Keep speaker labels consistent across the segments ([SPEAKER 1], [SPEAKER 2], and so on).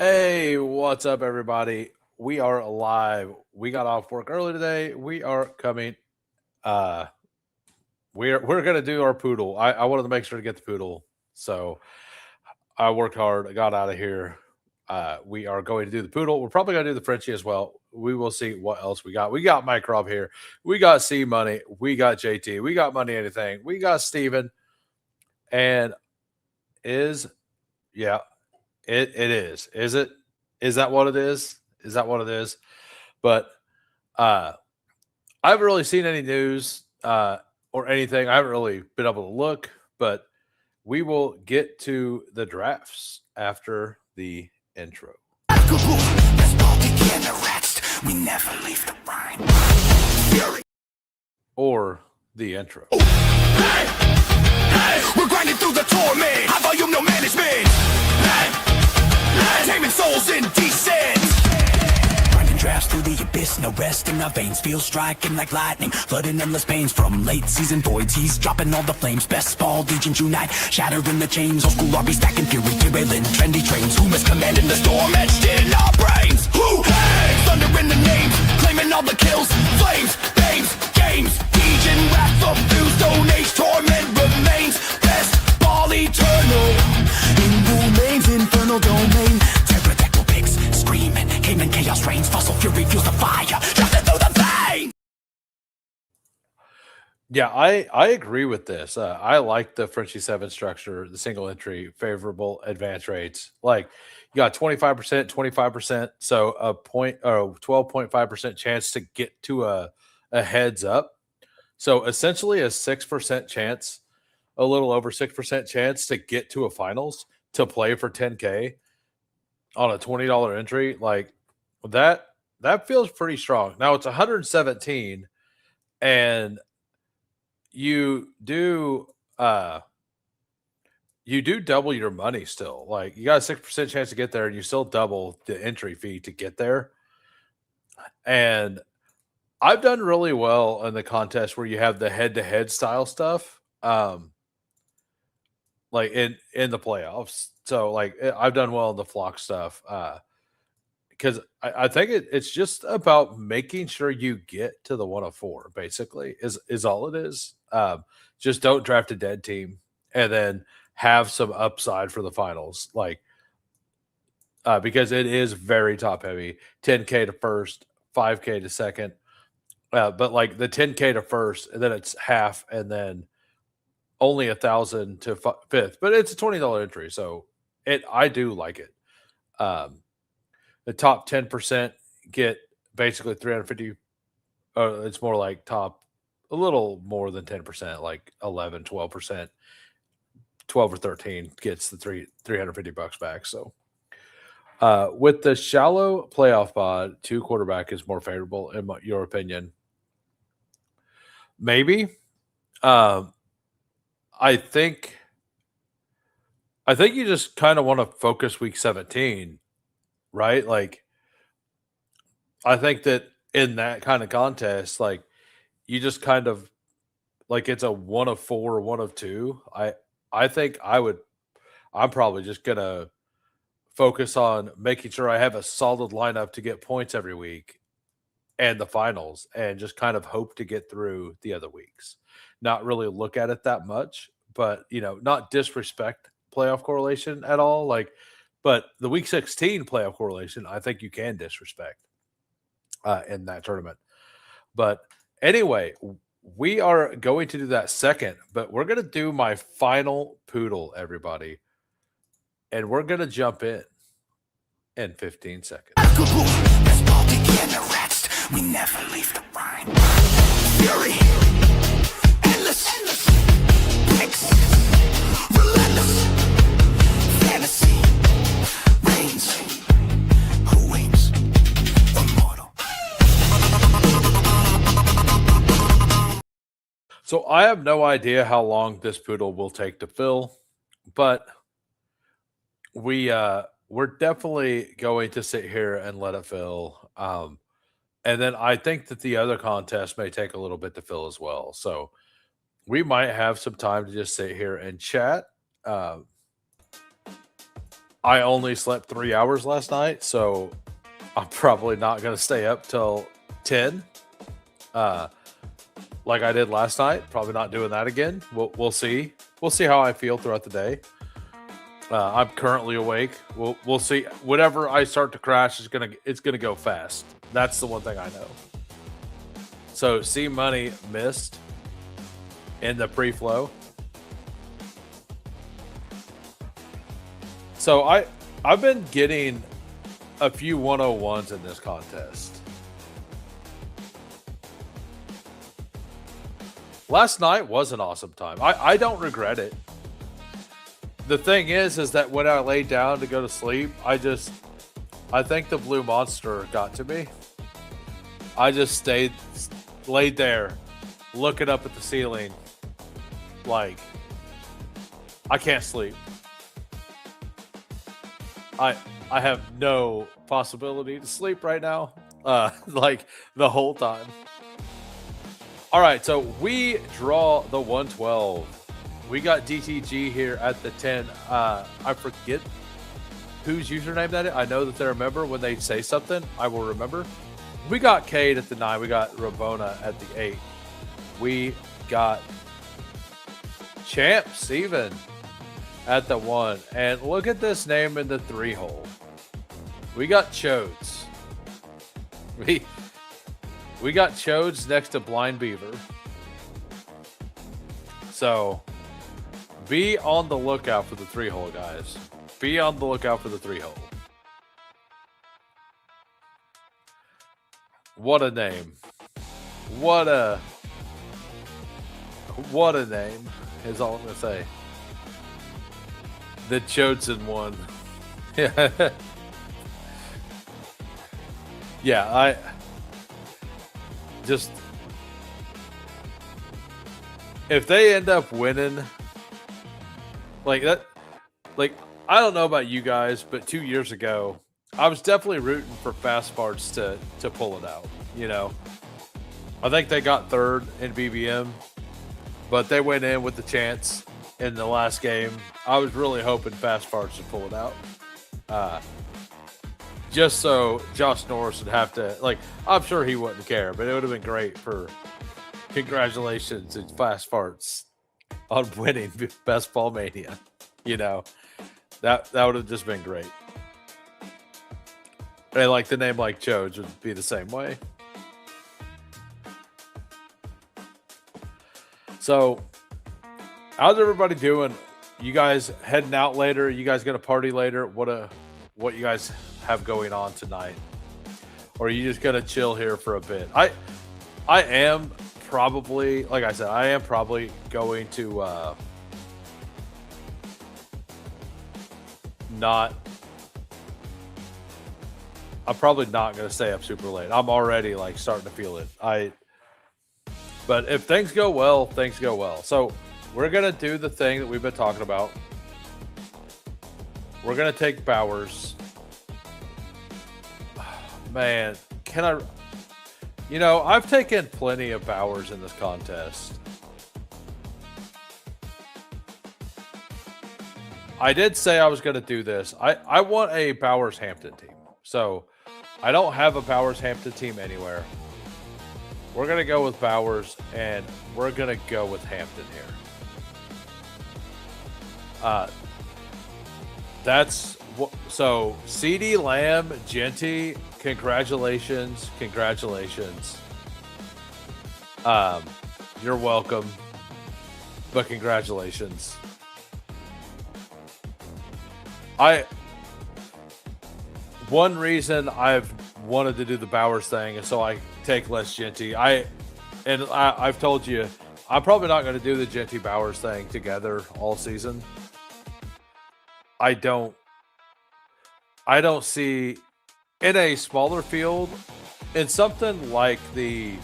[SPEAKER 1] Hey, what's up, everybody? We are live. We got off work early today. We are coming. Uh, we're gonna do our poodle. I wanted to make sure to get the poodle, so I worked hard. I got out of here. We are going to do the poodle. We're probably gonna do the Frenchie as well. We will see what else we got. We got Mike Rob here. We got C Money. We got JT. We got Money Anything. We got Steven. And is yeah, it is. Is it? Is that what it is? Is that what it is? But uh, I haven't really seen any news or anything. I haven't really been able to look, but we will get to the drafts after the intro. We never leave the rhyme. Or the intro. Hey, we're grinding through the torment. High volume, no management. Taming souls in descent. Drafts through the abyss, no rest in our veins. Feels striking like lightning, flooding endless pains. From late season voids, he's dropping all the flames. Bestball Degens unite, shattering the chains. Old school RB stacking fury, derailing trendy trains. Who is commanding the storm etched in our brains? Who? Hey! Thunder in the names, claiming all the kills. Flames, names, games. Degen wrath of fuse, stone age torment remains. Bestball eternal, in Wumane's infernal domain. Pterodactyl pigs, screaming, came in chaos reigns. Fossil fury fuels the fire, drafted through the vein. Yeah, I agree with this. I like the Frenchie 7 structure, the single entry, favorable advance rates. Like you got 25%, 25%, so a 12.5% chance to get to a heads up. So essentially a 6% chance, a little over 6% chance to get to a finals to play for 10K on a $20 entry. Like that feels pretty strong. Now it's 117 and you do double your money still. Like you got a 6% chance to get there and you still double the entry fee to get there. And I've done really well in the contest where you have the head-to-head style stuff. Like in the playoffs. So like I've done well in the flock stuff. Because I think it's just about making sure you get to the 104, basically, is all it is. Just don't draft a dead team and then have some upside for the finals. Like because it is very top heavy. 10K to first, 5K to second. But like the 10K to first, and then it's half, and then only 1,000 to fifth. But it's a $20 entry, so I do like it. The top 10% get basically 350. It's more like top a little more than 10%, like 11, 12%, 12 or 13 gets the $350 back. So with the shallow playoff pod, 2 quarterback is more favorable in your opinion. Maybe. I think you just kind of want to focus week 17, right? Like I think that in that kind of contest, like you just kind of like it's a 1 of 4 or 1 of 2. I think I'm probably just gonna focus on making sure I have a solid lineup to get points every week and the finals and just kind of hope to get through the other weeks. Not really look at it that much, but not disrespect playoff correlation at all. Like, but the week 16 playoff correlation, I think you can disrespect in that tournament. But anyway, we are going to do that second, but we're going to do my final poodle, everybody. And we're going to jump in 15 seconds. We never leave the rhyme. Fury, endless, relentless, fantasy, reigns. Who wins? Immortal. So I have no idea how long this poodle will take to fill, but we're definitely going to sit here and let it fill. And then I think that the other contest may take a little bit to fill as well. So we might have some time to just sit here and chat. I only slept 3 hours last night, so I'm probably not going to stay up till 10, uh, like I did last night. Probably not doing that again. We'll see. We'll see how I feel throughout the day. I'm currently awake. We'll see. Whenever I start to crash, it's gonna go fast. That's the one thing I know. So C Money missed in the pre-flow. So I've been getting a few 101s in this contest. Last night was an awesome time. I don't regret it. The thing is that when I laid down to go to sleep, I think the blue monster got to me. I just laid there, looking up at the ceiling, like, I can't sleep. I have no possibility to sleep right now, like the whole time. All right, so we draw the 112. We got DTG here at the 10. I forget whose username that is. I know that they remember when they say something. I will remember. We got Cade at the 9. We got Rabona at the 8. We got Champ Steven at the 1. And look at this name in the 3 hole. We got Chodes. We got Chodes next to Blind Beaver. So be on the lookout for the 3 hole, guys. Be on the lookout for the 3 hole. What a name. What a name is all I'm going to say. The Chosen one. Yeah, I just, if they end up winning like that, like, I don't know about you guys, but 2 years ago, I was definitely rooting for Fast Farts to pull it out. You know, I think they got 3rd in BBM, but they went in with the chance in the last game. I was really hoping Fast Farts would pull it out. Just so Josh Norris would have to, like, I'm sure he wouldn't care, but it would have been great for congratulations to Fast Farts on winning Bestball Mania. You know, that would have just been great. And like the name like Chodes would be the same way. So, how's everybody doing? You guys heading out later? You guys gonna party later? What you guys have going on tonight? Or are you just gonna chill here for a bit? I am probably, like I said, I am probably going to I'm probably not going to stay up super late. I'm already like starting to feel it. But if things go well, things go well. So we're going to do the thing that we've been talking about. We're going to take Bowers. Man, you know, I've taken plenty of Bowers in this contest. I did say I was going to do this. I want a Bowers Hampton team. So I don't have a Bowers Hampton team anywhere. We're going to go with Bowers, and we're going to go with Hampton here. That's what, so CD Lamb, Genty, congratulations. You're welcome, but congratulations. One reason I've wanted to do the Bowers thing is so I take less Genty. I've told you, I'm probably not going to do the Genty Bowers thing together all season. I don't see in a smaller field, in something like the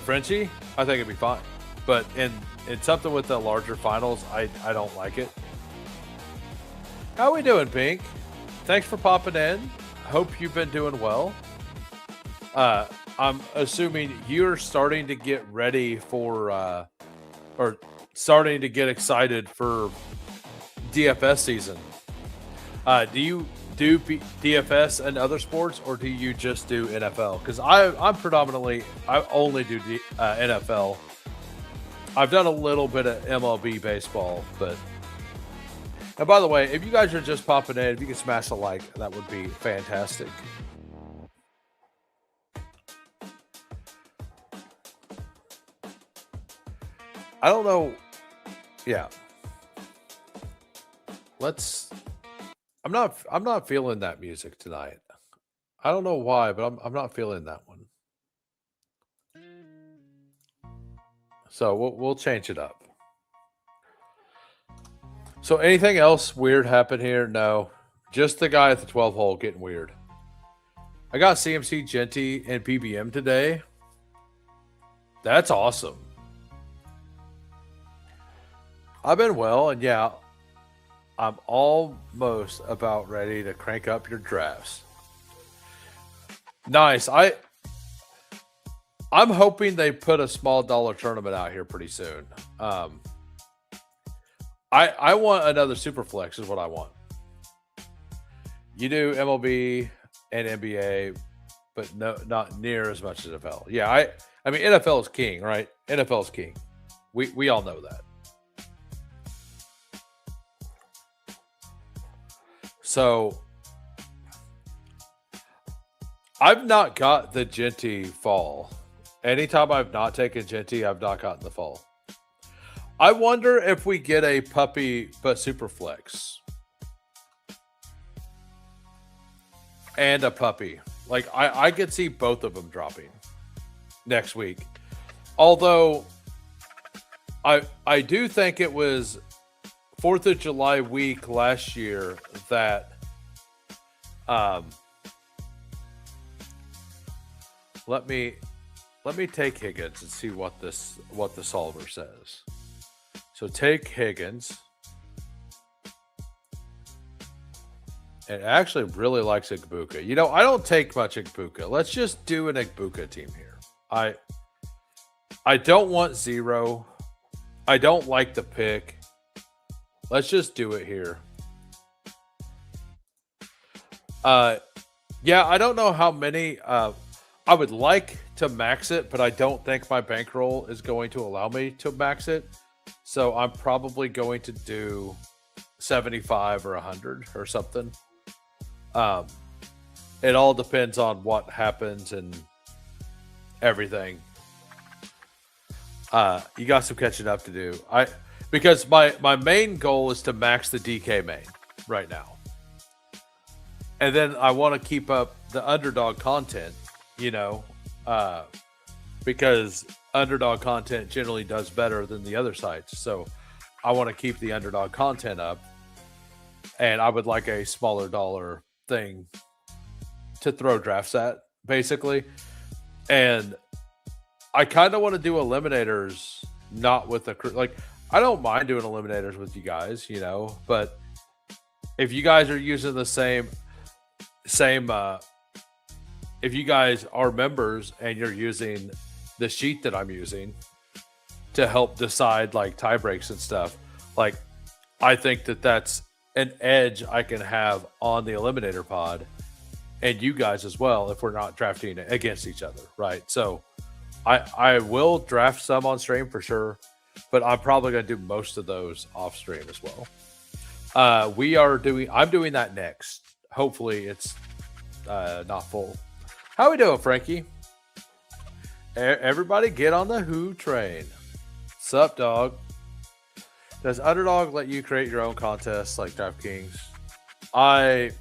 [SPEAKER 1] Frenchie, I think it'd be fine. But in something with the larger finals, I don't like it. How we doing, Pink? Thanks for popping in. Hope you've been doing well. I'm assuming you're starting to get ready for, or starting to get excited for DFS season. Do you do DFS and other sports, or do you just do NFL? Because I'm predominantly I only do NFL. I've done a little bit of MLB baseball, but. And by the way, if you guys are just popping in, if you can smash a like, that would be fantastic. I don't know. Yeah. I'm not feeling that music tonight. I don't know why, but I'm not feeling that one. So we'll change it up. So anything else weird happen here? No. Just the guy at the 12 hole getting weird. I got CMC Genty and PBM today. That's awesome. I've been well, and yeah, I'm almost about ready to crank up your drafts. Nice. I'm hoping they put a small dollar tournament out here pretty soon. I want another Superflex is what I want. You do MLB and NBA, but no, not near as much as NFL. Yeah, I mean NFL is king, right? NFL is king. We all know that. So I've not got the Genty fall. Anytime I've not taken Genty, I've not gotten the fall. I wonder if we get a puppy but Superflex. And a puppy. Like I could see both of them dropping next week. Although I do think it was 4th of July week last year that let me take Higgins and see what the solver says. So take Higgins. And actually really likes Igbuka. You know, I don't take much Igbuka. Let's just do an Igbuka team here. I don't want 0. I don't like the pick. Let's just do it here. Yeah, I don't know how many. I would like to max it, but I don't think my bankroll is going to allow me to max it. So I'm probably going to do 75 or 100 or something. It all depends on what happens and everything. You got some catching up to do. Because my main goal is to max the DK main right now. And then I want to keep up the underdog content, you know, because underdog content generally does better than the other sites. So I want to keep the underdog content up. And I would like a smaller dollar thing to throw drafts at, basically. And I kind of want to do eliminators, not with the crew. Like, I don't mind doing eliminators with you guys, you know, but if you guys are using the same, if you guys are members and you're using the sheet that I'm using to help decide like tie breaks and stuff, like, I think that that's an edge I can have on the eliminator pod and you guys as well if we're not drafting against each other, right? So I will draft some on stream for sure, but I'm probably going to do most of those off stream as well. I'm doing that next. Hopefully it's not full. How we doing, Frankie? Everybody get on the Who train. Sup, dog? Does Underdog let you create your own contests like DraftKings? I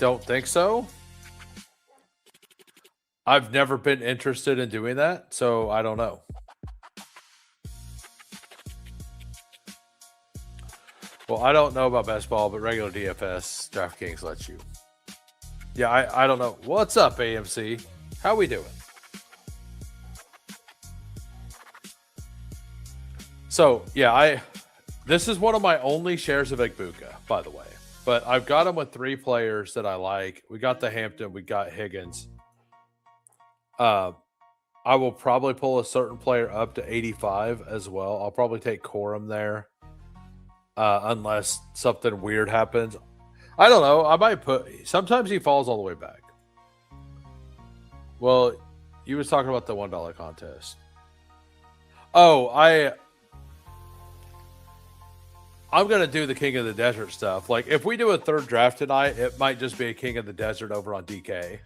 [SPEAKER 1] don't think so. I've never been interested in doing that, so I don't know. Well, I don't know about Bestball, but regular DFS, DraftKings lets you. Yeah, I don't know. What's up, AMC? How we doing? So, yeah, this is one of my only shares of Igbuka, by the way. But I've got him with 3 players that I like. We got the Hampton. We got Higgins. I will probably pull a certain player up to 85 as well. I'll probably take Corum there. unless something weird happens. I don't know. I might put. Sometimes he falls all the way back. Well, you was talking about the $1 contest. Oh, I'm gonna do the King of the Desert stuff. Like if we do a third draft tonight, it might just be a King of the Desert over on DK.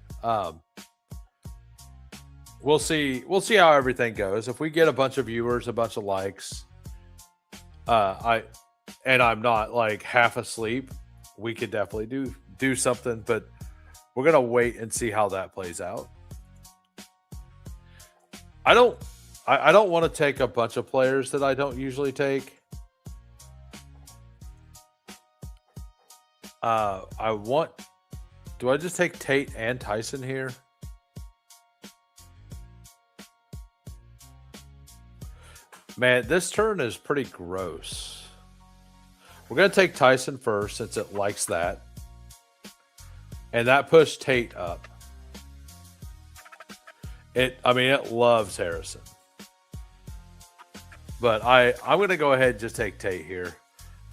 [SPEAKER 1] We'll see. We'll see how everything goes. If we get a bunch of viewers, a bunch of likes, I'm not like half asleep, we could definitely do something. But we're gonna wait and see how that plays out. I don't want to take a bunch of players that I don't usually take. Do I just take Tate and Tyson here? Man, this turn is pretty gross. We're going to take Tyson first since it likes that. And that pushed Tate up. It loves Harrison. But I'm going to go ahead and just take Tate here.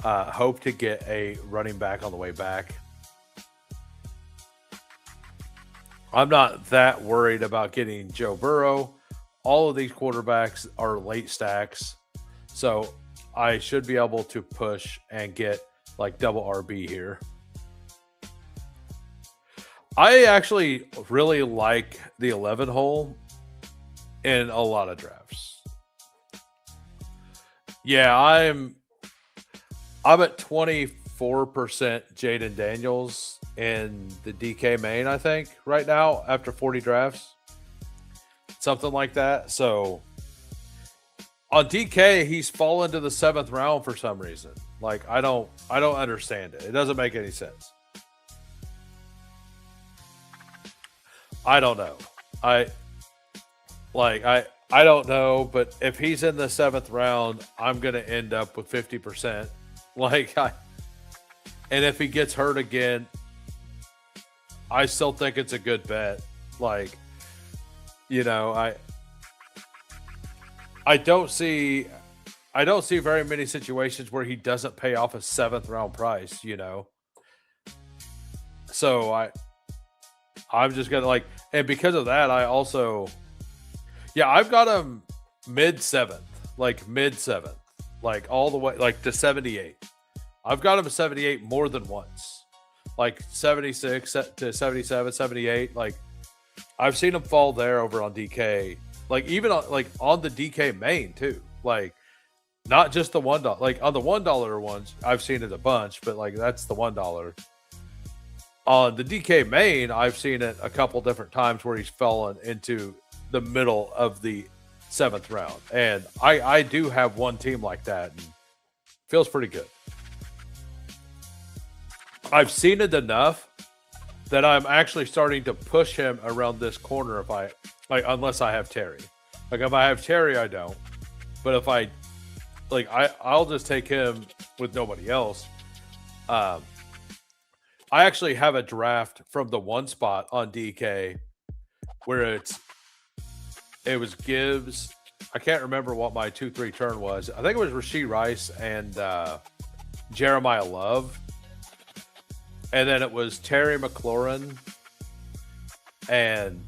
[SPEAKER 1] Hope to get a running back on the way back. I'm not that worried about getting Joe Burrow. All of these quarterbacks are late stacks. So I should be able to push and get like double RB here. I actually really like the 11 hole in a lot of drafts. Yeah, I'm at 24% Jaden Daniels in the DK main, I think, right now after 40 drafts. Something like that. So on DK, he's fallen to the 7th round for some reason. Like I don't understand it. It doesn't make any sense. I don't know. I don't know, but if he's in the 7th round, I'm gonna end up with 50%. And if he gets hurt again, I still think it's a good bet. Like, you know, I don't see very many situations where he doesn't pay off a 7th round price, you know. So I'm just gonna and because of that, I've got him mid 7th, all the way to 78. I've got him 78 more than once, 76 to 77, 78. I've seen him fall there over on DK, even on the DK main too. Not just the $1. On the $1 ones, I've seen it a bunch, but that's the $1. On the DK main, I've seen it a couple different times where he's fallen into the middle of the 7th round. And I do have one team like that, and feels pretty good. I've seen it enough that I'm actually starting to push him around this corner unless I have Terry. If I have Terry, I don't. But if I'll just take him with nobody else. I actually have a draft from the 1 spot on DK where it was Gibbs. I can't remember what my 2-3 turn was. I think it was Rashee Rice and Jeremiah Love. And then it was Terry McLaurin and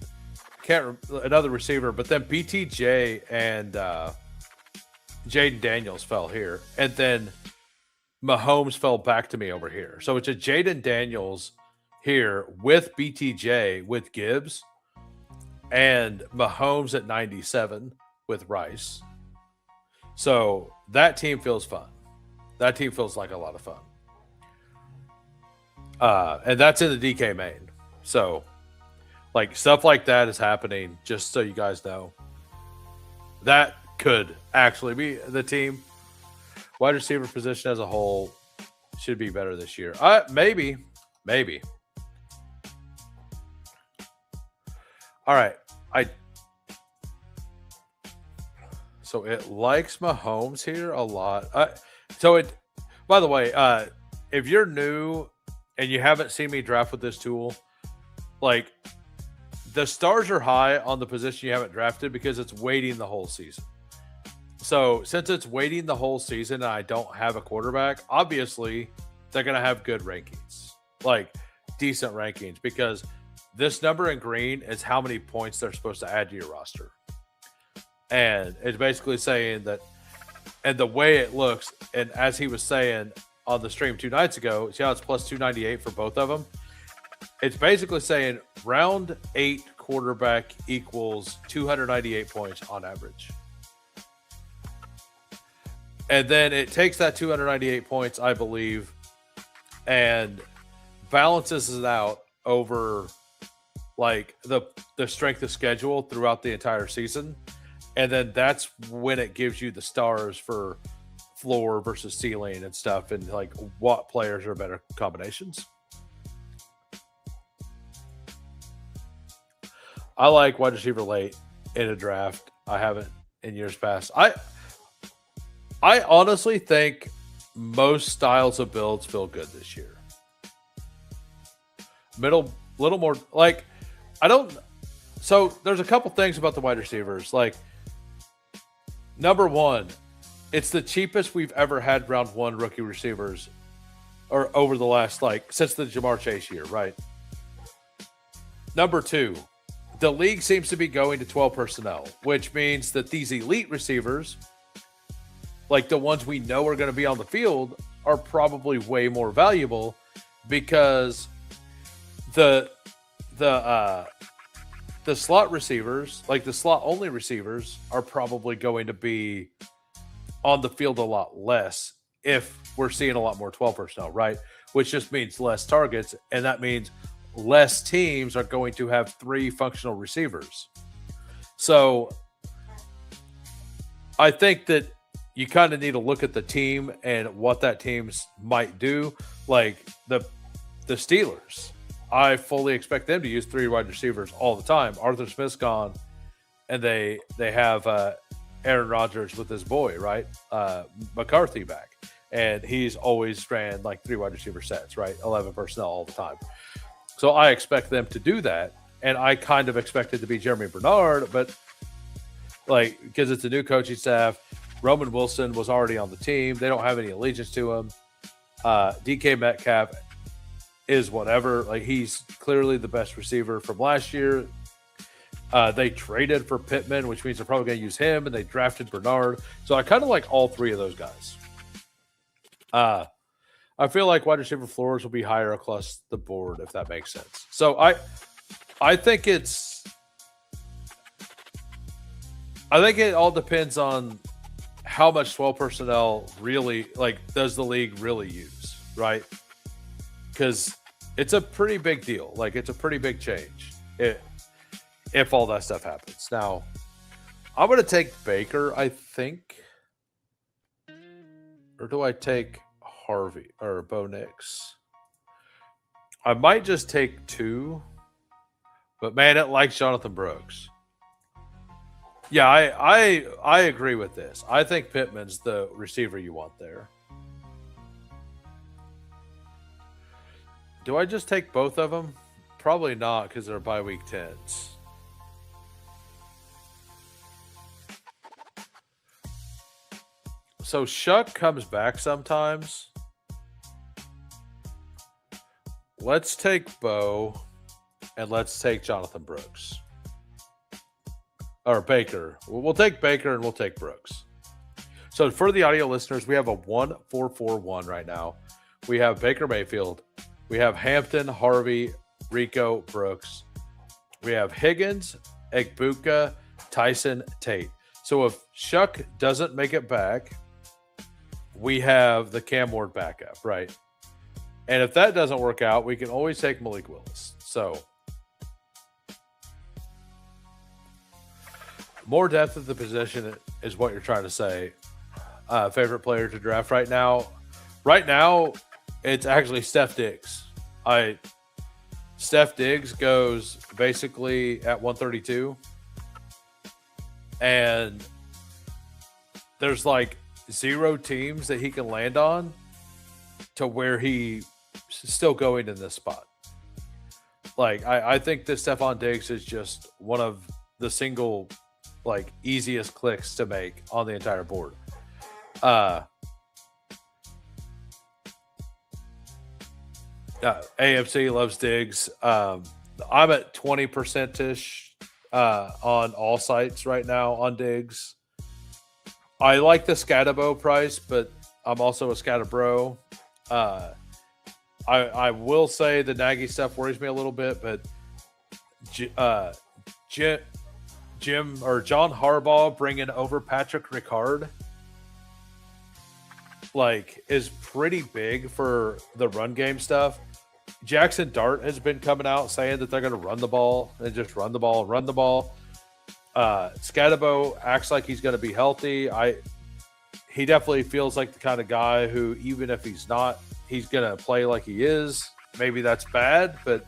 [SPEAKER 1] another receiver, but then BTJ and Jaden Daniels fell here. And then Mahomes fell back to me over here. So it's a Jaden Daniels here with BTJ with Gibbs and Mahomes at 97 with Rice. So that team feels fun. That team feels like a lot of fun. And that's in the DK main. So stuff like that is happening, just so you guys know. That could actually be the team. Wide receiver position as a whole should be better this year. Maybe. All right. So it likes Mahomes here a lot. By the way, if you're new and you haven't seen me draft with this tool, the stars are high on the position you haven't drafted because it's waiting the whole season. So since it's waiting the whole season and I don't have a quarterback, obviously they're going to have good rankings, like decent rankings, because this number in green is how many points they're supposed to add to your roster. And it's basically saying that, and the way it looks, and as he was saying on the stream 2 nights ago, see how it's plus 298 for both of them? It's basically saying round 8 quarterback equals 298 points on average. And then it takes that 298 points, I believe, and balances it out over like the strength of schedule throughout the entire season. And then that's when it gives you the stars for floor versus ceiling and stuff, and like what players are better combinations. I like wide receiver late in a draft. I haven't in years past. I honestly think most styles of builds feel good this year. Little more like I don't. So there's a couple things about the wide receivers. Like number one, it's the cheapest we've ever had round 1 rookie receivers, or over the last since the Jamar Chase year, right? Number 2, the league seems to be going to 12 personnel, which means that these elite receivers, like the ones we know are going to be on the field, are probably way more valuable because the slot receivers, like the slot only receivers, are probably going to be on the field a lot less if we're seeing a lot more 12 personnel, right? Which just means less targets, and that means less teams are going to have 3 functional receivers. So I think that you kind of need to look at the team and what that team's might do. Like the Steelers, I fully expect them to use 3 wide receivers all the time. Arthur Smith's gone, and they have Aaron Rodgers with his boy, right? McCarthy back. And he's always ran like 3 wide receiver sets, right? 11 personnel all the time. So I expect them to do that. And I kind of expect it to be Jeremy Bernard, but because it's a new coaching staff, Roman Wilson was already on the team. They don't have any allegiance to him. DK Metcalf is whatever. Like, he's clearly the best receiver from last year. They traded for Pittman, which means they're probably going to use him, and they drafted Bernard. So I kind of like all 3 of those guys. I feel like wide receiver floors will be higher across the board, if that makes sense. So I think it all depends on how much 12 personnel really, does the league really use, right? Because it's a pretty big deal. Like, it's a pretty big change if all that stuff happens. Now, I'm going to take Baker, I think. Or do I take Harvey or Bo Nix? I might just take 2. But, man, it likes Jonathan Brooks. Yeah, I agree with this. I think Pittman's the receiver you want there. Do I just take both of them? Probably not, because they're bye week 10s. So Shuck comes back sometimes. Let's take Bo, and let's take Jonathan Brooks. Or Baker. We'll take Baker and we'll take Brooks. So for the audio listeners, we have a 1-4-4-1 right now. We have Baker Mayfield. We have Hampton, Harvey, Rico, Brooks. We have Higgins, Egbuka, Tyson, Tate. So if Shuck doesn't make it back, we have the Cam Ward backup, right? And if that doesn't work out, we can always take Malik Willis. So more depth at the position is what you're trying to say. Favorite player to draft right now? Right now, it's actually Steph Diggs. Steph Diggs goes basically at 132. And there's 0 teams that he can land on to where he's still going in this spot. I think that Stephon Diggs is just one of the single like easiest clicks to make on the entire board. Uh, AFC loves Diggs. I'm at 20% ish on all sites right now on Diggs. I like the Scatabo price, but I'm also a Scatabro. I will say the Nagy stuff worries me a little bit, but Jim or John Harbaugh bringing over Patrick Ricard like is pretty big for the run game stuff. Jackson Dart has been coming out saying that they're going to run the ball and just run the ball and run the ball. Scatabo acts like he's going to be healthy. He definitely feels like the kind of guy who, even if he's not, he's going to play like he is. Maybe that's bad, but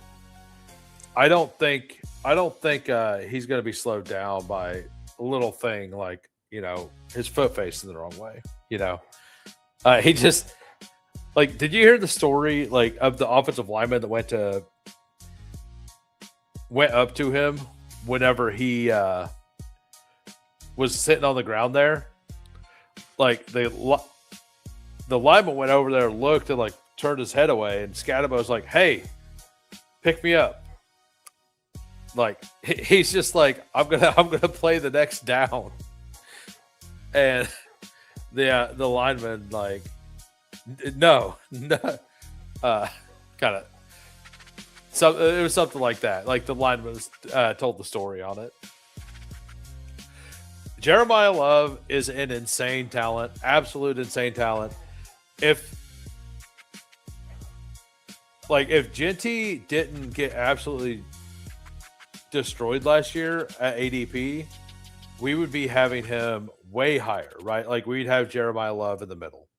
[SPEAKER 1] I don't think he's going to be slowed down by a little thing like, his foot facing the wrong way. He just like, did you hear the story like of the offensive lineman that went up to him whenever he was sitting on the ground there? Like the lineman went over there, looked, and like turned his head away, and Scatabo was like, "Hey, pick me up." Like he's just like, I'm gonna play the next down, and the lineman like, no, kind of. So it was something like that. Like the lineman was told the story on it. Jeremiah Love is an insane talent, absolute insane talent. If Genty didn't get absolutely destroyed last year at ADP, we would be having him way higher, right? Like we'd have Jeremiah Love in the middle.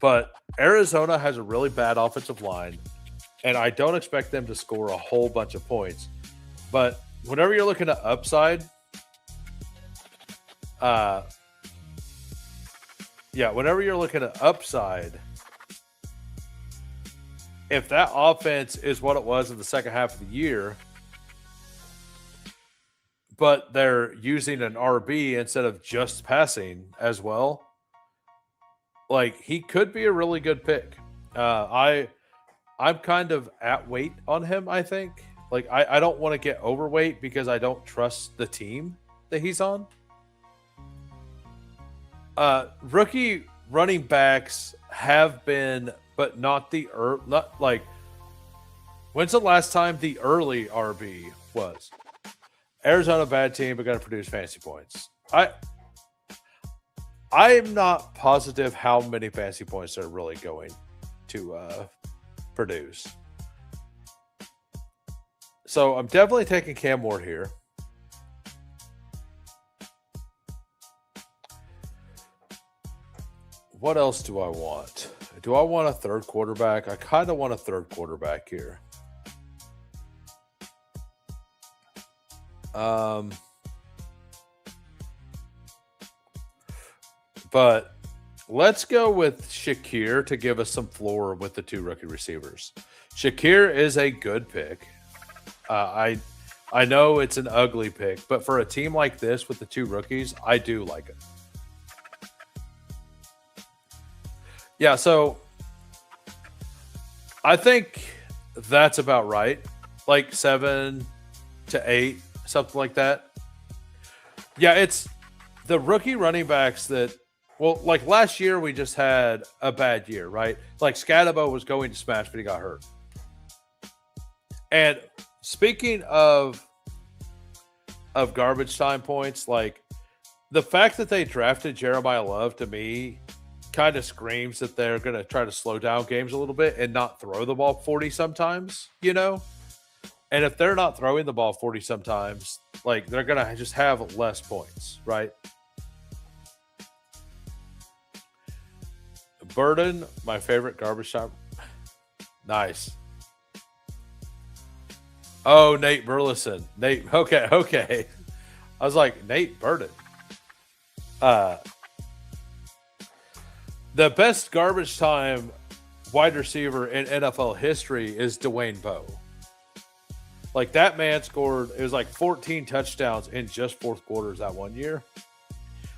[SPEAKER 1] But Arizona has a really bad offensive line, and I don't expect them to score a whole bunch of points. But whenever you're looking at upside, whenever you're looking at upside, if that offense is what it was in the second half of the year, but they're using an RB instead of just passing as well, like he could be a really good pick. I'm kind of at weight on him, I think. Like I don't want to get overweight because I don't trust the team that he's on. Rookie running backs have been, but not like. When's the last time the early RB was? Arizona, bad team, but going to produce fantasy points. I'm not positive how many fantasy points they're really going to produce. So I'm definitely taking Cam Ward here. What else do I want? Do I want a third quarterback? I kind of want a third quarterback here. But let's go with Shakir to give us some floor with the two rookie receivers. Shakir is a good pick. I know it's an ugly pick, but for a team like this with the two rookies, I do like it. Yeah, so I think that's about right. Like 7 to 8, something like that. Yeah, it's the rookie running backs that, well, like last year we just had a bad year, right? Like Scatabo was going to smash, but he got hurt. And speaking of garbage time points, like the fact that they drafted Jeremiah Love to me kind of screams that they're going to try to slow down games a little bit and not throw the ball 40 sometimes, And if they're not throwing the ball 40 sometimes, like they're going to just have less points, right? Burden, my favorite garbage time. Nice. Oh, Nate Burleson. Nate, okay. I was like, Nate Burden. The best garbage time wide receiver in NFL history is Dwayne Bowe. Like that man scored, it was like 14 touchdowns in just fourth quarters that one year.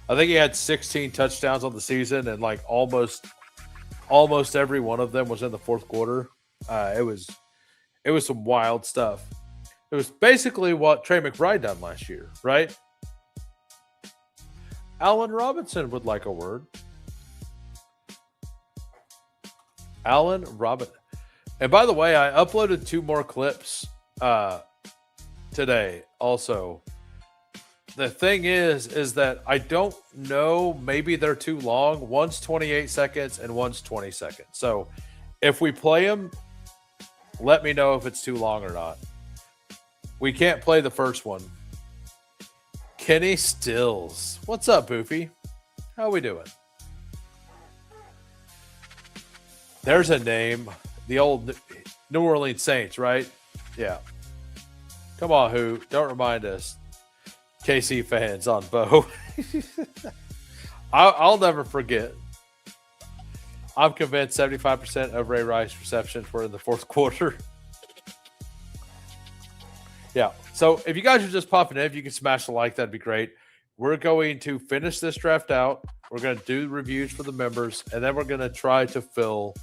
[SPEAKER 1] I think he had 16 touchdowns on the season, and like almost every one of them was in the fourth quarter. It was some wild stuff. It was basically what Trey McBride done last year, right? Allen Robinson would like a word. Allen Robinson. And by the way, I uploaded 2 more clips today also. The thing is that I don't know, maybe they're too long. One's 28 seconds and one's 20 seconds. So if we play them, let me know if it's too long or not. We can't play the first one. Kenny Stills. What's up, Boofy? How we doing? There's a name. The old New Orleans Saints, right? Yeah. Come on, who? Don't remind us. KC fans on Bo. I'll never forget. I'm convinced 75% of Ray Rice receptions were in the fourth quarter. Yeah. So if you guys are just popping in, if you can smash the like, that'd be great. We're going to finish this draft out. We're going to do reviews for the members, and then we're going to try to fill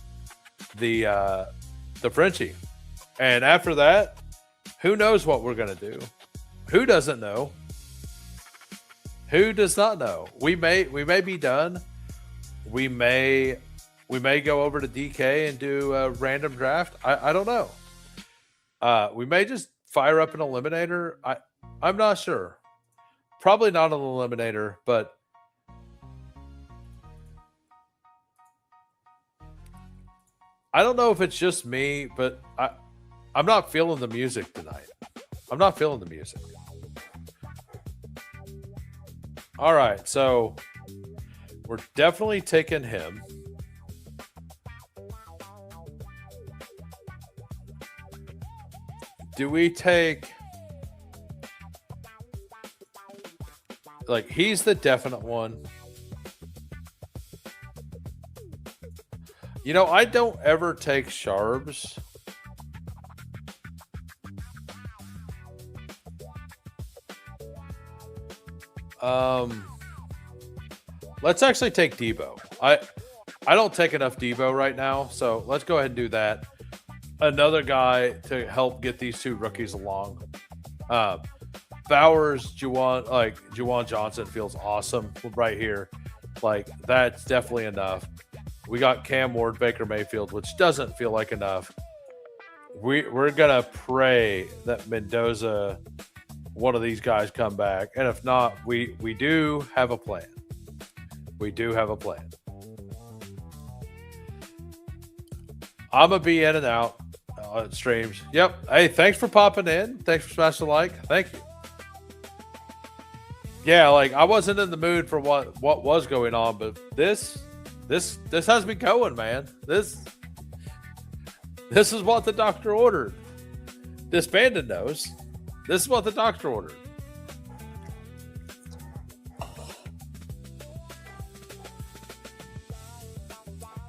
[SPEAKER 1] the Frenchie. And after that, who knows what we're going to do? Who doesn't know? Who does not know? We may be done. We may go over to DK and do a random draft. I don't know. We may just fire up an eliminator. I'm not sure. Probably not an eliminator, but I don't know if it's just me, but I'm not feeling the music tonight. I'm not feeling the music. All right, so we're definitely taking him. Do we take, like, he's the definite one. You know, I don't ever take Sharbs. Let's actually take Debo. I don't take enough Debo right now, so let's go ahead and do that. Another guy to help get these 2 rookies along. Bowers, Juwan Johnson feels awesome right here. Like, that's definitely enough. We got Cam Ward, Baker Mayfield, which doesn't feel like enough. We're gonna pray that Mendoza, one of these guys, come back, and if not, we do have a plan. We do have a plan. I'm gonna be in and out on streams. Yep. Hey, thanks for popping in. Thanks for smashing the like. Thank you. Yeah, like I wasn't in the mood for what was going on, but this has me going, man. This is what the doctor ordered. This bandit knows. This is what the doctor ordered.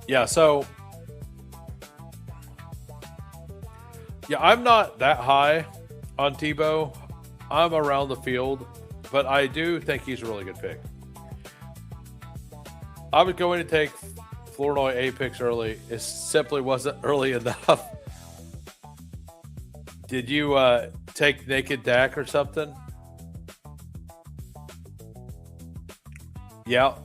[SPEAKER 1] Yeah, so yeah, I'm not that high on Tebow. I'm around the field, but I do think he's a really good pick. I was going to take Flournoy 8 picks early. It simply wasn't early enough. Did you take Naked Dak or something? Yeah.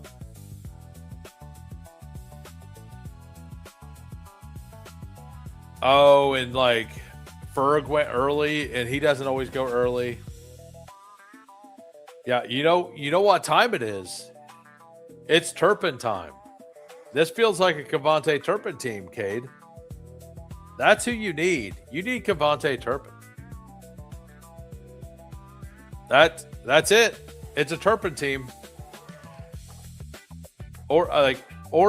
[SPEAKER 1] Oh, and like Ferg went early, and he doesn't always go early. Yeah, you know what time it is. It's Turpin time. This feels like a Cavante Turpin team, Cade. That's who you need. You need Cavante Turpin. That's it. It's a Turpin team. Or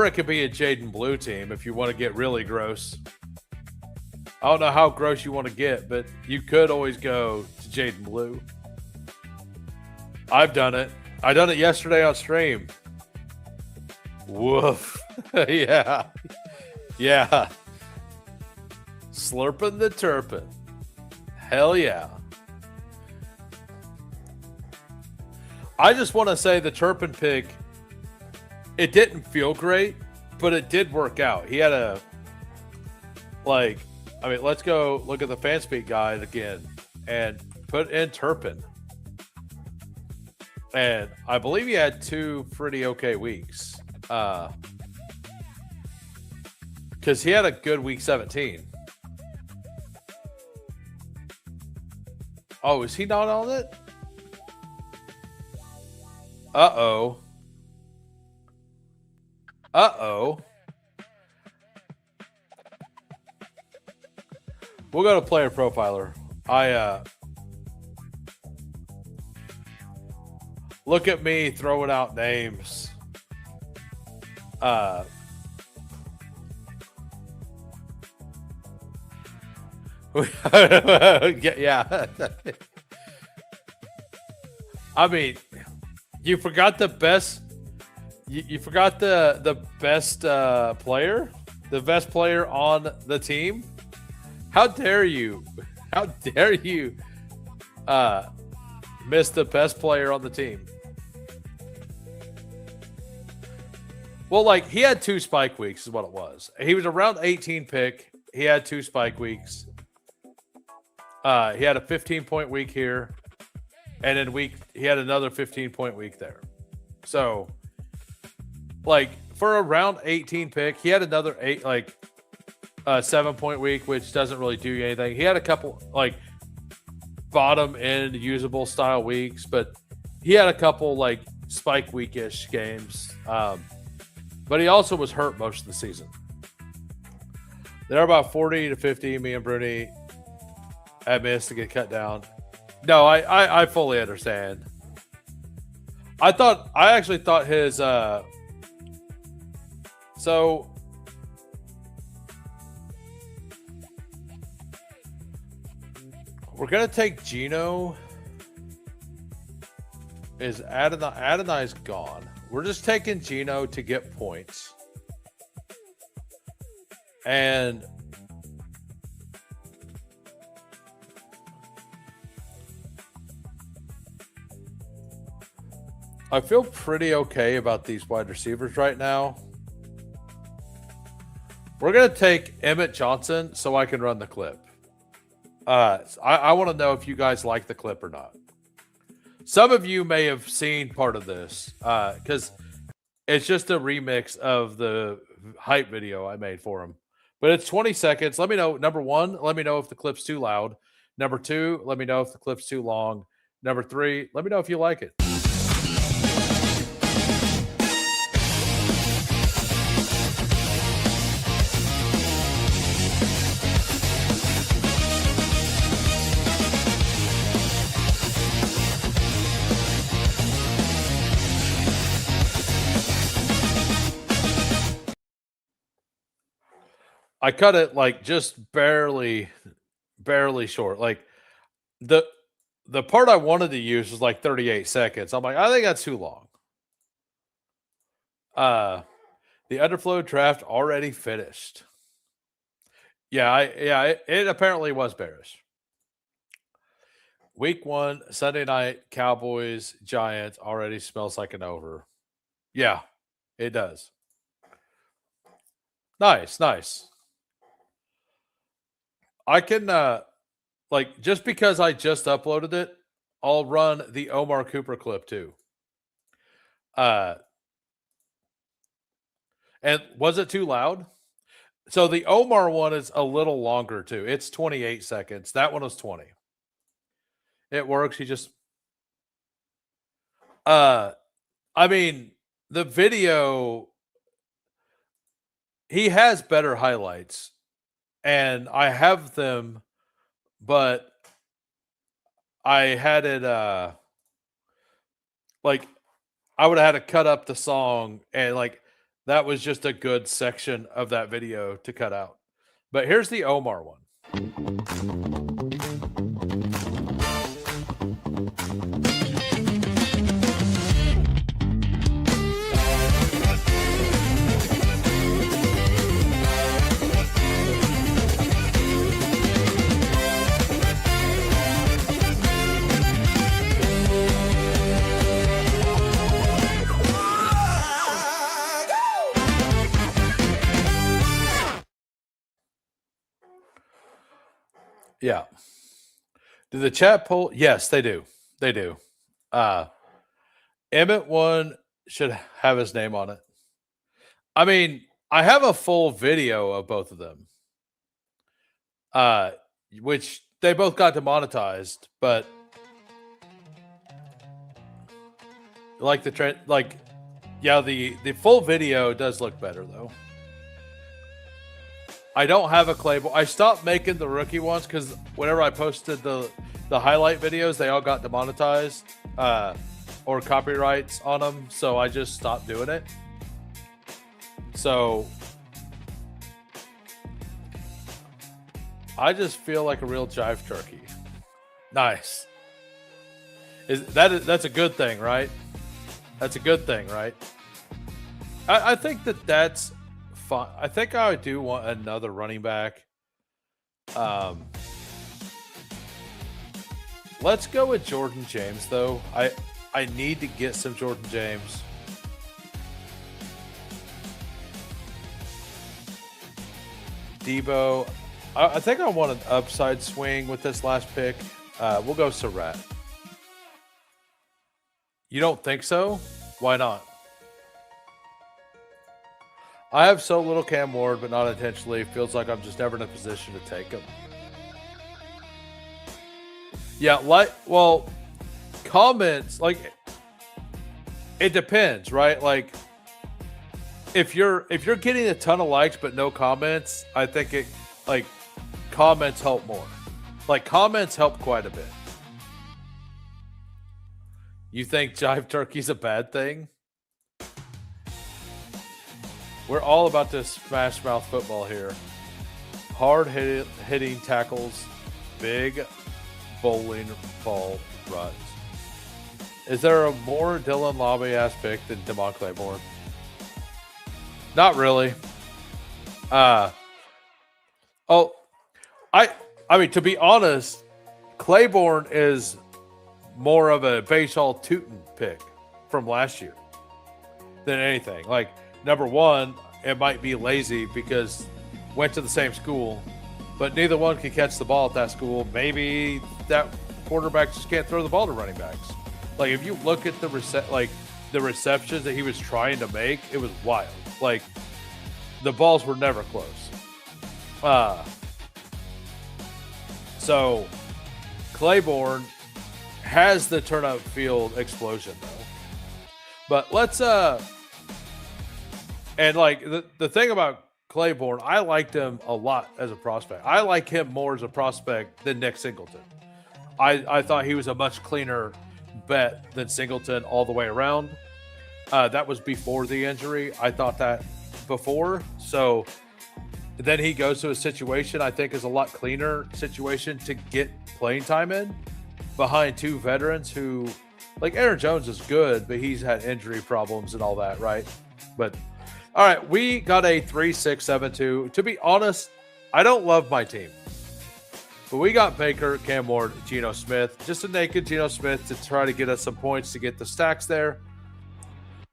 [SPEAKER 1] it could be a Jaden Blue team if you want to get really gross. I don't know how gross you want to get, but you could always go to Jaden Blue. I've done it. I done it yesterday on stream. Woof. Yeah. Yeah. Slurping the Turpin. Hell yeah. I just want to say the Turpin pick, it didn't feel great, but it did work out. He had a, like, I mean, let's go look at the FanSpeak guide again and put in Turpin. And I believe he had 2 pretty okay weeks. Because he had a good week 17. Oh, is he not on it? Uh-oh. Uh-oh. We'll go to player profiler. Look at me throwing out names. Yeah. I mean, you forgot the best. You forgot the best player, the best player on the team. How dare you? How dare you miss the best player on the team? Well, like, he had 2 spike weeks is what it was. He was around 18 pick. He had 2 spike weeks. He had a 15-point week here. And then he had another 15-point week there. So, like, for a round 18 pick, he had another 7-point week, which doesn't really do anything. He had a couple, like, bottom end usable style weeks, but he had a couple, like, spike weekish games. But he also was hurt most of the season. They're about 40 to 50. Me and Bruni had missed to get cut down. No, I fully understand. I actually thought his so we're gonna take Gino. Is Adonai's gone? We're just taking Gino to get points. And I feel pretty okay about these wide receivers right now. We're going to take Emmett Johnson so I can run the clip. I want to know if you guys like the clip or not. Some of you may have seen part of this because it's just a remix of the hype video I made for him. But it's 20 seconds. Let me know. Number 1, let me know if the clip's too loud. Number 2, let me know if the clip's too long. Number 3, let me know if you like it. I cut it like just barely short. Like the part I wanted to use was like 38 seconds. I'm like, I think that's too long. The underflow draft already finished. Yeah, it apparently was bearish. Week 1, Sunday night, Cowboys, Giants already smells like an over. Yeah, it does. Nice. I can, like, just because I just uploaded it, I'll run the Omar Cooper clip too. And was it too loud? So the Omar one is a little longer too. It's 28 seconds. That one was 20. It works. He just, I mean, the video, he has better highlights. And I have them, but I had it like I would have had to cut up the song, and like that was just a good section of that video to cut out. But here's the Omar one. Yeah. Do the chat poll? Yes, they do. They do. Emmett one should have his name on it. I mean, I have a full video of both of them. Which they both got demonetized, but like the trend, like, yeah, the full video does look better though. I don't have a Claymore. I stopped making the rookie ones because whenever I posted the highlight videos, they all got demonetized or copyrights on them, so I just stopped doing it. So I just feel like a real jive turkey. Nice. That's a good thing, right? That's a good thing, right? I think that's fine. I think I do want another running back. Let's go with Jordan James, though. I need to get some Jordan James. Debo. I think I want an upside swing with this last pick. We'll go Surratt. You don't think so? Why not? I have so little Cam Ward, but not intentionally. It feels like I'm just never in a position to take him. Yeah, well, comments, like, it depends, right? Like, if you're getting a ton of likes but no comments, I think it, like, comments help more. Like, comments help quite a bit. You think Jive Turkey's a bad thing? We're all about this smash mouth football here. Hard hitting tackles, big bowling ball runs. Is there a more Dylan Lobby-ass pick than Demond Claiborne? Not really. I mean, to be honest, Claiborne is more of a Bashaw Tootin pick from last year than anything. Like, number one, it might be lazy because went to the same school, but neither one can catch the ball at that school. Maybe that quarterback just can't throw the ball to running backs. Like, if you look at the receptions that he was trying to make, it was wild. Like, the balls were never close. So Claiborne has the turnout field explosion though. But let's and like the thing about Claiborne, I liked him a lot as a prospect. I like him more as a prospect than Nick Singleton. I thought he was a much cleaner bet than Singleton all the way around. That was before the injury. I thought that before. So then he goes to a situation I think is a lot cleaner situation to get playing time in behind two veterans who, like, Aaron Jones is good, but he's had injury problems and all that, right? But all right, we got a 3-6-7-2. To be honest, I don't love my team. But we got Baker, Cam Ward, Geno Smith. Just a naked Geno Smith to try to get us some points to get the stacks there.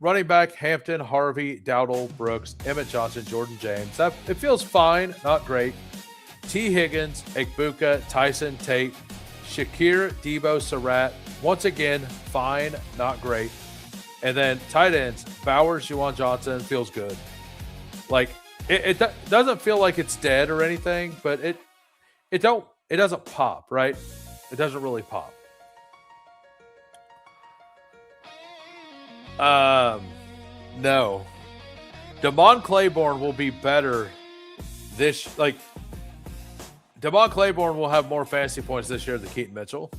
[SPEAKER 1] Running back, Hampton, Harvey, Dowdle, Brooks, Emmett Johnson, Jordan James. It feels fine, not great. T. Higgins, Ekbuka, Tyson, Tate, Shakir, Debo, Surratt. Once again, fine, not great. And then tight ends, Bowers, Juwan Johnson, feels good. Like, it doesn't feel like it's dead or anything, but it doesn't pop, right? It doesn't really pop. No. Demond Claiborne will be better Demond Claiborne will have more fantasy points this year than Keaton Mitchell.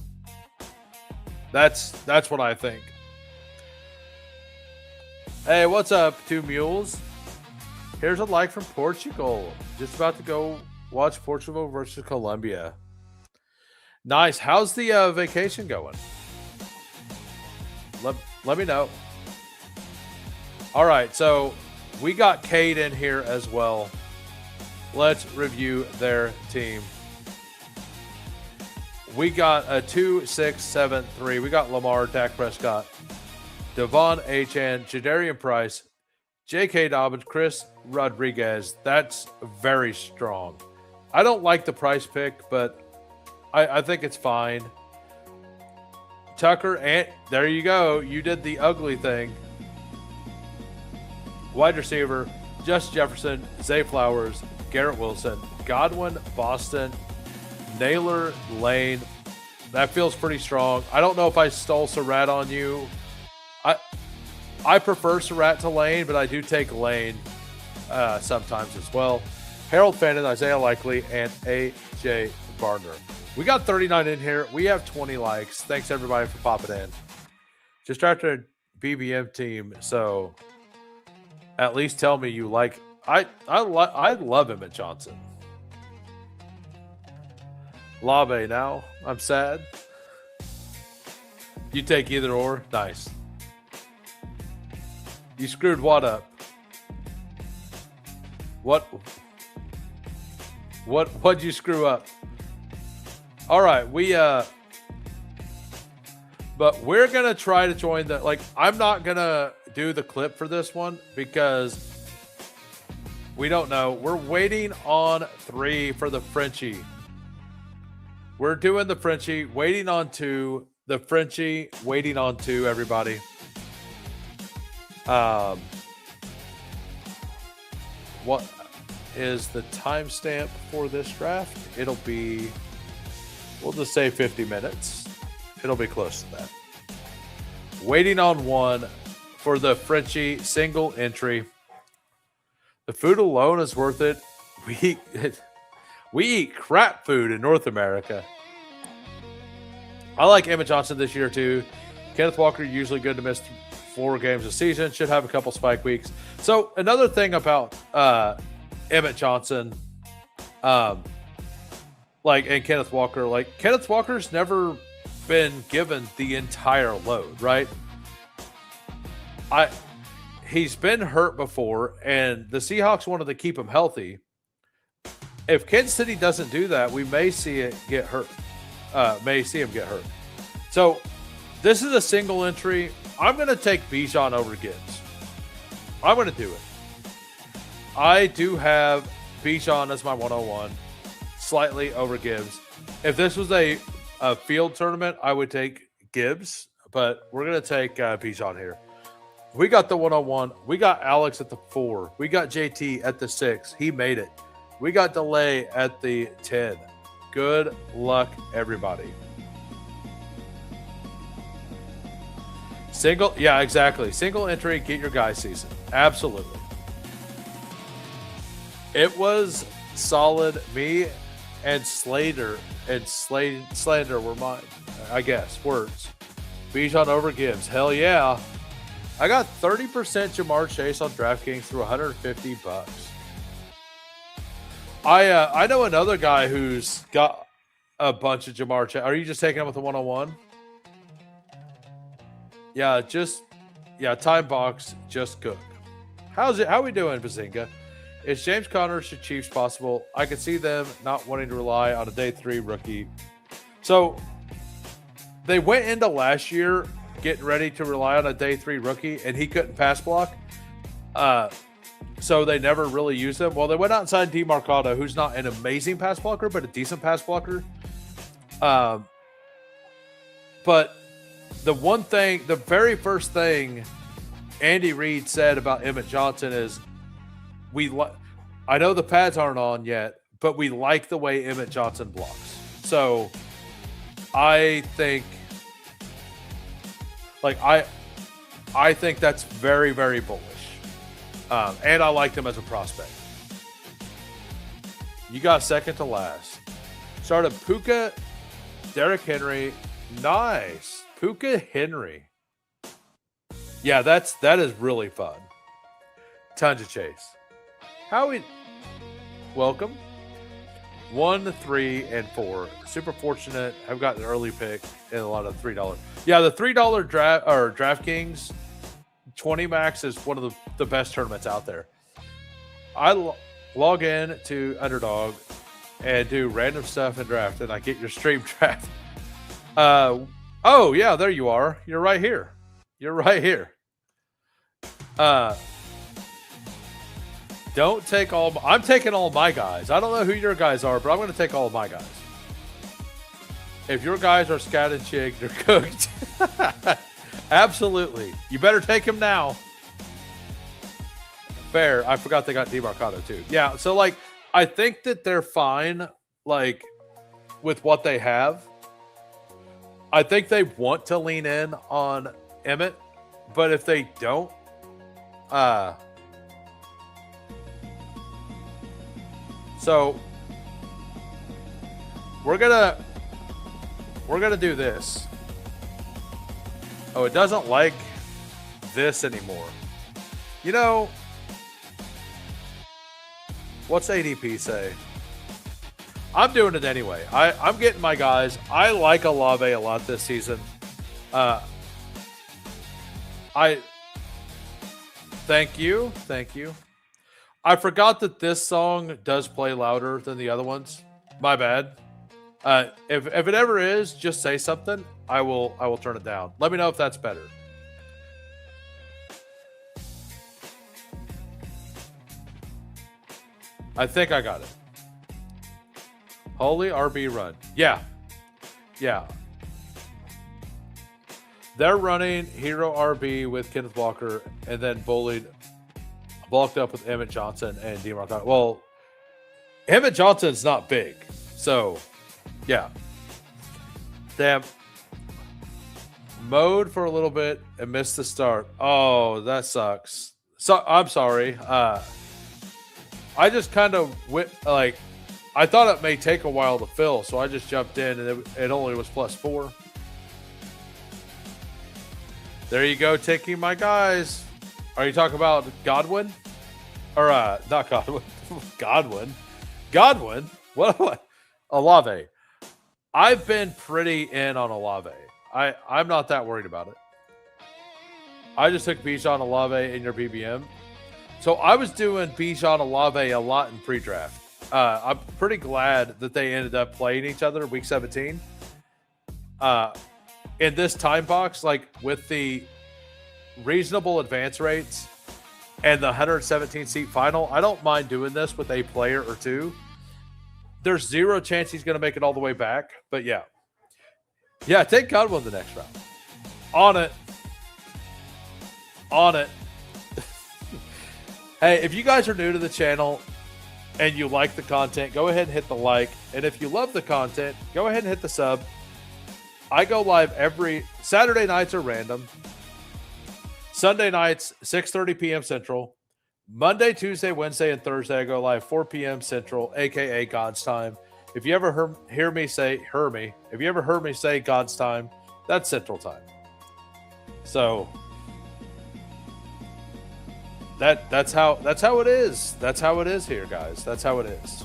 [SPEAKER 1] That's what I think. Hey, what's up, Two Mules? Here's a like from Portugal. Just about to go watch Portugal versus Colombia. Nice. How's the vacation going? Let me know. All right, so we got Cade in here as well. Let's review their team. We got a 2-6-7-3. We got Lamar, Dak Prescott, Devon Achane, Jadarian Price, J.K. Dobbins, Chris Rodriguez. That's very strong. I don't like the Price pick, but I think it's fine. Tucker, and there you go. You did the ugly thing. Wide receiver, Justin Jefferson, Zay Flowers, Garrett Wilson, Godwin, Boston, Naylor, Lane. That feels pretty strong. I don't know if I stole Surratt on you. I prefer Surratt to Lane, but I do take Lane sometimes as well. Harold Fannin, Isaiah Likely, and A.J. Gardner. We got 39 in here. We have 20 likes. Thanks, everybody, for popping in. Just after a BBM team, so at least tell me you like. I love Emmett Johnson. Labe now. I'm sad. You take either or. Nice. You screwed what up? What'd you screw up? All right, but we're gonna try to join the, like, I'm not gonna do the clip for this one because we don't know. We're waiting on 3 for the Frenchie. We're doing the Frenchie, waiting on 2. The Frenchie, waiting on 2, everybody. What is the timestamp for this draft? It'll be, we'll just say 50 minutes. It'll be close to that. Waiting on 1 for the Frenchie single entry. The food alone is worth it. We eat crap food in North America. I like Emmett Johnson this year too. Kenneth Walker, usually good to miss 4 games a season. Should have a couple spike weeks. So another thing about Emmett Johnson, and Kenneth Walker, like Kenneth Walker's never been given the entire load, right? He's been hurt before, and the Seahawks wanted to keep him healthy. If Kansas City doesn't do that, we may see it get hurt. May see him get hurt. So this is a single entry. I'm going to take Bijan over Gibbs. I'm going to do it. I do have Bijan as my 101, slightly over Gibbs. If this was a field tournament, I would take Gibbs, but we're going to take Bijan here. We got the 101. We got Alex at the 4. We got JT at the 6. He made it. We got Delay at the 10. Good luck, everybody. Yeah, exactly. Single entry, get your guy season. Absolutely. It was solid. Me and Slater Slander were mine, I guess, words. Bijan over Gibbs. Hell yeah. I got 30% Jamar Chase on DraftKings through $150. I know another guy who's got a bunch of Jamar Chase. Are you just taking him with the 101? Yeah, time box, just cook. How we doing, Bazinga? Is James Conner to Chiefs possible? I could see them not wanting to rely on a day 3 rookie. So they went into last year getting ready to rely on a day 3 rookie, and he couldn't pass block. So they never really used him. Well, they went out and signed DeMarcado, who's not an amazing pass blocker, but a decent pass blocker. But the very first thing Andy Reid said about Emmett Johnson is, I know the pads aren't on yet, but we like the way Emmett Johnson blocks. So I think, I think that's very, very bullish. And I liked him as a prospect. You got second to last. Started Puka, Derrick Henry. Nice. Puka Henry. Yeah, that is really fun. Tons of chase. Welcome. 1, 3, and 4. Super fortunate. I've got an early pick and a lot of $3. Yeah, the $3 DraftKings 20 max is one of the best tournaments out there. I log in to Underdog and do random stuff and draft, and I get your stream draft. Oh yeah, there you are. You're right here. Don't take all. I'm taking all my guys. I don't know who your guys are, but I'm going to take all of my guys. If your guys are scat and chig, they're cooked. Absolutely. You better take him now. Fair. I forgot they got Demarcado too. Yeah. So like, I think that they're fine. Like with what they have. I think they want to lean in on Emmett, but if they don't, so we're gonna do this. Oh, it doesn't like this anymore. You know, what's ADP say? I'm doing it anyway. I'm getting my guys. I like Olave a lot this season. Thank you. I forgot that this song does play louder than the other ones. My bad. If it ever is, just say something. I will turn it down. Let me know if that's better. I think I got it. Holy RB run. Yeah. They're running Hero RB with Kenneth Walker and then bulked up with Emmett Johnson and Demarcado. Well, Emmett Johnson's not big. So, yeah. Damn. Mode for a little bit and missed the start. Oh, that sucks. So I'm sorry. I just kind of went like, I thought it may take a while to fill, so I just jumped in and it only was +4. There you go, taking my guys. Are you talking about Godwin? Or not Godwin. Godwin? What? Olave. I've been pretty in on Olave. I'm not that worried about it. I just took Bijan Olave in your BBM. So I was doing Bijan Olave a lot in pre-draft. I'm pretty glad that they ended up playing each other week 17. In this time box, like with the reasonable advance rates and the 117 seat final, I don't mind doing this with a player or two. There's zero chance he's going to make it all the way back, but yeah. Yeah, take Godwin the next round. On it. Hey, if you guys are new to the channel and you like the content, go ahead and hit the like. And if you love the content, go ahead and hit the sub. I go live every Saturday nights are random. Sunday nights, 6:30 p.m. Central. Monday, Tuesday, Wednesday, and Thursday, I go live 4 p.m. Central, aka God's time. If you ever hear me say God's time, that's Central time. So that's how it is. That's how it is here, guys. That's how it is.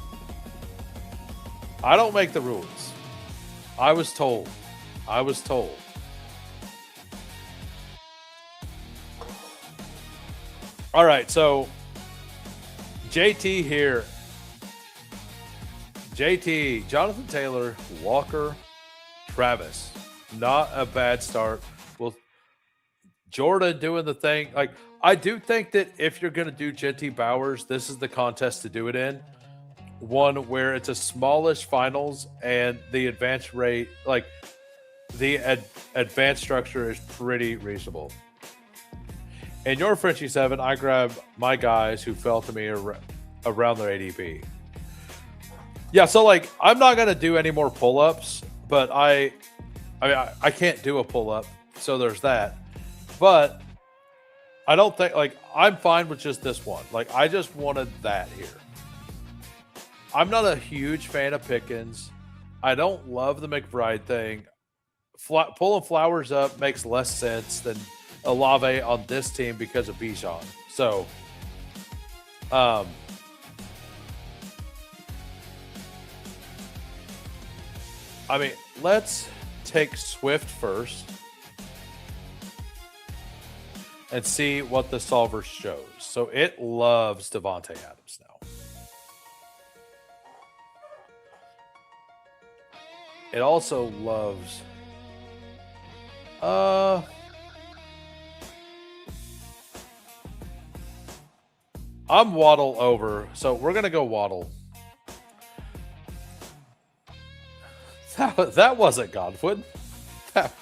[SPEAKER 1] I don't make the rules. I was told. All right, so JT here. JT, Jonathan Taylor, Walker, Travis. Not a bad start. Well, Jordan doing the thing. Like, I do think that if you're going to do Genty Bowers, this is the contest to do it in. One where it's a smallish finals and the advance rate, like the advanced structure is pretty reasonable. In your Frenchie 7, I grab my guys who fell to me around their ADP. Yeah, so like I'm not gonna do any more pull-ups, but I can't do a pull-up, so there's that. But I don't think like I'm fine with just this one. Like I just wanted that here. I'm not a huge fan of Pickens. I don't love the McBride thing. Pulling Flowers up makes less sense than Olave on this team because of Bijan. So, I mean, let's take Swift first and see what the solver shows. So it loves Devontae Adams now. It also loves I'm Waddle over, so we're gonna go Waddle. That wasn't Godwin. That,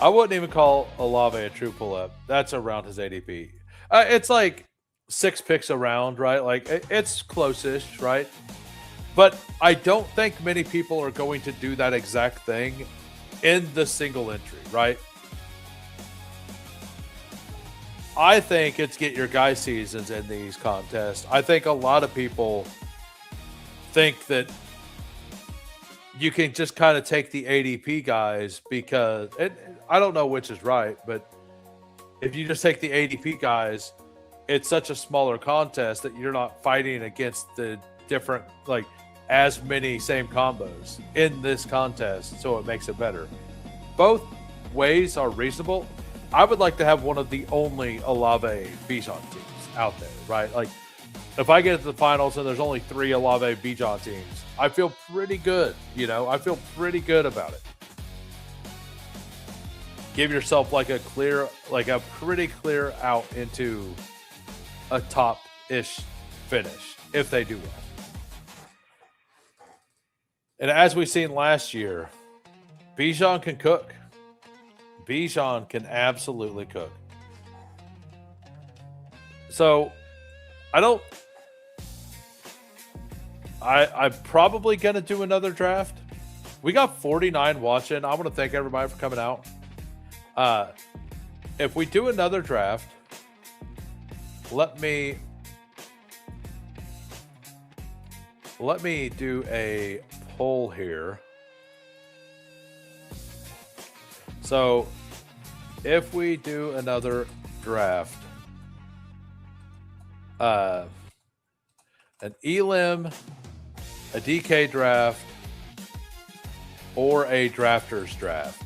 [SPEAKER 1] I wouldn't even call Olave a true pull-up. That's around his ADP. It's like 6 picks around, right? Like it's close-ish, right? But I don't think many people are going to do that exact thing in the single entry, right? I think it's get your guy seasons in these contests. I think a lot of people think that you can just kind of take the ADP guys because I don't know which is right, but if you just take the ADP guys, it's such a smaller contest that you're not fighting against the different, like as many same combos in this contest. So it makes it better. Both ways are reasonable. I would like to have one of the only Olave Bijan teams out there, right? Like if I get to the finals and there's only 3 Olave Bijan teams, I feel pretty good. I feel pretty good about it. Give yourself like a pretty clear out into a top-ish finish if they do well. And as we've seen last year, Bijan can cook. Bijan can absolutely cook. So I'm probably going to do another draft. We got 49 watching. I want to thank everybody for coming out. If we do another draft, let me do a poll here. So if we do another draft, an Elim, a DK draft, or a drafters draft.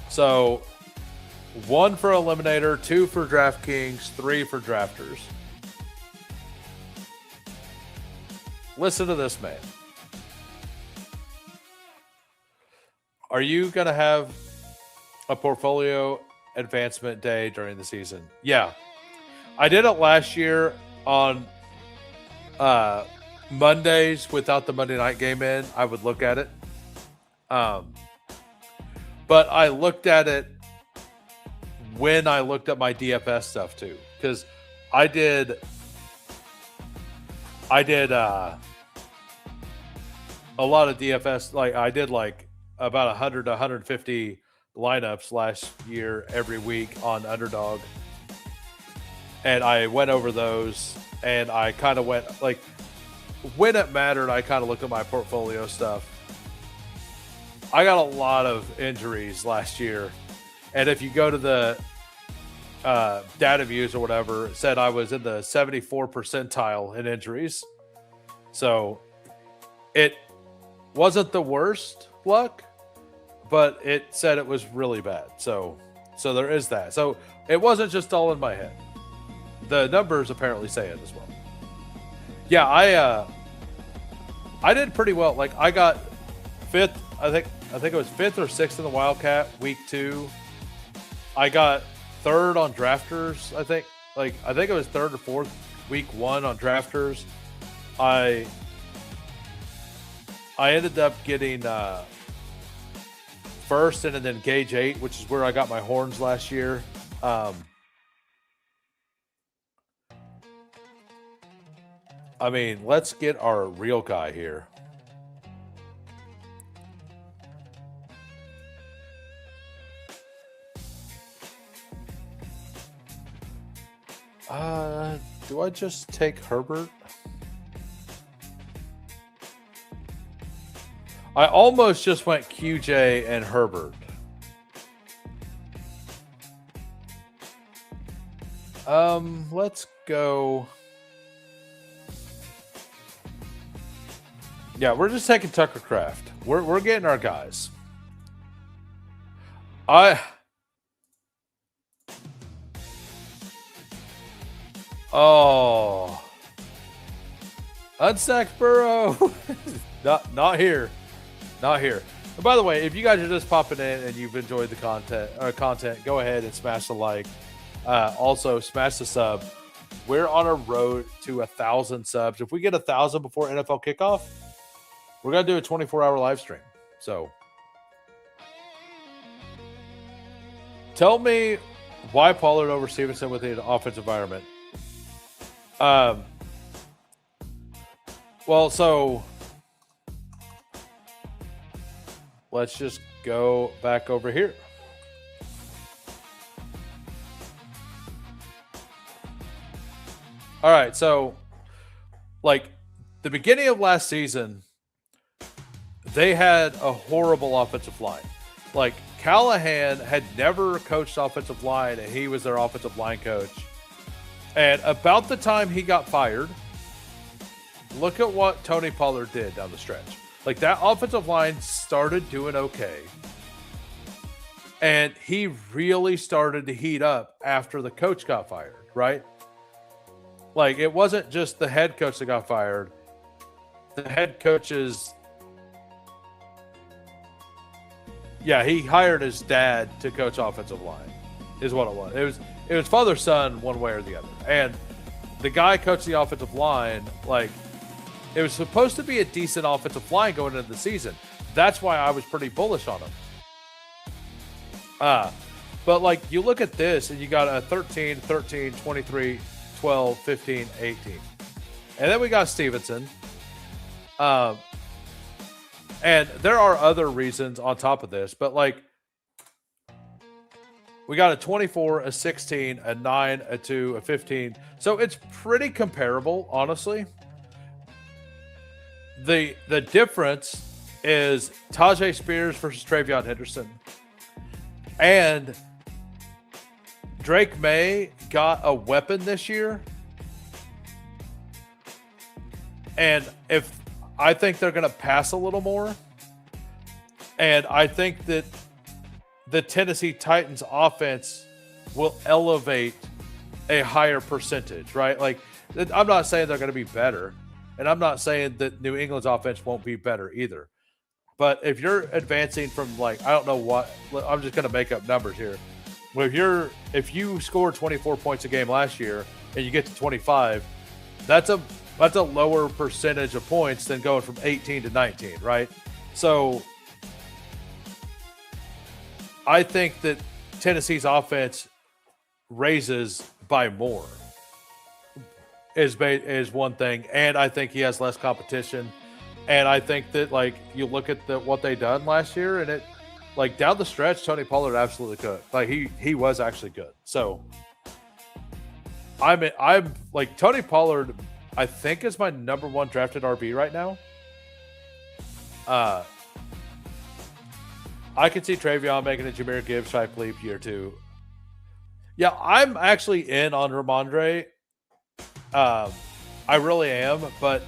[SPEAKER 1] So 1 for Eliminator, 2 for DraftKings, 3 for drafters. Listen to this, man. Are you going to have a portfolio advancement day during the season? Yeah. I did it last year on Mondays without the Monday night game in. I would look at it. But I looked at it when I looked at my DFS stuff too. Because I did a lot of DFS. Like I did like about 100 to 150 lineups last year every week on Underdog. And I went over those and I kind of went like when it mattered, I kind of looked at my portfolio stuff. I got a lot of injuries last year. And if you go to the data views or whatever, it said I was in the 74 percentile in injuries. So it wasn't the worst luck, but it said it was really bad. So there is that. So it wasn't just all in my head. The numbers apparently say it as well. Yeah, I did pretty well. Like I got 5th, I think it was 5th or 6th in the Wildcat week 2. I got 3rd on drafters, I think. Like I think it was 3rd or 4th week 1 on drafters. I ended up getting 1st and then Gauge 8, which is where I got my horns last year. I mean, let's get our real guy here. Do I just take Herbert? I almost just went QJ and Herbert. Let's go. Yeah, we're just taking Tucker Kraft. We're getting our guys. Unstack Burrow. not here. Not here. And by the way, if you guys are just popping in and you've enjoyed the content, go ahead and smash the like. Also, smash the sub. we're on a road to 1,000 subs. If we get 1,000 before NFL kickoff, we're going to do a 24-hour live stream. So tell me why Pollard over Stevenson with the offensive environment. Well, so let's just go back over here. All right, so like the beginning of last season, they had a horrible offensive line. Like Callahan had never coached offensive line, and he was their offensive line coach. And about the time he got fired, look at what Tony Pollard did down the stretch. Like that offensive line started doing okay. And he really started to heat up after the coach got fired, right? Like, it wasn't just the head coach that got fired. The head coach's... Yeah, he hired his dad to coach offensive line, is what it was. It was father-son one way or the other. And the guy coached the offensive line, like, it was supposed to be a decent offensive line going into the season. That's why I was pretty bullish on him. But, like, you look at this, and you got a 13, 13, 23... 12, 15, 18. And then we got Stevenson. And there are other reasons on top of this, but like we got a 24, a 16, a 9, a 2, a 15. So it's pretty comparable, honestly. The difference is Tajay Spears versus Travion Henderson. And Drake May got a weapon this year. And if I think they're going to pass a little more. And I think that the Tennessee Titans offense will elevate a higher percentage, right? Like, I'm not saying they're going to be better. And I'm not saying that New England's offense won't be better either. But if you're advancing from, like, I don't know what, I'm just going to make up numbers here. If you scored 24 points a game last year and you get to 25, that's a lower percentage of points than going from 18 to 19, right? So I think that Tennessee's offense raises by more is one thing, and I think he has less competition. And I think that, like, you look at what they done last year, and it, like, down the stretch, Tony Pollard absolutely could. Like, he was actually good. So I'm like, Tony Pollard, I think, is my number one drafted RB right now. I could see Travion making a Jahmyr Gibbs type leap year two. Yeah, I'm actually in on Ramondre. I really am, but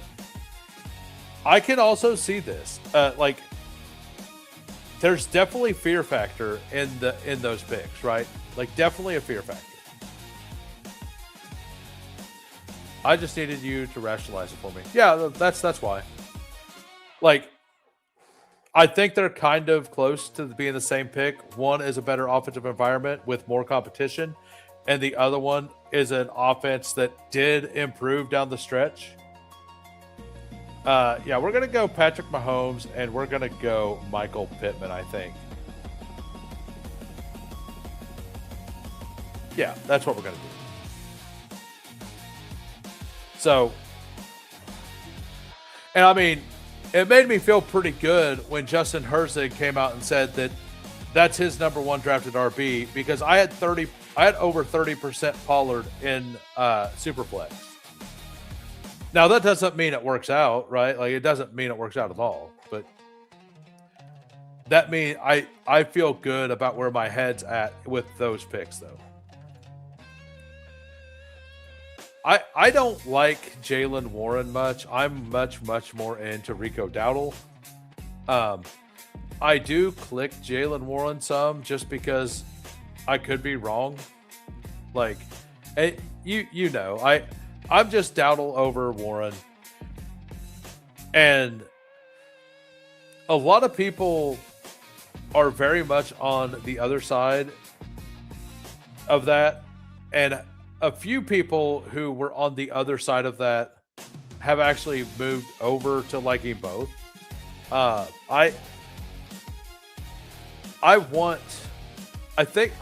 [SPEAKER 1] I can also see this. Like, there's definitely fear factor in those picks, right? Like, definitely a fear factor. I just needed you to rationalize it for me. Yeah, that's why. Like, I think they're kind of close to being the same pick. One is a better offensive environment with more competition, and the other one is an offense that did improve down the stretch. Yeah, we're going to go Patrick Mahomes, and we're going to go Michael Pittman, I think. Yeah, that's what we're going to do. So, and I mean, it made me feel pretty good when Justin Herzig came out and said that that's his number one drafted RB, because I had over 30% Pollard in Superflex. Now, that doesn't mean it works out, right? Like, it doesn't mean it works out at all. But that means I feel good about where my head's at with those picks, though. I don't like Jaylen Warren much. I'm much more into Rico Dowdle. I do click Jaylen Warren some just because I could be wrong. Like, you know, I'm just Dowdle over Warren. And a lot of people are very much on the other side of that. And a few people who were on the other side of that have actually moved over to liking both. Uh, I I want. I think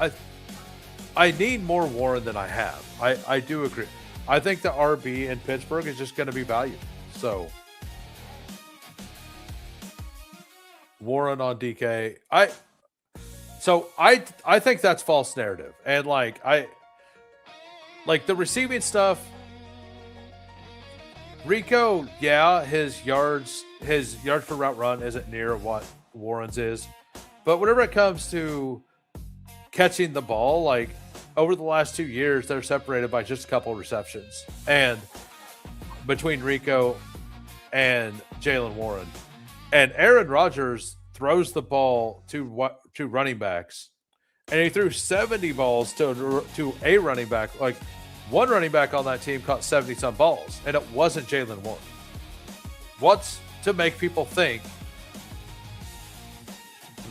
[SPEAKER 1] I need more Warren than I have. I do agree. I think the RB in Pittsburgh is just going to be valued. So Warren on DK. I think that's false narrative. And like the receiving stuff, Rico, yeah, his yards per route run isn't near what Warren's is. But whenever it comes to catching the ball, like over the last 2 years, they're separated by just a couple receptions. And between Rico and Jalen Warren. And Aaron Rodgers throws the ball to running backs. And he threw 70 balls to a running back. Like one running back on that team caught 70-some balls. And it wasn't Jalen Warren. What's to make people think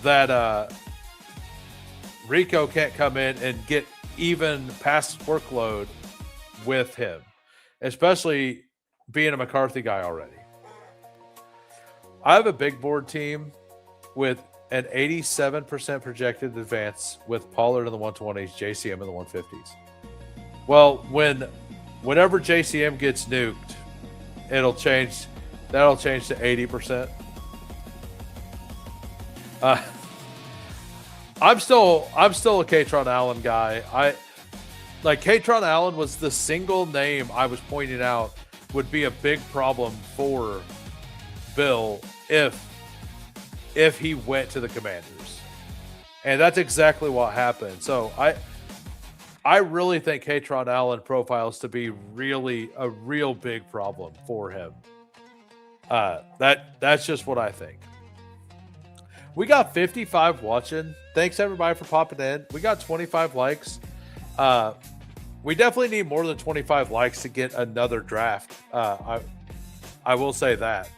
[SPEAKER 1] that Rico can't come in and get even pass workload with him, especially being a McCarthy guy already. I have a big board team with an 87% projected advance with Pollard in the 120s, JCM in the 150s. Well, whenever JCM gets nuked, that'll change to 80%. I'm still a Katron Allen guy. Katron Allen was the single name I was pointing out would be a big problem for Bill if he went to the Commanders. And that's exactly what happened. So I really think Katron Allen profiles to be really a real big problem for him. That's just what I think. We got 55 watching. Thanks everybody for popping in. We got 25 likes. We definitely need more than 25 likes to get another draft. I will say that.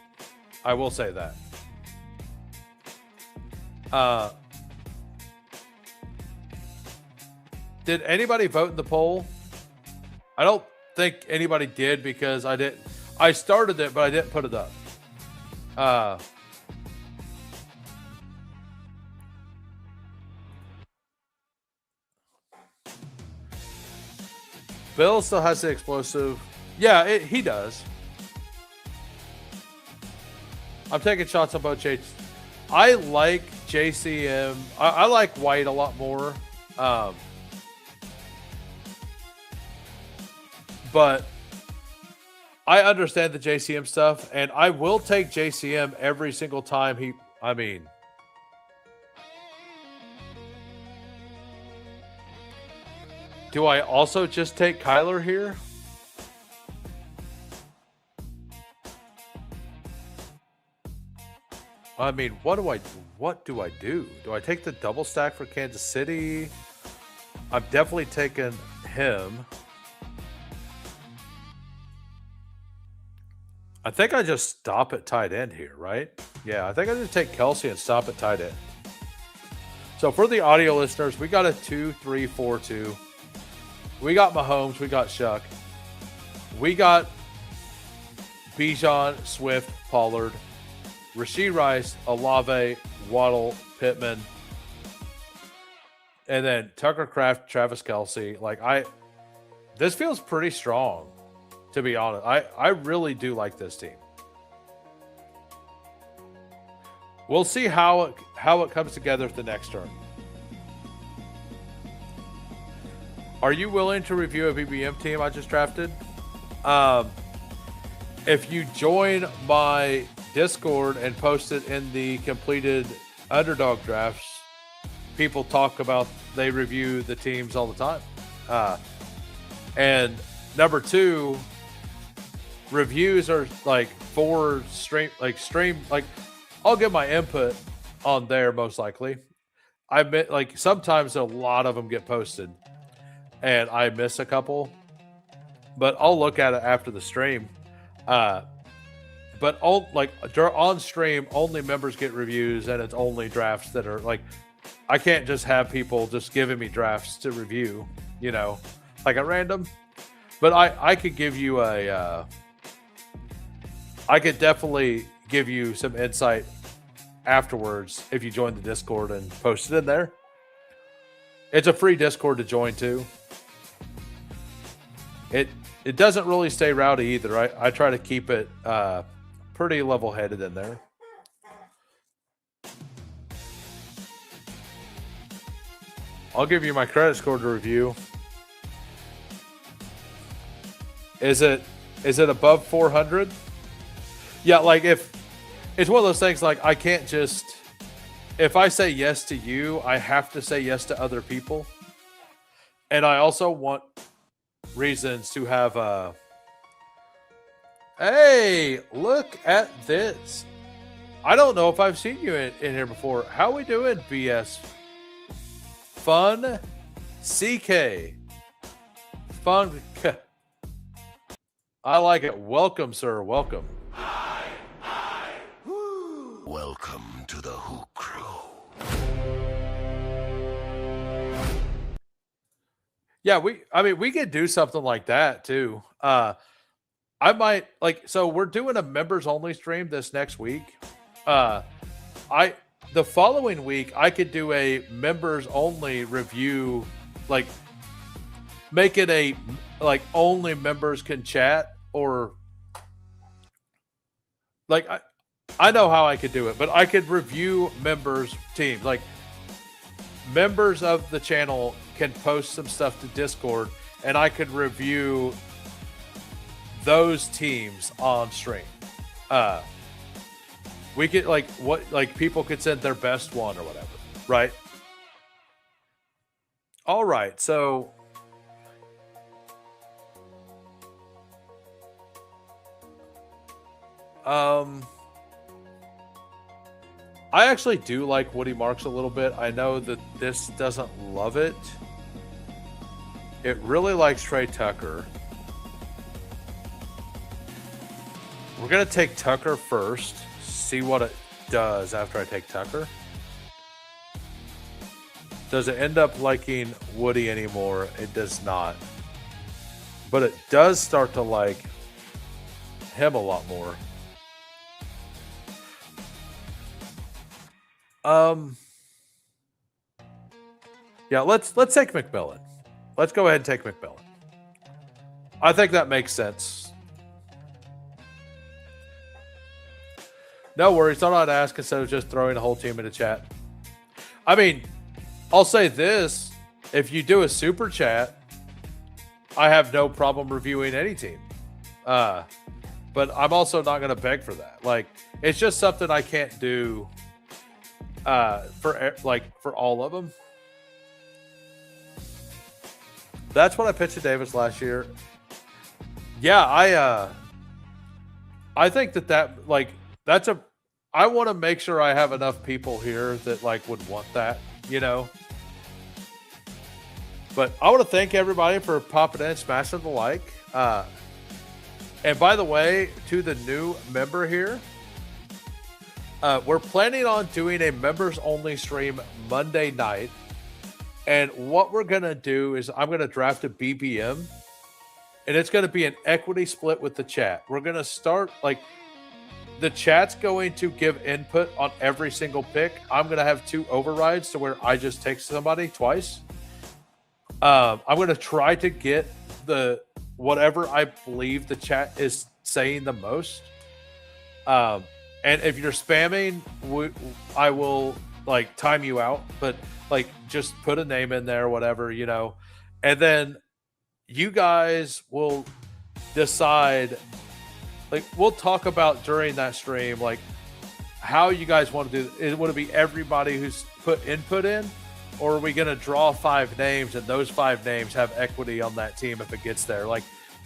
[SPEAKER 1] Did anybody vote in the poll? I don't think anybody did because I didn't. I started it, but I didn't put it up. Bill still has the explosive. Yeah, he does. I'm taking shots on both JC. I like JCM. I like White a lot more. But I understand the JCM stuff, and I will take JCM every single time do I also just take Kyler here? I mean, what do I do? Do I take the double stack for Kansas City? I'm definitely taking him. I think I just stop at tight end here, right? Yeah, I think I just take Kelsey and stop at tight end. So for the audio listeners, we got a 2-3-4-2. We got Mahomes. We got Shuck. We got Bijan, Swift, Pollard, Rashee Rice, Olave, Waddle, Pittman, and then Tucker Kraft, Travis Kelsey. This feels pretty strong, to be honest. I really do like this team. We'll see how it comes together at the next turn. Are you willing to review a BBM team I just drafted? If you join my Discord and post it in the completed underdog drafts, people talk about, they review the teams all the time. And number two, reviews are I'll give my input on there most likely. I admit, sometimes a lot of them get posted and I miss a couple, but I'll look at it after the stream. But on stream, only members get reviews, and it's only drafts that are I can't just have people just giving me drafts to review, at random. But I could give you I could definitely give you some insight afterwards if you join the Discord and post it in there. It's a free Discord to join too. It doesn't really stay rowdy either. I try to keep it pretty level-headed in there. I'll give you my credit score to review. Is it above 400? Yeah, like if it's one of those things, like I can't just, if I say yes to you, I have to say yes to other people. And I also want reasons to have hey, look at this. I don't know if I've seen you in here before. How we doing, BS? Fun CK. Fun. I like it. Welcome, sir. Welcome.
[SPEAKER 2] Hi. Welcome to the Who Crew.
[SPEAKER 1] Yeah, we could do something like that too. I might so we're doing a members only stream this next week. The following week I could do a members only review, like make it a only members can chat, or like I know how I could do it, but I could review members teams. Like members of the channel can post some stuff to Discord and I could review those teams on stream. We could people could send their best one or whatever, right? All right, so I actually do like Woody Marks a little bit. I know that this doesn't love it. It really likes Trey Tucker. We're going to take Tucker first. See what it does after I take Tucker. Does it end up liking Woody anymore? It does not. But it does start to like him a lot more. Yeah, let's take McMillan. Let's go ahead and take McMillan. I think that makes sense. No worries. I'm not asking instead of just throwing the whole team into chat. I mean, I'll say this. If you do a super chat, I have no problem reviewing any team. But I'm also not going to beg for that. Like, it's just something I can't do for all of them. That's what I pitched to Davis last year. Yeah, I think that's I want to make sure I have enough people here that would want that, you know. But I want to thank everybody for popping in, smashing the like. And by the way, to the new member here, we're planning on doing a members only stream Monday night. And what we're going to do is I'm going to draft a BBM, and it's going to be an equity split with the chat. We're going to start the chat's going to give input on every single pick. I'm going to have 2 overrides to where I just take somebody twice. I'm going to try to get whatever I believe the chat is saying the most. And if you're spamming, I will time you out, but just put a name in there, whatever, you know, and then you guys will decide. We'll talk about during that stream, how you guys want to do it. Would it be everybody who's put input in, or are we going to draw 5 names and those 5 names have equity on that team if it gets there?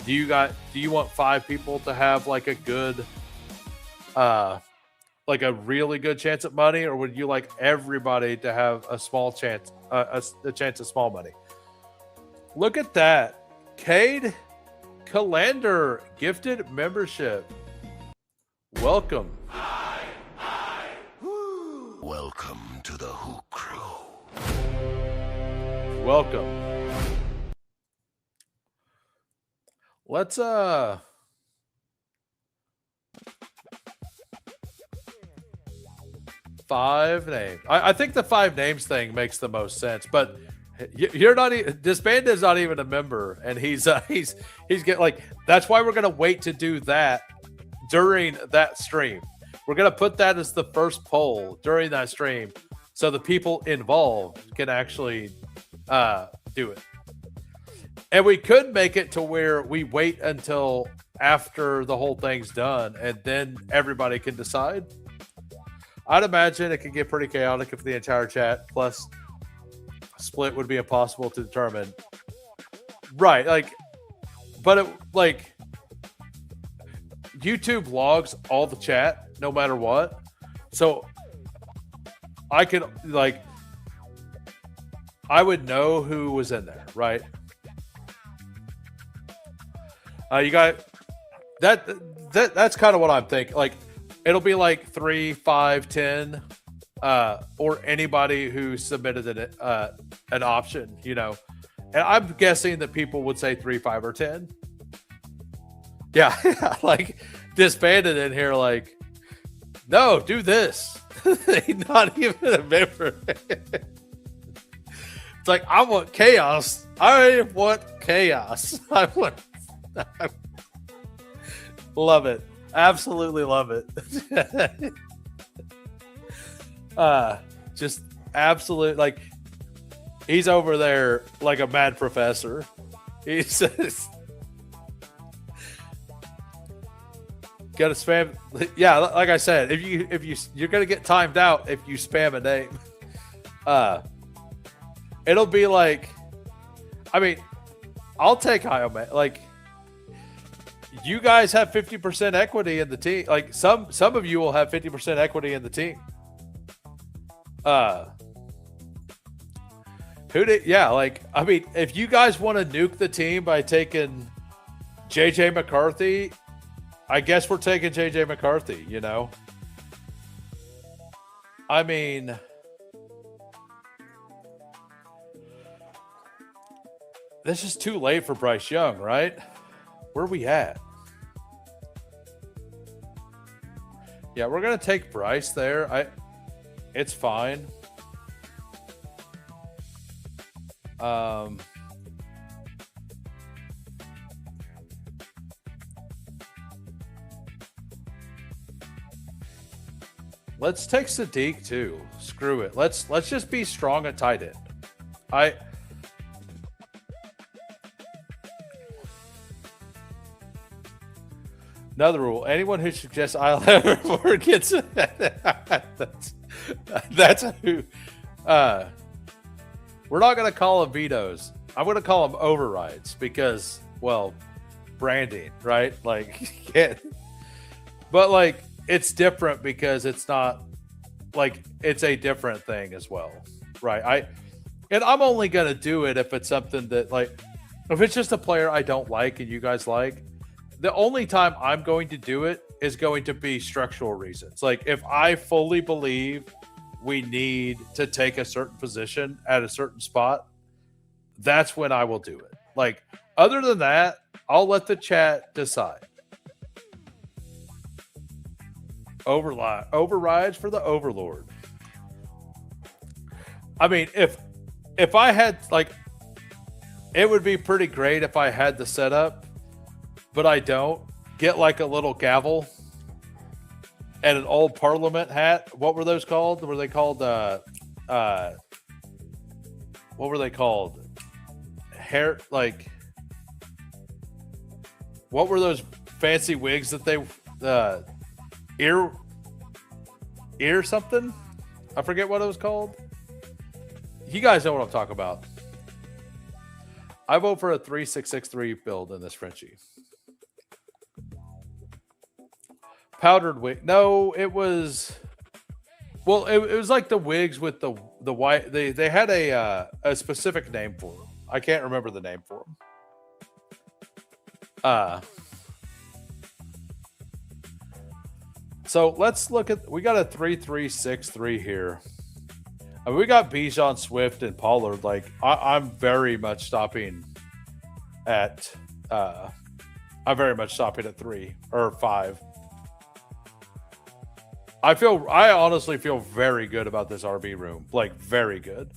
[SPEAKER 1] Do you want 5 people to have a good, a really good chance at money, or would you like everybody to have a small chance, a chance at small money? Look at that. Cade Calander gifted membership. Welcome.
[SPEAKER 2] Welcome to the Who Crew.
[SPEAKER 1] Welcome. Let's 5 names. I think the 5 names thing makes the most sense, but you're not. Disbanded's not even a member, and he's getting like. That's why we're gonna wait to do that during that stream. We're gonna put that as the first poll during that stream, so the people involved can actually do it. And we could make it to where we wait until after the whole thing's done, and then everybody can decide. I'd imagine it could get pretty chaotic if the entire chat plus split would be impossible to determine. Right, like, but it, like, YouTube logs all the chat no matter what. So I could, like, I would know who was in there, right? You got that's kind of what I'm thinking. Like, it'll be like 3, 5, 10, or anybody who submitted an option, you know. And I'm guessing that people would say 3, 5, or 10. Yeah, like disbanded in here, like, no, do this. Not even a member. It's like, I want chaos. I want chaos. I want. Love it. Absolutely love it. Just absolute, like, he's over there like a mad professor. He says, gotta spam. Yeah, like I said, if you're gonna get timed out if you spam a name. It'll be like, I mean, I'll take Ioman. Like, you guys have 50% equity in the team. Like, some of you will have 50% equity in the team. Yeah, like, I mean, if you guys want to nuke the team by taking JJ McCarthy, I guess we're taking JJ McCarthy, you know? I mean, this is too late for Bryce Young, right? Where are we at? Yeah, we're gonna take Bryce there. It's fine. Let's take Sadiq too. Screw it. Let's just be strong at tight end. Another rule: anyone who suggests I'll ever gets that's who. We're not going to call them vetoes. I'm going to call them overrides because, well, branding, right? Like, yeah. But like, it's different because it's not like, it's a different thing as well, right? I'm only going to do it if it's something that, like, if it's just a player I don't like and you guys like. The only time I'm going to do it is going to be structural reasons. Like, if I fully believe we need to take a certain position at a certain spot, that's when I will do it. Like, other than that, I'll let the chat decide. Overrides for the Overlord. I mean, if I had, like, it would be pretty great if I had the setup, but I don't. Get like a little gavel and an old Parliament hat. What were those called? Were they called what were they called? Hair, like, what were those fancy wigs that they ear something? I forget what it was called. You guys know what I'm talking about. I vote for a 3663 build in this Frenchie. Powdered wig. No, it was. Well, it was like the wigs with the white. They had a specific name for them. I can't remember the name for them. So let's look at. We got a 3363 here. I mean, we got Bijan, Swift, and Pollard. Like, I'm very much stopping at I'm very much stopping at 3 or 5. I honestly feel very good about this RB room, like very good.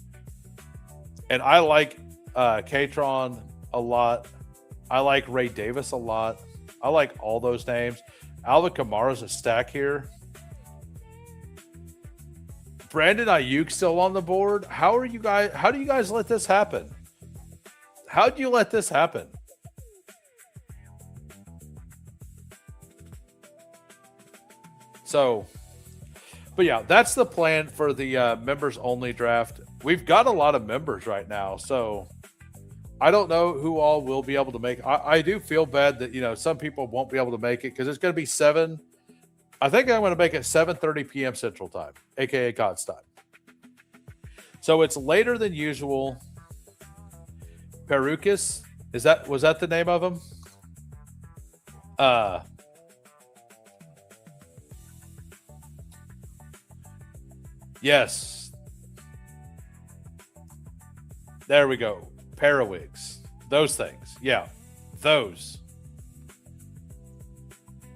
[SPEAKER 1] And I like Katron a lot. I like Ray Davis a lot. I like all those names. Alvin Kamara's a stack here. Brandon Ayuk still on the board. How do you guys let this happen? How do you let this happen? So, but yeah, that's the plan for the members only draft. We've got a lot of members right now, so I don't know who all will be able to make. I do feel bad that some people won't be able to make it because it's going to be 7. I think I'm going to make it 7:30 p.m. Central Time, aka God's time. So it's later than usual. Perukis, was that the name of him? Yes. There we go. Parawigs. Those things. Yeah. Those.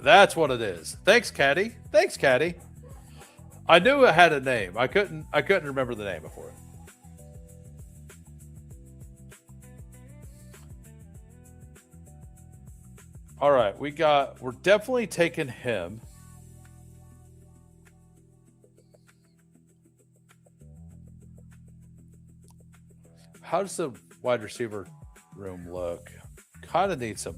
[SPEAKER 1] That's what it is. Thanks, Caddy. Thanks, Caddy. I knew it had a name. I couldn't remember the name before it. All right, we're definitely taking him. How does the wide receiver room look? Kind of need some.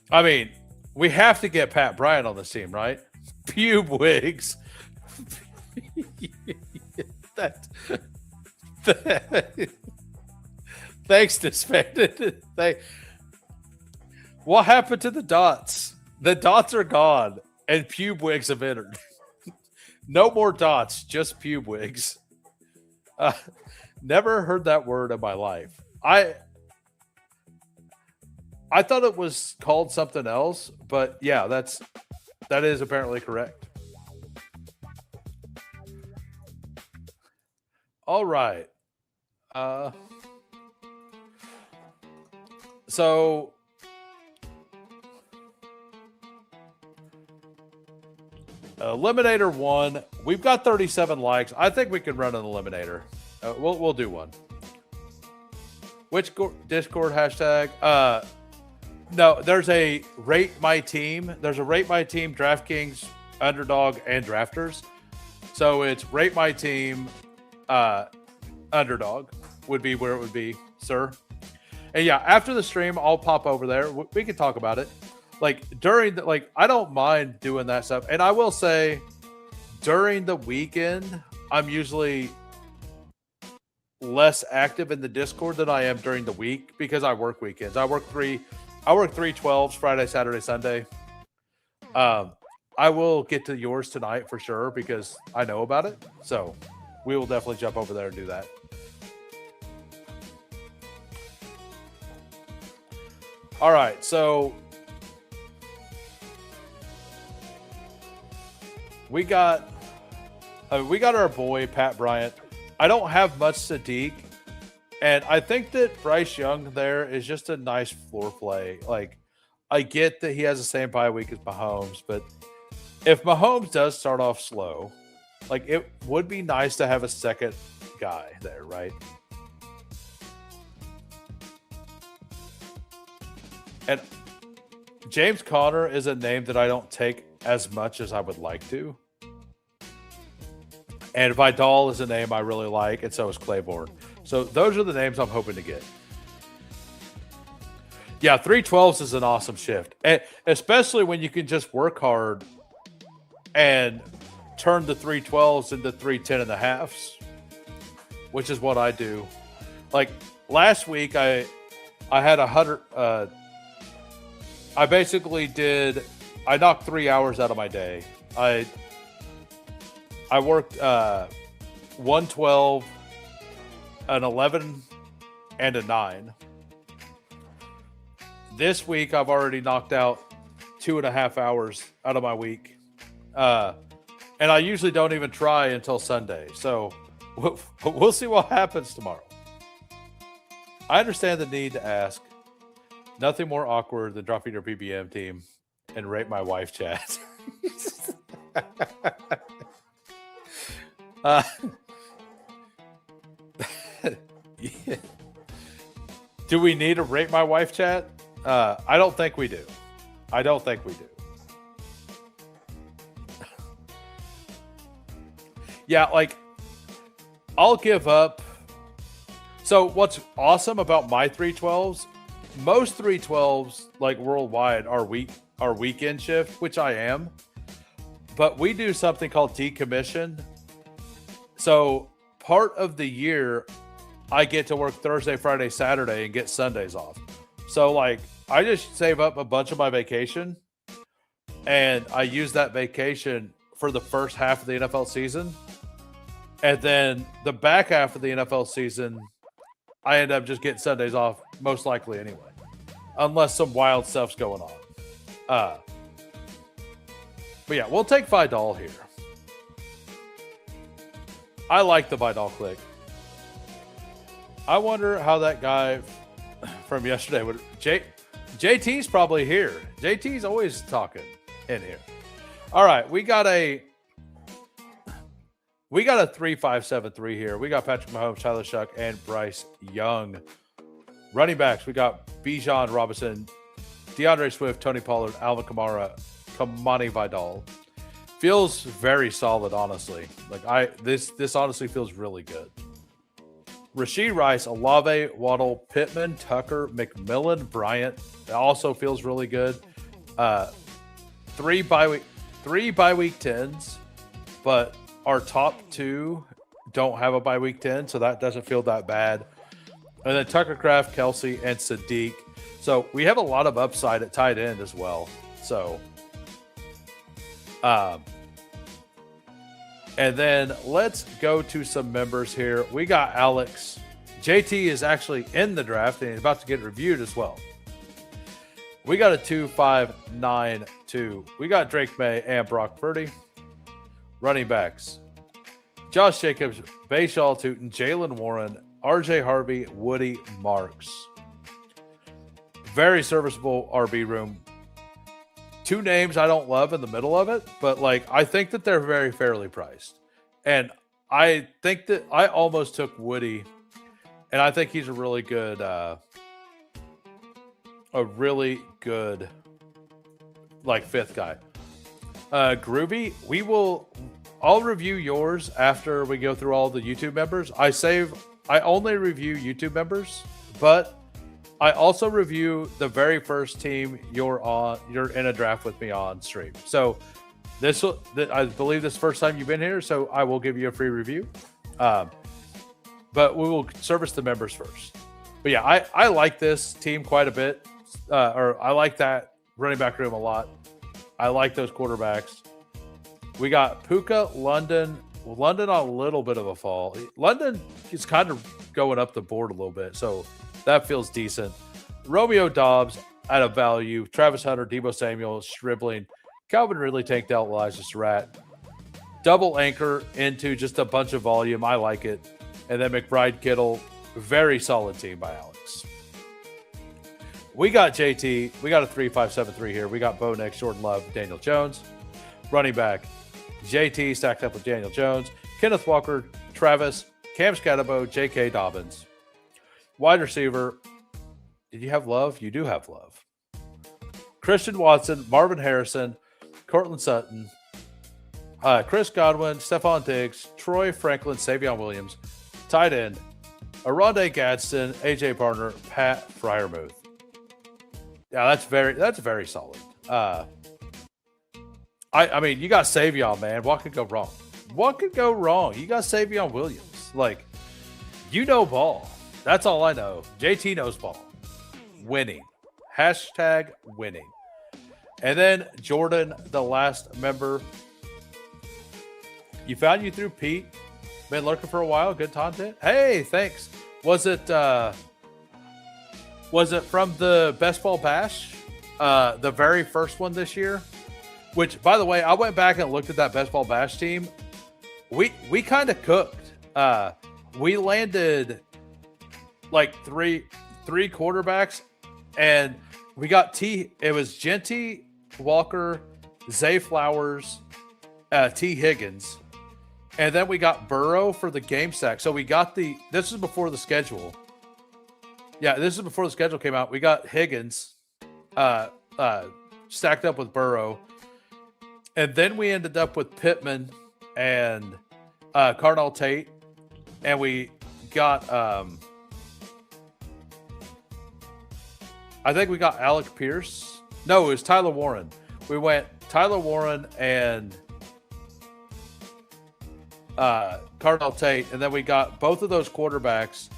[SPEAKER 1] I mean, we have to get Pat Bryant on this team, right? Pube wigs. Thanks, Disbanded. What happened to the dots? The dots are gone, and pube wigs have entered. No more dots, just pube wigs. Never heard that word in my life. I thought it was called something else, but yeah, that is apparently correct. All right. So Eliminator 1. We've got 37 likes. I think we can run an Eliminator. We'll do one. Which Discord hashtag? No, there's a Rate My Team. There's a Rate My Team, DraftKings, Underdog, and Drafters. So it's Rate My Team, Underdog would be where it would be, sir. And yeah, after the stream, I'll pop over there. We can talk about it. Like I don't mind doing that stuff. And I will say, during the weekend, I'm usually less active in the Discord than I am during the week because I work weekends. I work 3 12s, Friday, Saturday, Sunday. I will get to yours tonight for sure because I know about it. So we will definitely jump over there and do that. All right, so we got our boy Pat Bryant. I don't have much Sadiq, and I think that Bryce Young there is just a nice floor play. Like, I get that he has the same bye week as Mahomes, but if Mahomes does start off slow, like, it would be nice to have a second guy there, right? And James Conner is a name that I don't take as much as I would like to. And Vidal is a name I really like, and so is Claiborne. So those are the names I'm hoping to get. Yeah, 312s is an awesome shift. And especially when you can just work hard and turn the 312s into 310.5s, which is what I do. Like last week, I had 100. I knocked 3 hours out of my day. I worked 112, an 11, and a 9. This week, I've already knocked out 2.5 hours out of my week. And I usually don't even try until Sunday. So we'll see what happens tomorrow. I understand the need to ask. Nothing more awkward than dropping your BBM team and rate my wife chat. uh, yeah. Do we need to rate my wife chat? I don't think we do. I don't think we do. Yeah, like, I'll give up. So what's awesome about my 312s, most 312s, like worldwide, are weekend shift, which I am. But we do something called decommission. So part of the year, I get to work Thursday, Friday, Saturday, and get Sundays off. So, like, I just save up a bunch of my vacation, and I use that vacation for the first half of the NFL season. And then the back half of the NFL season, I end up just getting Sundays off, most likely anyway, unless some wild stuff's going on. But yeah, we'll take Vidal here. I like the Vidal click. I wonder how that guy from yesterday would. JT's probably here. JT's always talking in here. All right, we got a 3-5-7-3 here. We got Patrick Mahomes, Tyler Shuck, and Bryce Young. Running backs, we got Bijan Robinson, DeAndre Swift, Tony Pollard, Alvin Kamara, Kamani Vidal. Feels very solid, honestly. Like this honestly feels really good. Rashee Rice, Olave, Waddle, Pittman, Tucker, McMillan, Bryant. It also feels really good. 3 bye week 10s, but our top 2 don't have a bye week 10, so that doesn't feel that bad. And then Tucker Kraft, Kelsey, and Sadiq. So we have a lot of upside at tight end as well. So, and then let's go to some members here. We got Alex. JT is actually in the draft and he's about to get reviewed as well. We got a 2-5-9-2. We got Drake May and Brock Purdy. Running backs: Josh Jacobs, Bayshaw Tootin, Jalen Warren, RJ Harvey, Woody Marks. Very serviceable RB room. 2 names I don't love in the middle of it, but like I think that they're very fairly priced. And I think that I almost took Woody, and I think he's a really good like 5th guy. Groovy, I'll review yours after we go through all the YouTube members. I only review YouTube members, but I also review the very first team you're in a draft with me on stream. So I believe this is the first time you've been here, so I will give you a free review. But we will service the members first. But yeah, I like this team quite a bit. Or I like that running back room a lot. I like those quarterbacks. We got Puka, London on a little bit of a fall. London is kind of going up the board a little bit, so that feels decent. Romeo Dobbs at a value. Travis Hunter, Deebo Samuel, Stribling. Calvin Ridley tanked out Elijah Surratt. Double anchor into just a bunch of volume. I like it. And then McBride Kittle. Very solid team by Alex. We got JT. We got a 3-5-7-3 here. We got Bo Nix, Jordan Love, Daniel Jones. Running back, JT stacked up with Daniel Jones, Kenneth Walker, Travis, Cam Scatterbo, J.K. Dobbins. Wide receiver, did you have Love? You do have Love. Christian Watson, Marvin Harrison, Cortland Sutton, Chris Godwin, Stephon Diggs, Troy Franklin, Savion Williams, tight end, Aronde Gadsden, A.J. Barner, Pat Freiermuth. Yeah, that's very solid. I mean, you got Savion, man. What could go wrong? What could go wrong? You got Savion Williams. Like, you know ball. That's all I know. JT knows ball. Winning. Hashtag winning. And then Jordan, the last member. You found you through Pete. Been lurking for a while. Good content. Hey, thanks. Was it from the Best Ball Bash? The very first one this year? Which, by the way, I went back and looked at that Best Ball Bash team. We kind of cooked. We landed like three quarterbacks, And we got T. It was Genty, Walker, Zay Flowers, T. Higgins, and then we got Burrow for the game stack. So we got this is before the schedule. Yeah, this is before the schedule came out. We got Higgins stacked up with Burrow. And then we ended up with Pittman and Cardinal Tate. And we got, I think we got Alec Pierce. No, it was Tyler Warren. We went Tyler Warren and Cardinal Tate. And then we got both of those quarterbacks.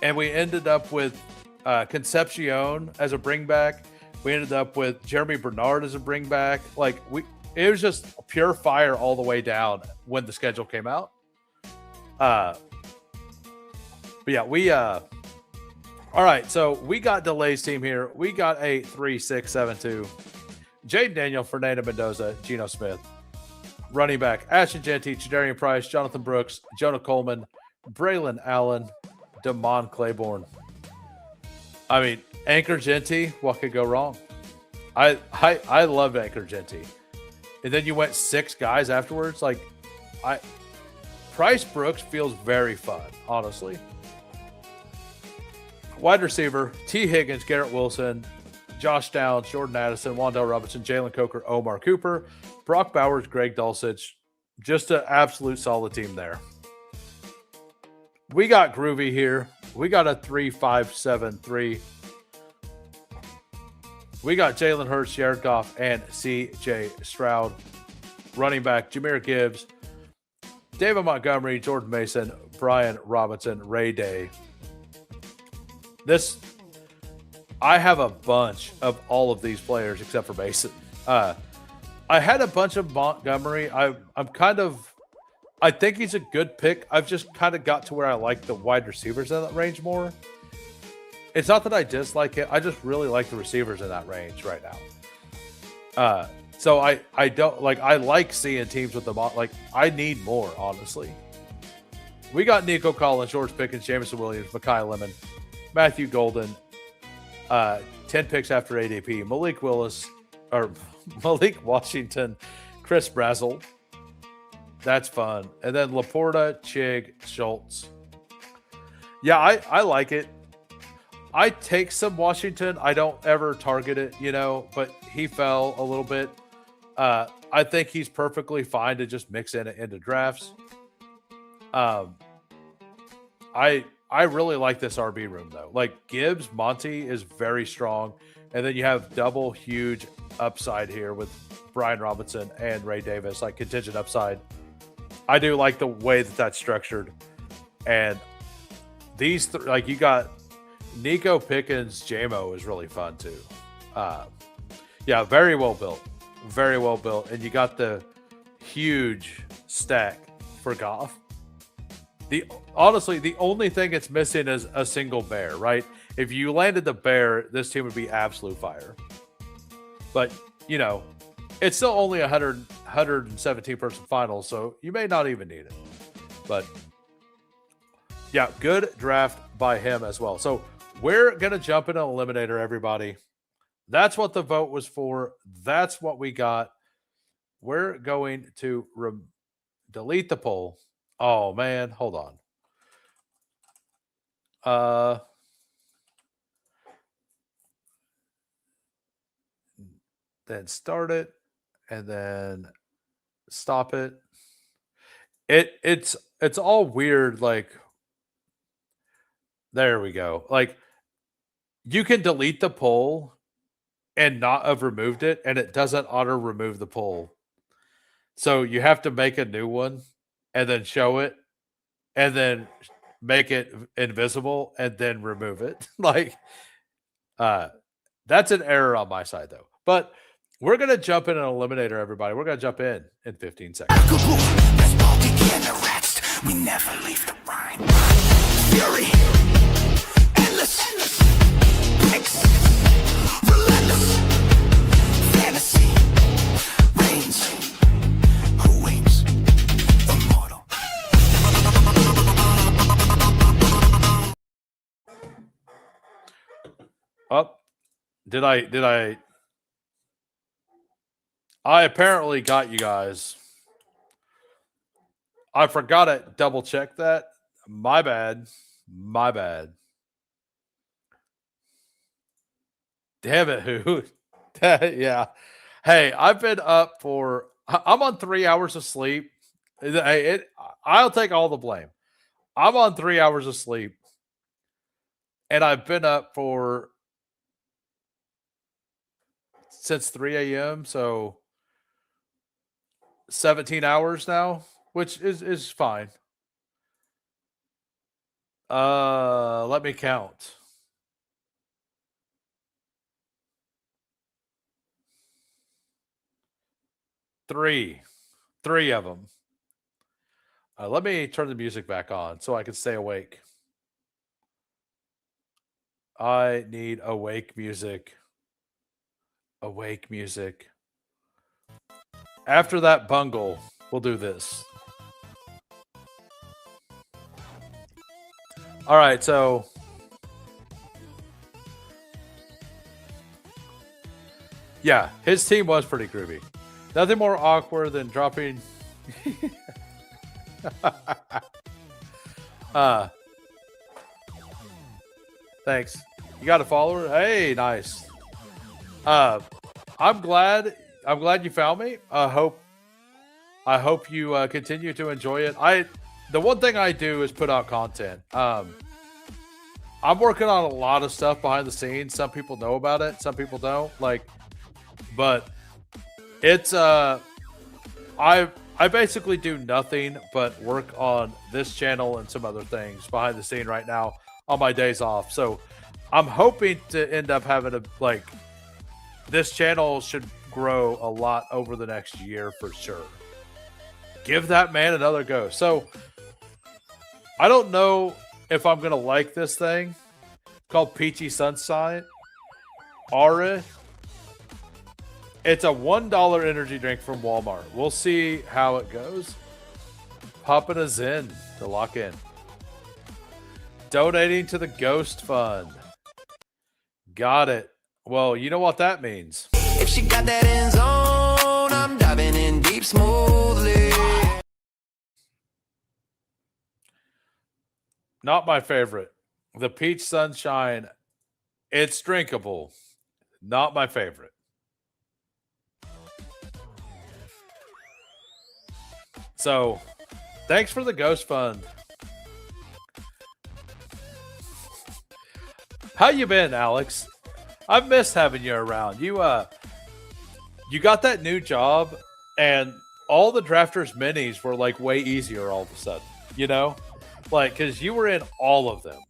[SPEAKER 1] And we ended up with Concepcion as a bringback. We ended up with Jeremy Bernard as a bringback. Like it was just pure fire all the way down when the schedule came out. But yeah, all right. So we got Delay's team here. We got a 3-6-7-2. Jaden Daniel, Fernando Mendoza, Geno Smith. Running back, Ashton Genty, Jadarian Price, Jonathan Brooks, Jonah Coleman, Braylon Allen, Damon Claiborne. I mean, Anchor Genty, what could go wrong? I love Anchor Genty. And then you went 6 guys afterwards. Like, Price Brooks feels very fun, honestly. Wide receiver, T. Higgins, Garrett Wilson, Josh Downs, Jordan Addison, Wandell Robinson, Jalen Coker, Omar Cooper, Brock Bowers, Greg Dulcich. Just an absolute solid team there. We got groovy here. We got a 3-5-7-3. We got Jalen Hurts, Jared Goff, and C.J. Stroud. Running back, Jahmyr Gibbs, David Montgomery, Jordan Mason, Brian Robinson, Ray Day. I have a bunch of all of these players except for Mason. I had a bunch of Montgomery. I think he's a good pick. I've just kind of got to where I like the wide receivers in that range more. It's not that I dislike it. I just really like the receivers in that range right now. So I don't like. I like seeing teams with them. Like I need more, honestly. We got Nico Collins, George Pickens, Jameson Williams, Mekhi Lemon, Matthew Golden. 10 picks after ADP. Malik Washington, Chris Brazzle. That's fun. And then Laporta, Chig, Schultz. Yeah, I like it. I take some Washington. I don't ever target it, but he fell a little bit. I think he's perfectly fine to just mix into drafts. I really like this RB room, though. Like, Gibbs, Monty is very strong. And then you have double huge upside here with Brian Robinson and Ray Davis, like contingent upside. I do like the way that that's structured. And these, like, you got Nico Pickens, JMO is really fun, too. Yeah, very well built. Very well built. And you got the huge stack for Goff. Honestly, the only thing it's missing is a single bear, right? If you landed the bear, this team would be absolute fire. But, it's still only 117 person final, so you may not even need it. But, yeah, good draft by him as well. So we're going to jump into Eliminator, everybody. That's what the vote was for. That's what we got. We're going to delete the poll. Oh, man. Hold on. Then start it and then stop it. It's all weird. Like, there we go. Like, you can delete the poll and not have removed it, and it doesn't auto remove the poll. So you have to make a new one and then show it and then make it invisible and then remove it. Like, that's an error on my side, though. But we're going to jump in an eliminator, everybody. We're going to jump in 15 seconds. We never leave the rhyme. Fury. Endless. Picks. Relentless. Fantasy. Reigns. Who waits? Immortal. Up. Did I apparently got you guys. I forgot to double check that. My bad. My bad. Damn it, who? Yeah. Hey, I've been up for I'm on 3 hours of sleep. I'll take all the blame. I'm on 3 hours of sleep and I've been up for since 3 a.m. So 17 hours now, which is fine. Let me count. Three of them. Let me turn the music back on so I can stay awake. I need awake music. Awake music. After that bungle, we'll do this. All right, so yeah, his team was pretty groovy. Nothing more awkward than dropping. Thanks. You got a follower? Hey, nice. I'm glad you found me. I hope you continue to enjoy it. The one thing I do is put out content. I'm working on a lot of stuff behind the scenes. Some people know about it, some people don't. But it's I basically do nothing but work on this channel and some other things behind the scene right now on my days off. So I'm hoping to end up having this channel should grow a lot over the next year for sure. Give that man another go. So I don't know if I'm gonna like this thing called Peachy Sunshine. Aura. It's a $1 energy drink from Walmart. We'll see how it goes. Popping a Zen to lock in. Donating to the Ghost Fund. Got it. Well, you know what that means.
[SPEAKER 3] If she got that end zone, I'm diving in deep smoothly.
[SPEAKER 1] Not my favorite. The Peach Sunshine, it's drinkable. Not my favorite. So, thanks for the Ghost Fund. How you been, Alex? I've missed having you around. You got that new job, and all the drafters minis were like way easier all of a sudden. You know, like because you were in all of them,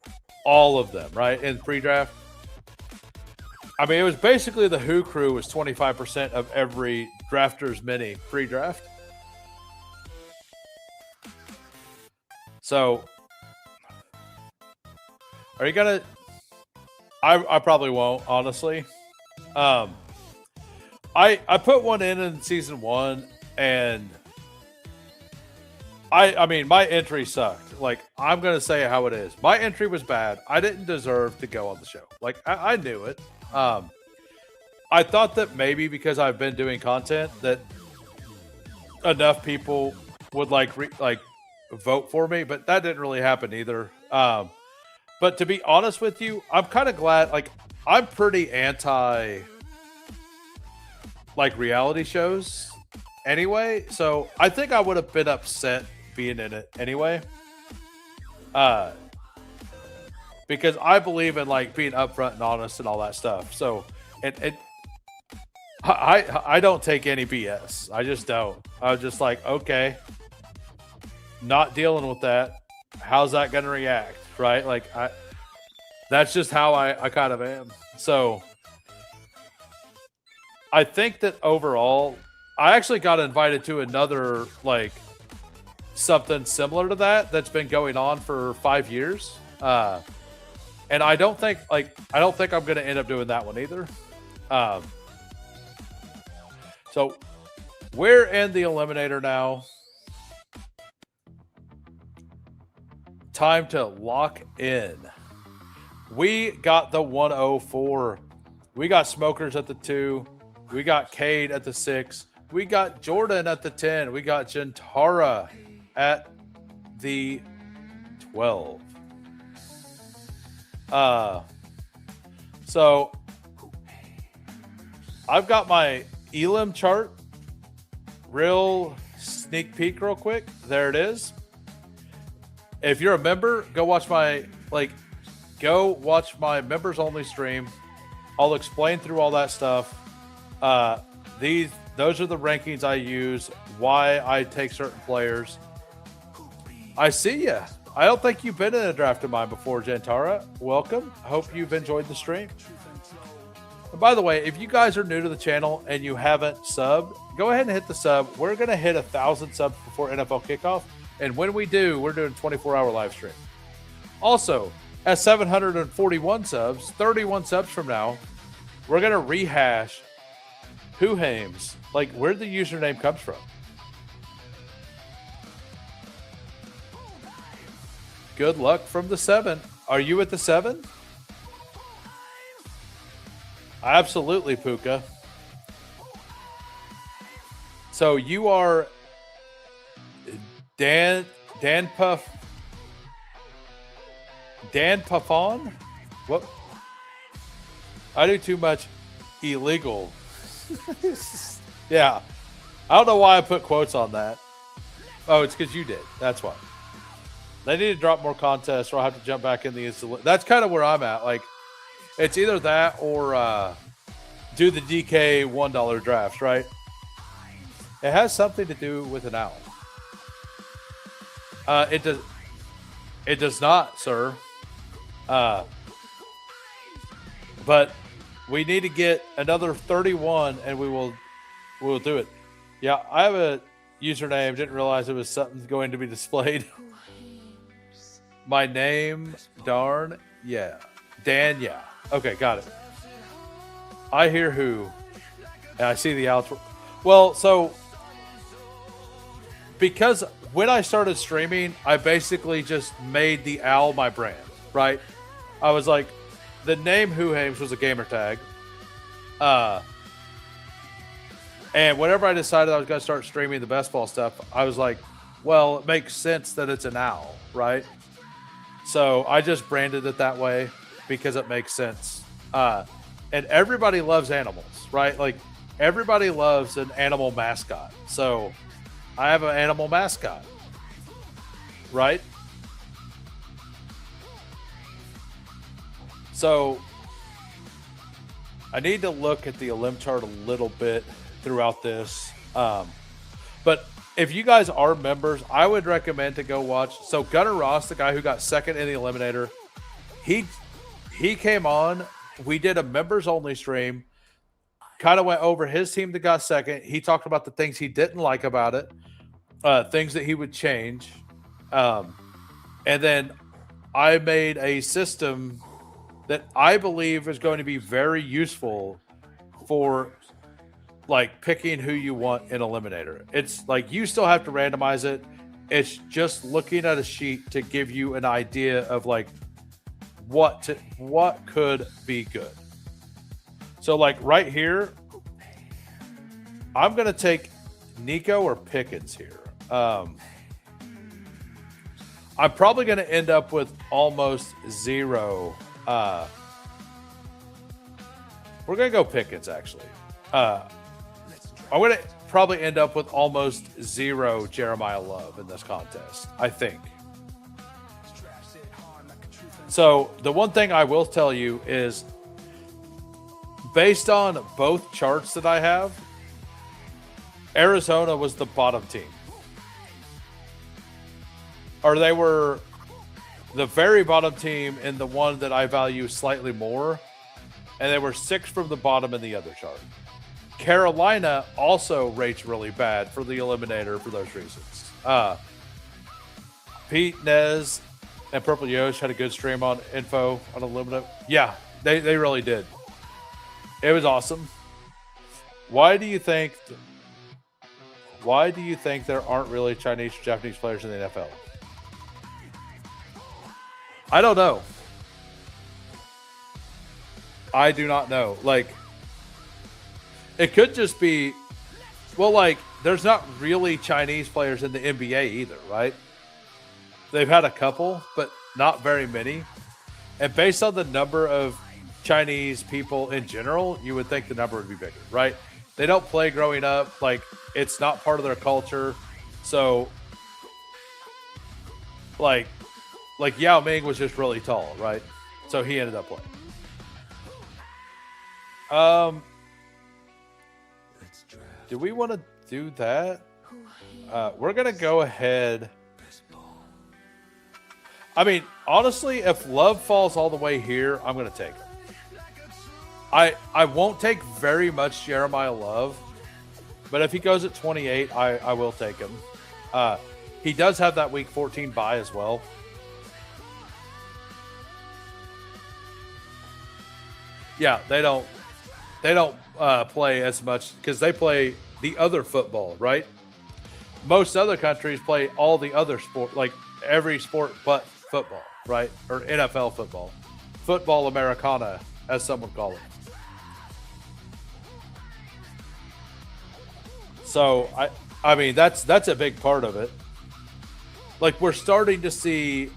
[SPEAKER 1] right? In pre-draft. I mean, it was basically the Who crew was 25% of every drafters mini pre-draft. So, are you gonna? I probably won't, honestly. I put one in season 1, and I mean my entry sucked. Like I'm gonna say how it is. My entry was bad. I didn't deserve to go on the show. Like I knew it. I thought that maybe because I've been doing content that enough people would like vote for me, but that didn't really happen either. But to be honest with you, I'm kind of glad. Like, I'm pretty anti like reality shows anyway, so I think I would have been upset being in it anyway. Because I believe in like being upfront and honest and all that stuff. So I don't take any BS. I just don't. I was just like, okay, not dealing with that. How's that going to react? Right? Like that's just how I kind of am. So I think that overall, I actually got invited to another like something similar to that's been going on for 5 years. And I don't think I'm going to end up doing that one either. So we're in the eliminator now. Time to lock in. We got the 104 We got Smokers at the 2. We got Cade at the 6. We got Jordan at the 10. We got Gentara at the 12. So I've got my Elim chart. Real sneak peek real quick. There it is. If you're a member, go watch my members only stream. I'll explain through all that stuff. Those are the rankings I use, why I take certain players. I see ya. I don't think you've been in a draft of mine before, Gentara. Welcome. I hope you've enjoyed the stream. And by the way, if you guys are new to the channel and you haven't subbed, go ahead and hit the sub. We're going to hit 1,000 subs before NFL kickoff. And when we do, we're doing 24-hour live stream. Also, at 741 subs, 31 subs from now, we're going to rehash Who Hames, like where the username comes from. Good luck from the 7. Are you at the 7? Absolutely, Puka. So you are Dan Puffon? What? I do too much illegal. Yeah. I don't know why I put quotes on that. Oh, it's because you did. That's why. They need to drop more contests or I'll have to jump back in the instant. That's kind of where I'm at. Like, it's either that or do the DK $1 drafts, right? It has something to do with an owl. It does not, sir. But we need to get another 31 and we'll do it. Yeah, I have a username. Didn't realize it was something going to be displayed. My name, darn, yeah. Dan, yeah. Okay, got it. I hear who. And I see the outro. Well, so because when I started streaming, I basically just made the owl my brand, right? I was like, the name Who Hames was a gamer tag. And whenever I decided I was going to start streaming the Bestball stuff, I was like, well, it makes sense that it's an owl, right? So I just branded it that way because it makes sense. And everybody loves animals, right? Like, everybody loves an animal mascot. So I have an animal mascot, right? So I need to look at the Elim chart a little bit throughout this. But if you guys are members, I would recommend to go watch. So Gunnar Ross, the guy who got second in the Eliminator, he came on. We did a members only stream. Kind of went over his team that got second. He talked about the things he didn't like about it, things that he would change. And then I made a system that I believe is going to be very useful for like picking who you want in Eliminator. It's like you still have to randomize it. It's just looking at a sheet to give you an idea of like what could be good. So like right here, I'm going to take Nico or Pickens here. I'm probably going to end up with almost zero. We're going to go Pickens, actually. I'm going to probably end up with almost zero Jeremiah Love in this contest, I think. So the one thing I will tell you is, based on both charts that I have, Arizona was the bottom team. Or they were the very bottom team in the one that I value slightly more. And they were 6 from the bottom in the other chart. Carolina also rates really bad for the Eliminator for those reasons. Pete, Nez, and Purple Yosh had a good stream on info on Eliminator. Yeah, they really did. It was awesome. Why do you think there aren't really Chinese or Japanese players in the NFL? I don't know. I do not know. Like, it could just be, well, like, there's not really Chinese players in the NBA either, right? They've had a couple, but not very many. And based on the number of Chinese people in general, you would think the number would be bigger, right? They don't play growing up. Like, it's not part of their culture. So, like Yao Ming was just really tall, right? So he ended up playing. Do we want to do that? We're going to go ahead. I mean, honestly, if Love falls all the way here, I'm going to take him. I won't take very much Jeremiah Love, but if he goes at 28, I will take him. He does have that week 14 bye as well. Yeah, they don't play as much because they play the other football, right? Most other countries play all the other sport, like every sport but football, right? Or NFL football. Football Americana, as some would call it. So, I mean, that's a big part of it. Like, we're starting to see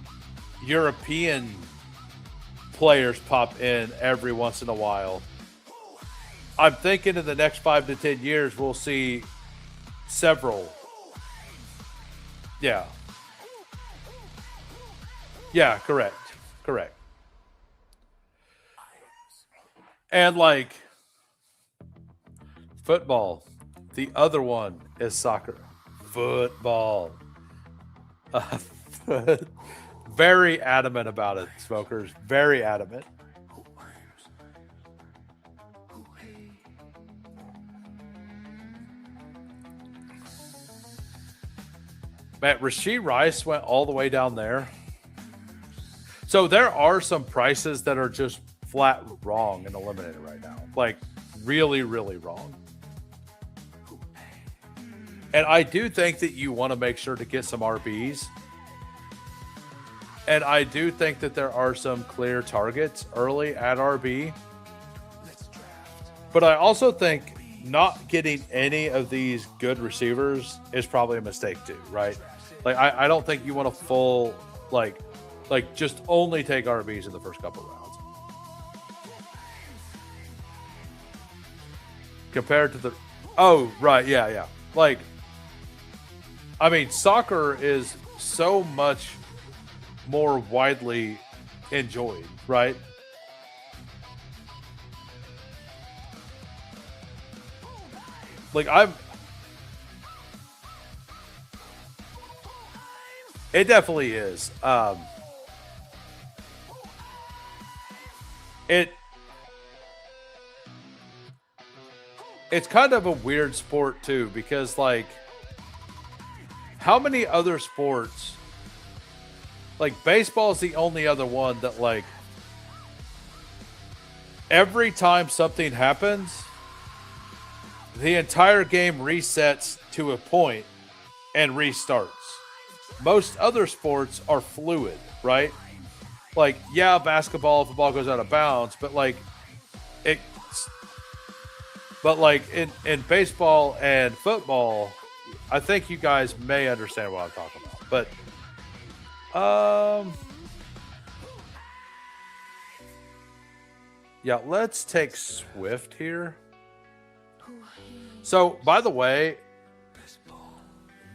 [SPEAKER 1] European players pop in every once in a while. I'm thinking in the next 5 to 10 years, we'll see several. Yeah. Yeah, correct. And like football, the other one is soccer. Football. Very adamant about it, smokers. Very adamant. Man, Rashee Rice went all the way down there. So there are some prices that are just flat wrong in Eliminator right now. Like, really, really wrong. And I do think that you want to make sure to get some RBs. And I do think that there are some clear targets early at RB. But I also think not getting any of these good receivers is probably a mistake too, right? Like, I don't think you want to full, like just only take RBs in the first couple of rounds. Compared to the, oh, right, yeah. Like, I mean, soccer is so much more widely enjoyed, right? Like, it definitely is. It's kind of a weird sport too, because like, how many other sports, like baseball is the only other one that like every time something happens, the entire game resets to a point and restarts. Most other sports are fluid, right? Like, yeah, basketball, if the ball goes out of bounds, but like in baseball and football, I think you guys may understand what I'm talking about. But yeah, let's take Swift here. So, by the way,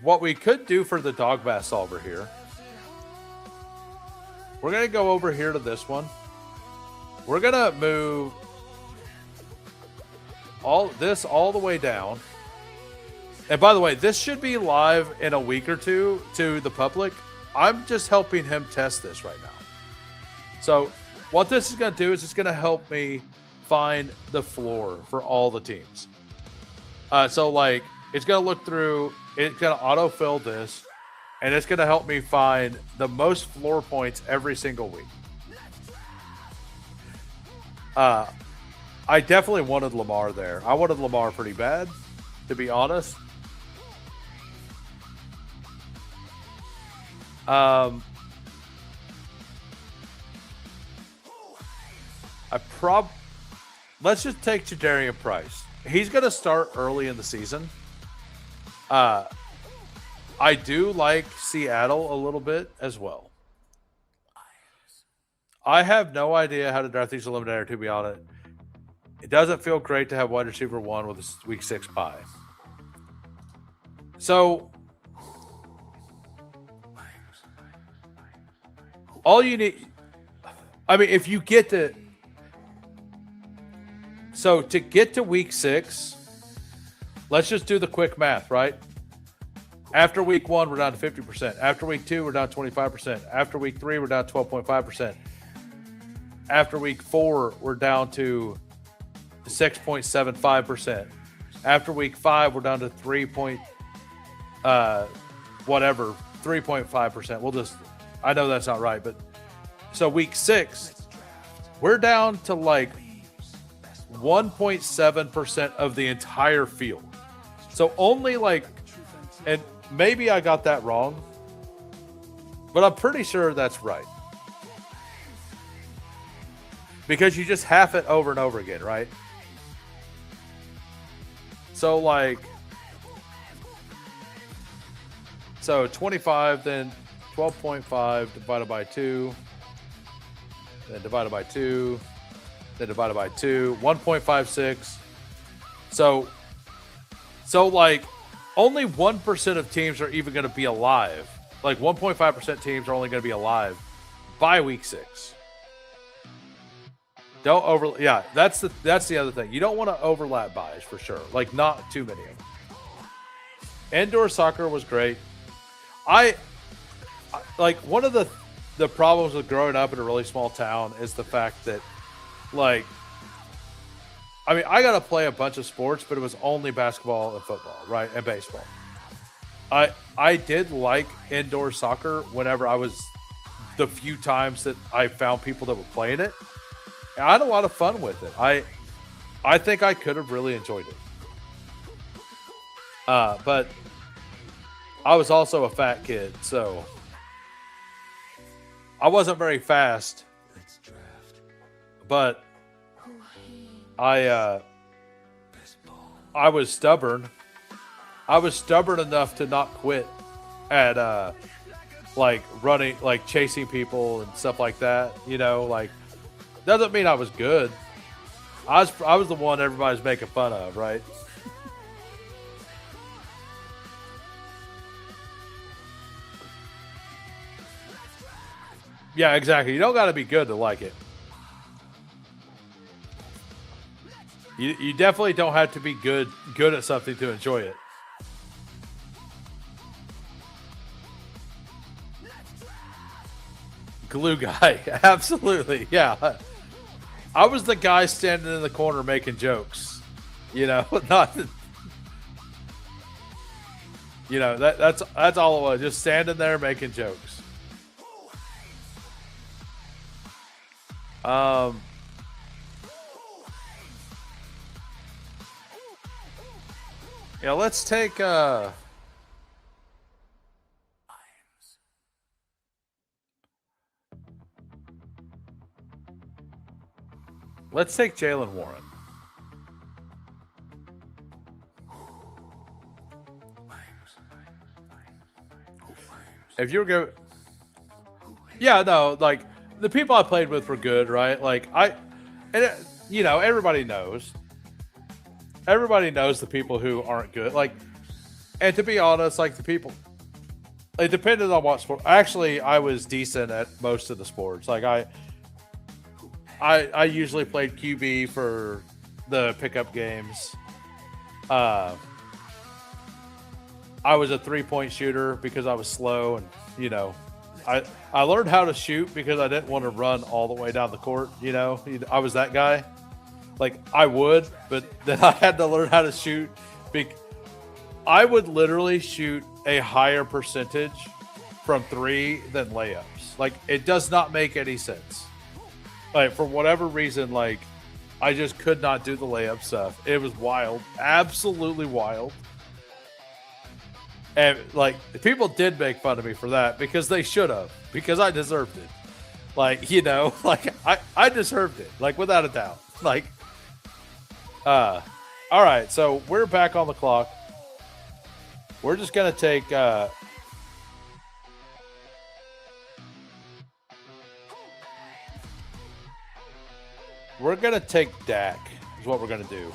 [SPEAKER 1] what we could do for the dog bass solver here, we're going to go over here to this one. We're going to move all the way down. And by the way, this should be live in a week or two to the public. I'm just helping him test this right now. So what this is going to do is it's going to help me find the floor for all the teams. So like, it's going to look through, it's going to autofill this, and it's going to help me find the most floor points every single week. I definitely wanted Lamar there. I wanted Lamar pretty bad, to be honest. let's just take Jadarian Price. He's going to start early in the season. I do like Seattle a little bit as well. I have no idea how to draft these eliminator, to be honest. It doesn't feel great to have wide receiver 1 with a week 6 bye. So, all you need, I mean, if you get to, so to get to week 6, let's just do the quick math, right? After week 1, we're down to 50%. After week 2, we're down 25%. After week 3, we're down 12.5%. After week 4, we're down to 6.75%. After week 5, we're down to 3.5%. We'll just, I know that's not right, but so week 6, we're down to like 1.7% of the entire field. So only like, and maybe I got that wrong, but I'm pretty sure that's right. Because you just half it over and over again, right? So like, so 25, then 12.5 divided by 2, then divided by 2, then divided by 2, 1.56. So like, only 1% of teams are even going to be alive. Like 1.5% teams are only going to be alive by week 6. Don't over. Yeah, that's the other thing. You don't want to overlap buys for sure. Like not too many of them. Indoor soccer was great. I like one of the problems with growing up in a really small town is the fact that, like, I mean, I got to play a bunch of sports, but it was only basketball and football, right, and baseball. I did like indoor soccer whenever I was the few times that I found people that were playing it. I had a lot of fun with it. I think I could have really enjoyed it. But I was also a fat kid, so I wasn't very fast. But I was stubborn. I was stubborn enough to not quit at like running, like chasing people and stuff like that. You know, like. Doesn't mean I was good. I was the one everybody's making fun of, right? Yeah, exactly. You don't got to be good to like it. You definitely don't have to be good at something to enjoy it. Glue guy, absolutely, yeah. I was the guy standing in the corner making jokes, you know, not, you know, that's all it was, just standing there making jokes. Yeah, let's take let's take Jalen Warren. If you were going, yeah, no, like the people I played with were good, right? Like you know, everybody knows the people who aren't good. Like, and to be honest, like the people, it depended on what sport. Actually, I was decent at most of the sports. Like I usually played QB for the pickup games. I was a 3-point shooter because I was slow, and you know, I learned how to shoot because I didn't want to run all the way down the court. You know, I was that guy. Like I would, but then I had to learn how to shoot. I would literally shoot a higher percentage from 3 than layups. Like it does not make any sense. Like for whatever reason, like I just could not do the layup stuff. It was wild, absolutely wild. And like people did make fun of me for that because they should have, because I deserved it. Like, you know, like I deserved it, like without a doubt. Like All right, so we're back on the clock. We're just gonna take we're gonna take Dak is what we're gonna do.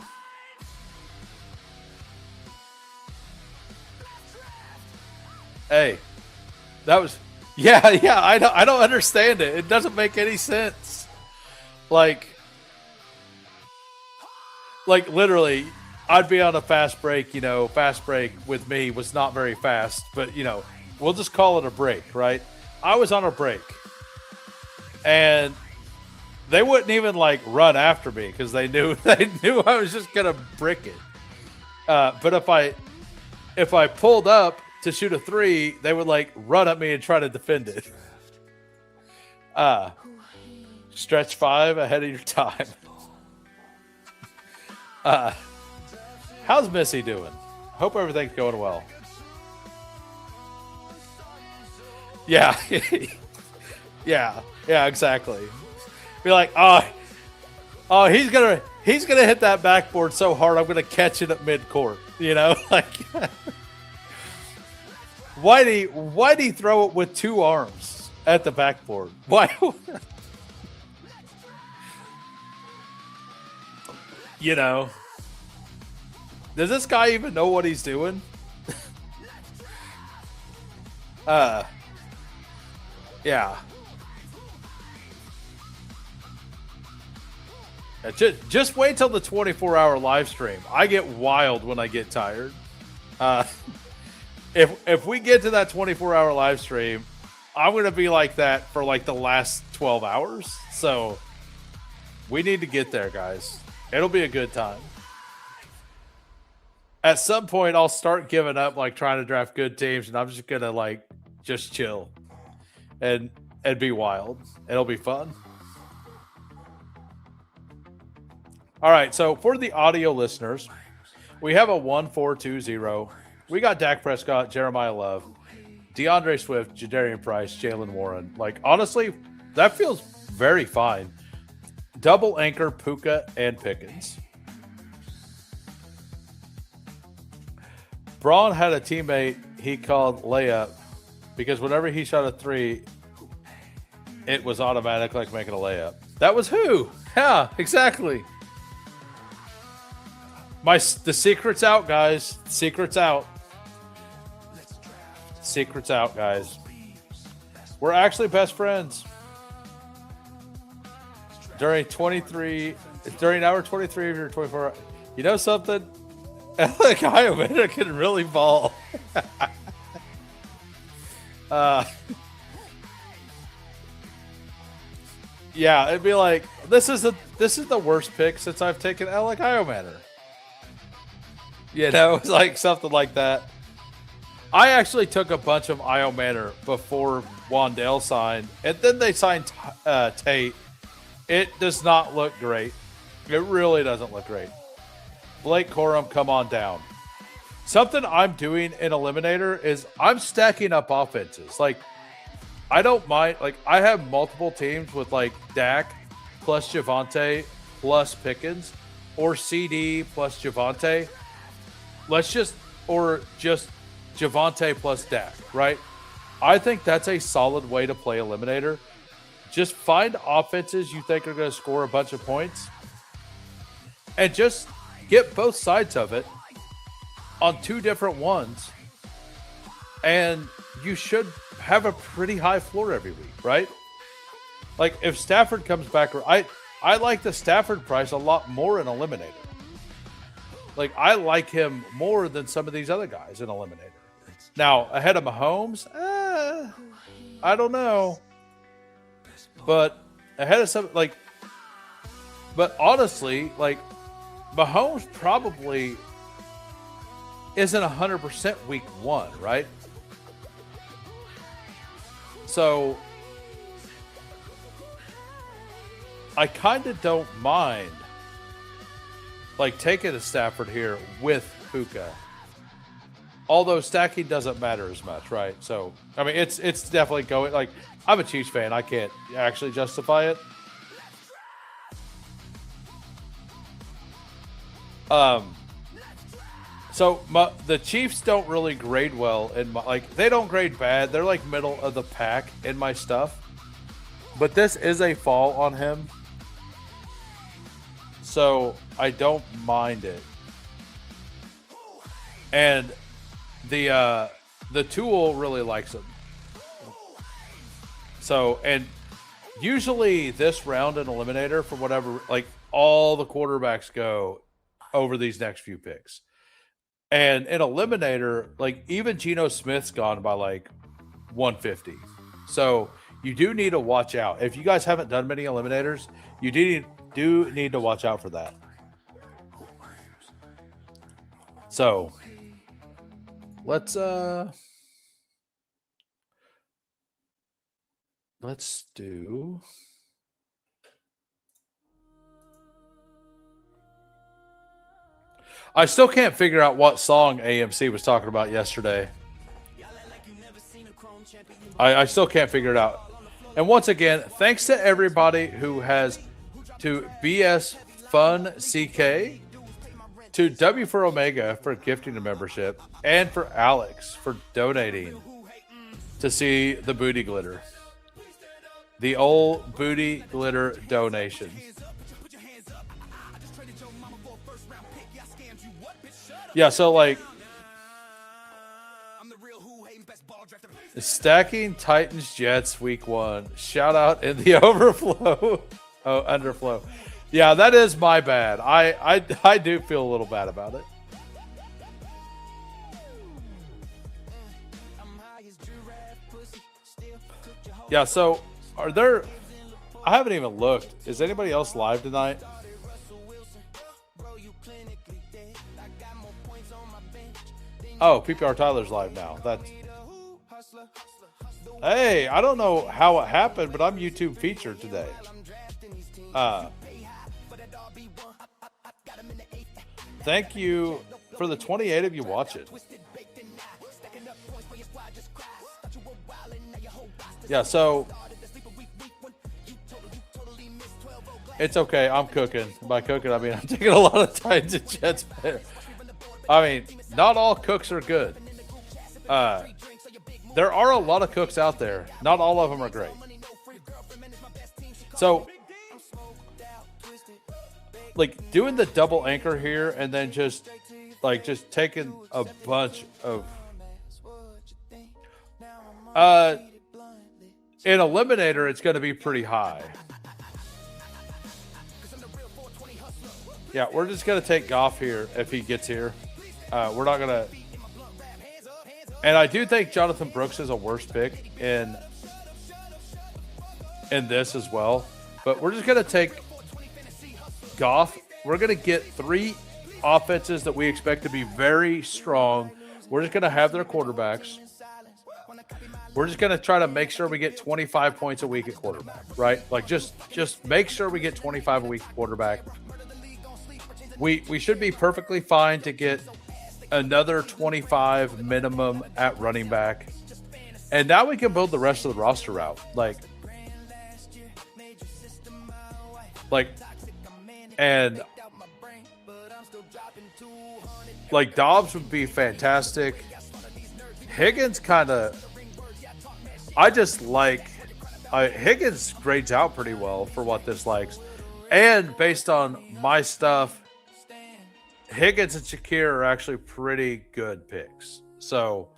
[SPEAKER 1] Hey, that was yeah. I don't understand it. It doesn't make any sense. Like literally, I'd be on a fast break. You know, fast break with me was not very fast, but you know, we'll just call it a break, right? I was on a break, and they wouldn't even like run after me because they knew I was just gonna brick it. But if I pulled up to shoot a 3, they would like run at me and try to defend it. Stretch 5 ahead of your time. How's Missy doing? Hope everything's going well. Yeah. yeah, exactly. Be like, oh, he's gonna hit that backboard so hard I'm gonna catch it at mid-court. You know, like why'd he throw it with 2 arms at the backboard? Why? You know, does this guy even know what he's doing? Yeah. Just wait till the 24-hour live stream. I get wild when I get tired. If we get to that 24-hour live stream, I'm going to be like that for like the last 12 hours. So we need to get there, guys. It'll be a good time. At some point, I'll start giving up like trying to draft good teams, and I'm just going to like just chill and be wild. It'll be fun. All right, so for the audio listeners, we have a 1-4-2-0. We got Dak Prescott, Jeremiah Love, DeAndre Swift, Jadarian Price, Jalen Warren. Like, honestly, that feels very fine. Double anchor, Puka, and Pickens. Braun had a teammate he called layup because whenever he shot a 3, it was automatic like making a layup. That was who? Yeah, exactly. The secret's out, guys. Secret's out. Secret's out, guys. We're actually best friends. During hour 23 of your 24 hours. You know something? Like Iomina can really ball. Yeah, it'd be like this is the worst pick since I've taken Alec Iomina. You know, it's like something like that. I actually took a bunch of Iomina before Wandale signed, and then they signed Tate. It does not look great. It really doesn't look great. Blake Corum, come on down. Something I'm doing in Eliminator is I'm stacking up offenses. Like, I don't mind. Like, I have multiple teams with, like, Dak plus Javonte plus Pickens or CD plus Javonte. Just Javonte plus Dak, right? I think that's a solid way to play Eliminator. Just find offenses you think are going to score a bunch of points and just get both sides of it on 2 different ones. And you should have a pretty high floor every week, right? Like if Stafford comes back, I like the Stafford price a lot more in Eliminator. Like I like him more than some of these other guys in Eliminator. Now, ahead of Mahomes, I don't know. But ahead of some, like, but honestly, like, Mahomes probably isn't 100% week 1, right? So I kind of don't mind like taking a Stafford here with Puka. Although stacking doesn't matter as much, right? So I mean it's definitely going, like, I'm a Chiefs fan. I can't actually justify it. So the Chiefs don't really grade well in my, like, they don't grade bad. They're like middle of the pack in my stuff. But this is a fall on him. So I don't mind it. And the tool really likes him. So, and usually this round in Eliminator, for whatever, like, all the quarterbacks go over these next few picks. And in Eliminator, like, even Geno Smith's gone by like 150. So you do need to watch out. If you guys haven't done many Eliminators, you do need to watch out for that. So let's do. I still can't figure out what song AMC was talking about yesterday. I still can't figure it out. And once again, thanks to everybody who has, to BS Fun CK, to W for Omega for gifting a membership, and for Alex for donating to see the booty glitter. The old booty glitter donation. Yeah, so like stacking Titans Jets week 1. Shout out in the overflow. Oh, underflow. Yeah, that is my bad. I do feel a little bad about it. Yeah, so are there, I haven't even looked. Is anybody else live tonight? Oh, PPR Tyler's live now. That's, hey, I don't know how it happened, but I'm YouTube featured today. Thank you for the 28 of you watching. Yeah, so it's okay. I'm cooking. By cooking, I mean I'm taking a lot of Titans and Jets. I mean, not all cooks are good. There are a lot of cooks out there. Not all of them are great. So, like, doing the double anchor here and then just taking a bunch of in Eliminator, it's going to be pretty high. Yeah, we're just going to take Goff here if he gets here. We're not going to. And I do think Jonathan Brooks is a worse pick in this as well. But we're just going to take Goff. We're going to get 3 offenses that we expect to be very strong. We're just going to have their quarterbacks. We're just going to try to make sure we get 25 points a week at quarterback, right? Like, just make sure we get 25 a week at quarterback. We should be perfectly fine to get another 25 minimum at running back. And now we can build the rest of the roster out. And like Dobbs would be fantastic. Higgins kind of, I just like, Higgins grades out pretty well for what this likes. And based on my stuff, Higgins and Shakir are actually pretty good picks. So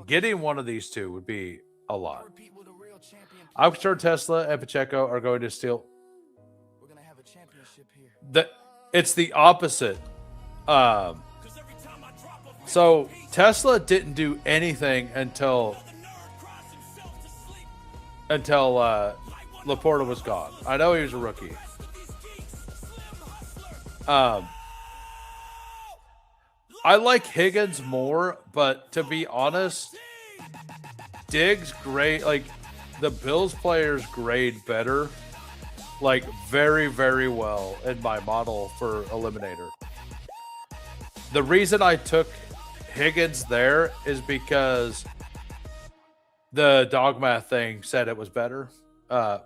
[SPEAKER 1] getting one of these two would be a lot. I'm sure Tesla and Pacheco are going to steal.
[SPEAKER 4] We're going to have a championship here.
[SPEAKER 1] It's the opposite. So Tesla didn't do anything until Laporta was gone. I know he was a rookie. I like Higgins more, but to be honest, Diggs grade, like, the Bills players grade better, like, very, very well in my model for Eliminator. The reason I took Higgins there is because the dog math thing said it was better. I'm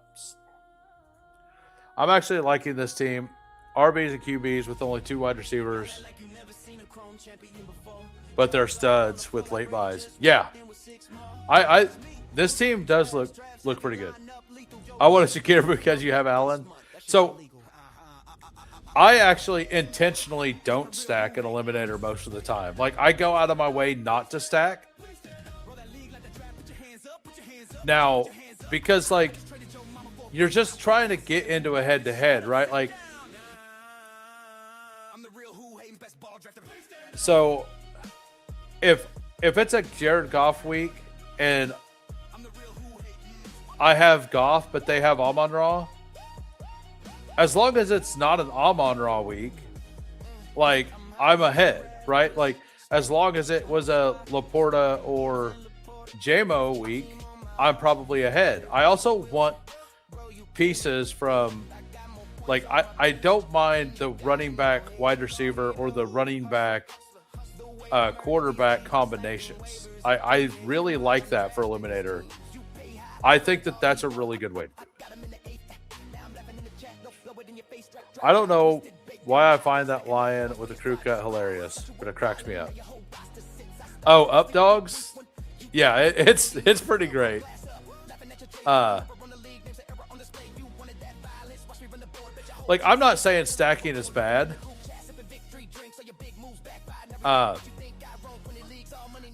[SPEAKER 1] actually liking this team. RBs and QBs with only 2 wide receivers, but they're studs with late buys. Yeah, I this team does look pretty good. I want to secure because you have Allen. So I actually intentionally don't stack an eliminator most of the time. Like, I go out of my way not to stack. Now, because, like, you're just trying to get into a head-to-head, right? Like, so if it's a Jared Goff week and I have Goff, but they have Amon-Ra, as long as it's not an Amon-Ra week, like, I'm ahead, right? Like, as long as it was a Laporta or JMO week, I'm probably ahead. I also want pieces from, like, I don't mind the running back wide receiver or the running back quarterback combinations. I really like that for Eliminator. I think that that's a really good way to do it. I don't know why I find that lion with a crew cut hilarious, but it cracks me up. Oh, Up Dogs? Yeah, it's pretty great. Like, I'm not saying stacking is bad.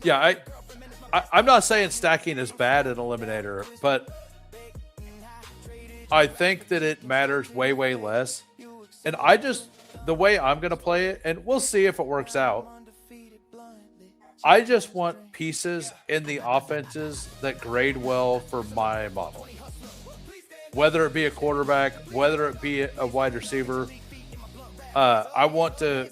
[SPEAKER 1] Yeah, I'm not saying stacking is bad in Eliminator, but I think that it matters way, way less. And the way I'm going to play it, and we'll see if it works out, I just want pieces in the offenses that grade well for my model. Whether it be a quarterback, whether it be a wide receiver, I want to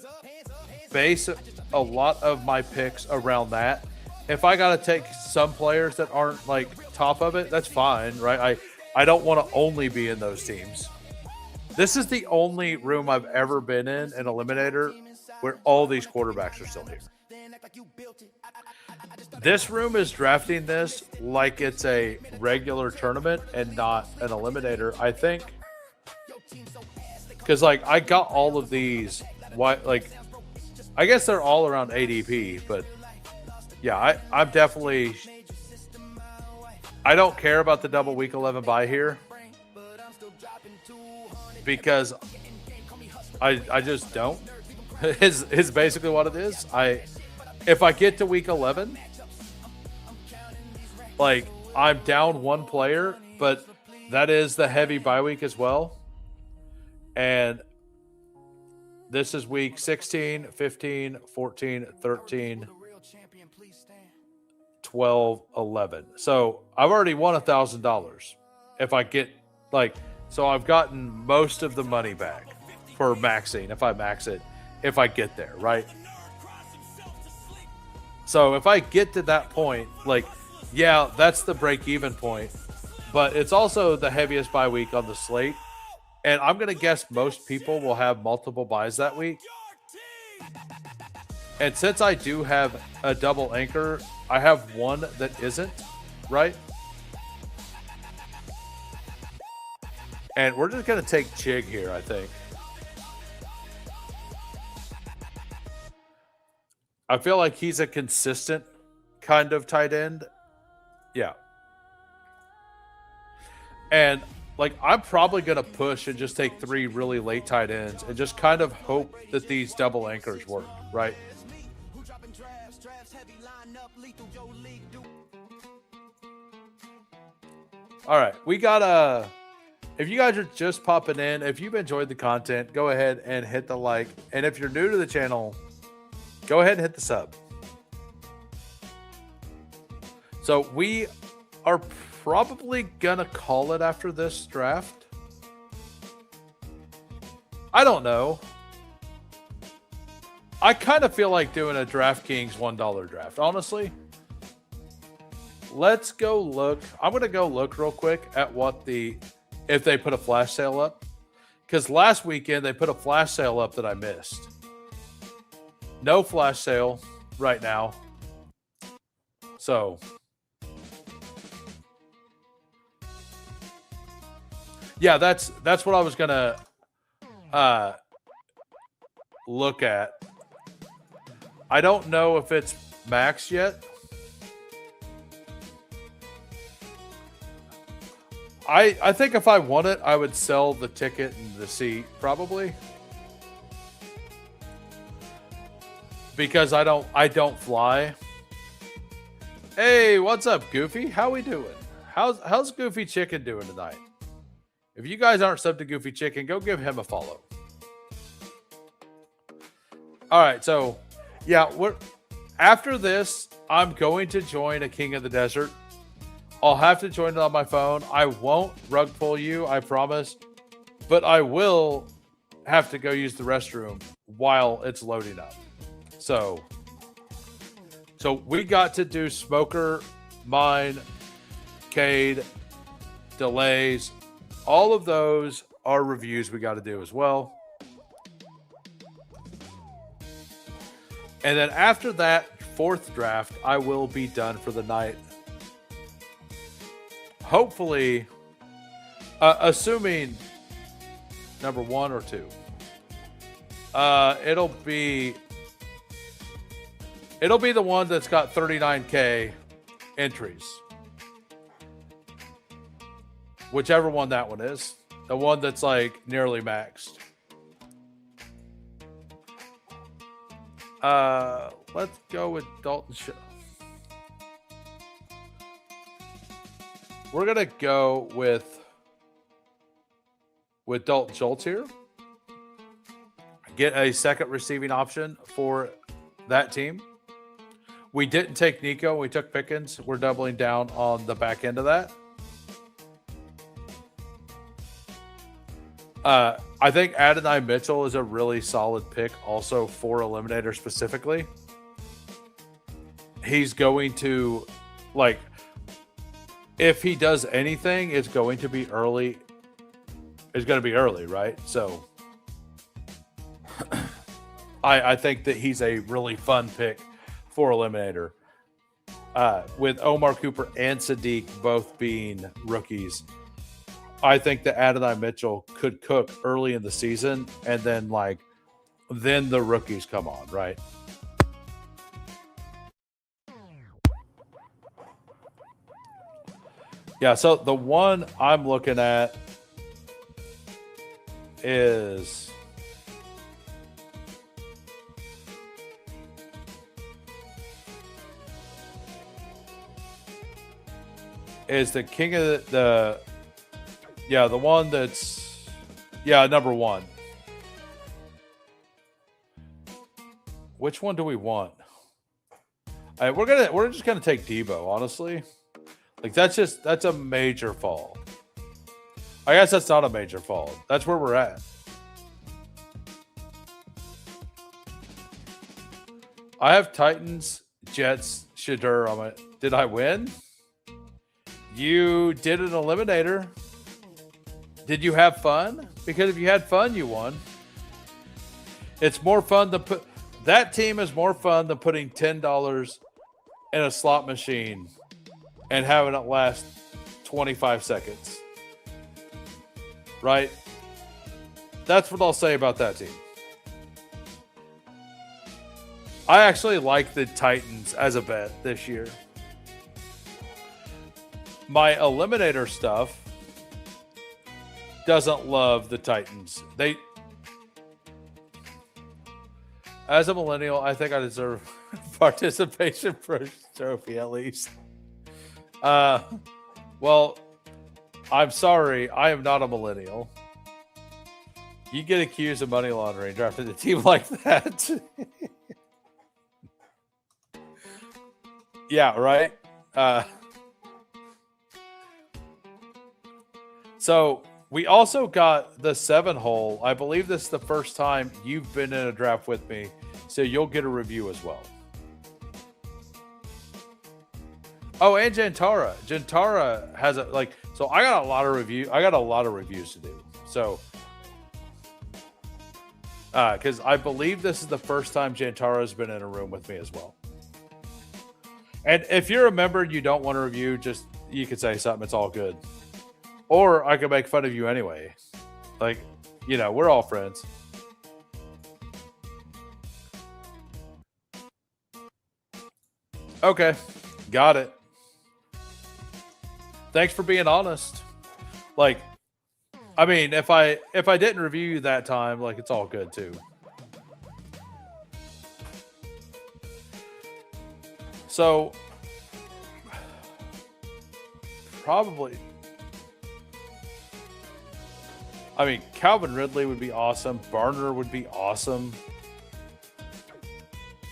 [SPEAKER 1] base a lot of my picks around that. If I got to take some players that aren't, like, top of it, that's fine, right? I don't want to only be in those teams. This is the only room I've ever been in an Eliminator where all these quarterbacks are still here. This room is drafting this like it's a regular tournament and not an Eliminator, I think. Because, like, I got all of these, like, I guess they're all around ADP, but yeah, I'm definitely, I don't care about the double week 11 bye here because I just don't. is basically what it is. If I get to week 11, like, I'm down one player, but that is the heavy bye week as well. And this is week 16, 15, 14, 13, 12, 11. So I've already won $1,000 if I get, like, so I've gotten most of the money back for maxing if I max it, if I get there, right? So if I get to that point, like, yeah, that's the break-even point, but it's also the heaviest bye week on the slate. And I'm going to guess most people will have multiple buys that week. And since I do have a double anchor, I have one that isn't, right? And we're just going to take Chig here, I think. I feel like he's a consistent kind of tight end. Yeah. And, like, I'm probably going to push and just take 3 really late tight ends and just kind of hope that these double anchors work, right? All right, we got if you guys are just popping in, if you've enjoyed the content, go ahead and hit the like. And if you're new to the channel, go ahead and hit the sub. So we are probably gonna call it after this draft. I don't know. I kind of feel like doing a DraftKings $1 draft, honestly. Let's go look. I'm going to go look real quick at if they put a flash sale up. Because last weekend they put a flash sale up that I missed. No flash sale right now. So, yeah, that's what I was going to look at. I don't know if it's max yet. I think if I won it, I would sell the ticket and the seat probably. Because I don't fly. Hey, what's up, Goofy? How we doing? How's Goofy Chicken doing tonight? If you guys aren't subbed to Goofy Chicken, go give him a follow. All right, so yeah, after this, I'm going to join a King of the Desert. I'll have to join it on my phone. I won't rug pull you, I promise. But I will have to go use the restroom while it's loading up. So we got to do Smoker, Mine, Cade, Delays. All of those are reviews we got to do as well. And then after that fourth draft, I will be done for the night. Hopefully, assuming number 1 or 2, it'll be the one that's got 39K entries. Whichever one that one is. The one that's like nearly maxed. Let's go with Dalton Show. We're gonna go with Dalton Schultz here. Get a second receiving option for that team. We didn't take Nico. We took Pickens. We're doubling down on the back end of that. I think Adonai Mitchell is a really solid pick also for Eliminator specifically. He's going to, like, if he does anything, it's going to be early. It's going to be early, right? So I think that he's a really fun pick for Eliminator. With Omar Cooper and Sadiq both being rookies, I think that Adonai Mitchell could cook early in the season, and then the rookies come on, right? Yeah, so the one I'm looking at is the king of the one that's number 1. Which one do we want? All right, we're just gonna take Debo, honestly. Like that's a major fall. I guess that's not a major fall. That's where we're at. I have Titans, Jets, Shadur on it. Did I win? You did an eliminator. Did you have fun? Because if you had fun, you won. It's more fun to put that team is more fun than putting $10 in a slot machine and having it last 25 seconds. Right? That's what I'll say about that team. I actually like the Titans as a bet this year. My eliminator stuff doesn't love the Titans. As a millennial, I think I deserve participation for a trophy at least. Well, I'm sorry, I am not a millennial. You get accused of money laundering drafting a team like that. Yeah, right? So we also got the 7-hole. I believe this is the first time you've been in a draft with me, so you'll get a review as well. Oh, and Jantara. Jantara has so I got a lot of reviews to do. So because I believe this is the first time Jantara has been in a room with me as well. And if you're a member and you don't want to review, just you could say something, it's all good. Or I could make fun of you anyway. We're all friends. Okay, got it. Thanks for being honest. Like, I mean, if I didn't review you that time, like, it's all good too. So, probably. I mean, Calvin Ridley would be awesome. Barner would be awesome.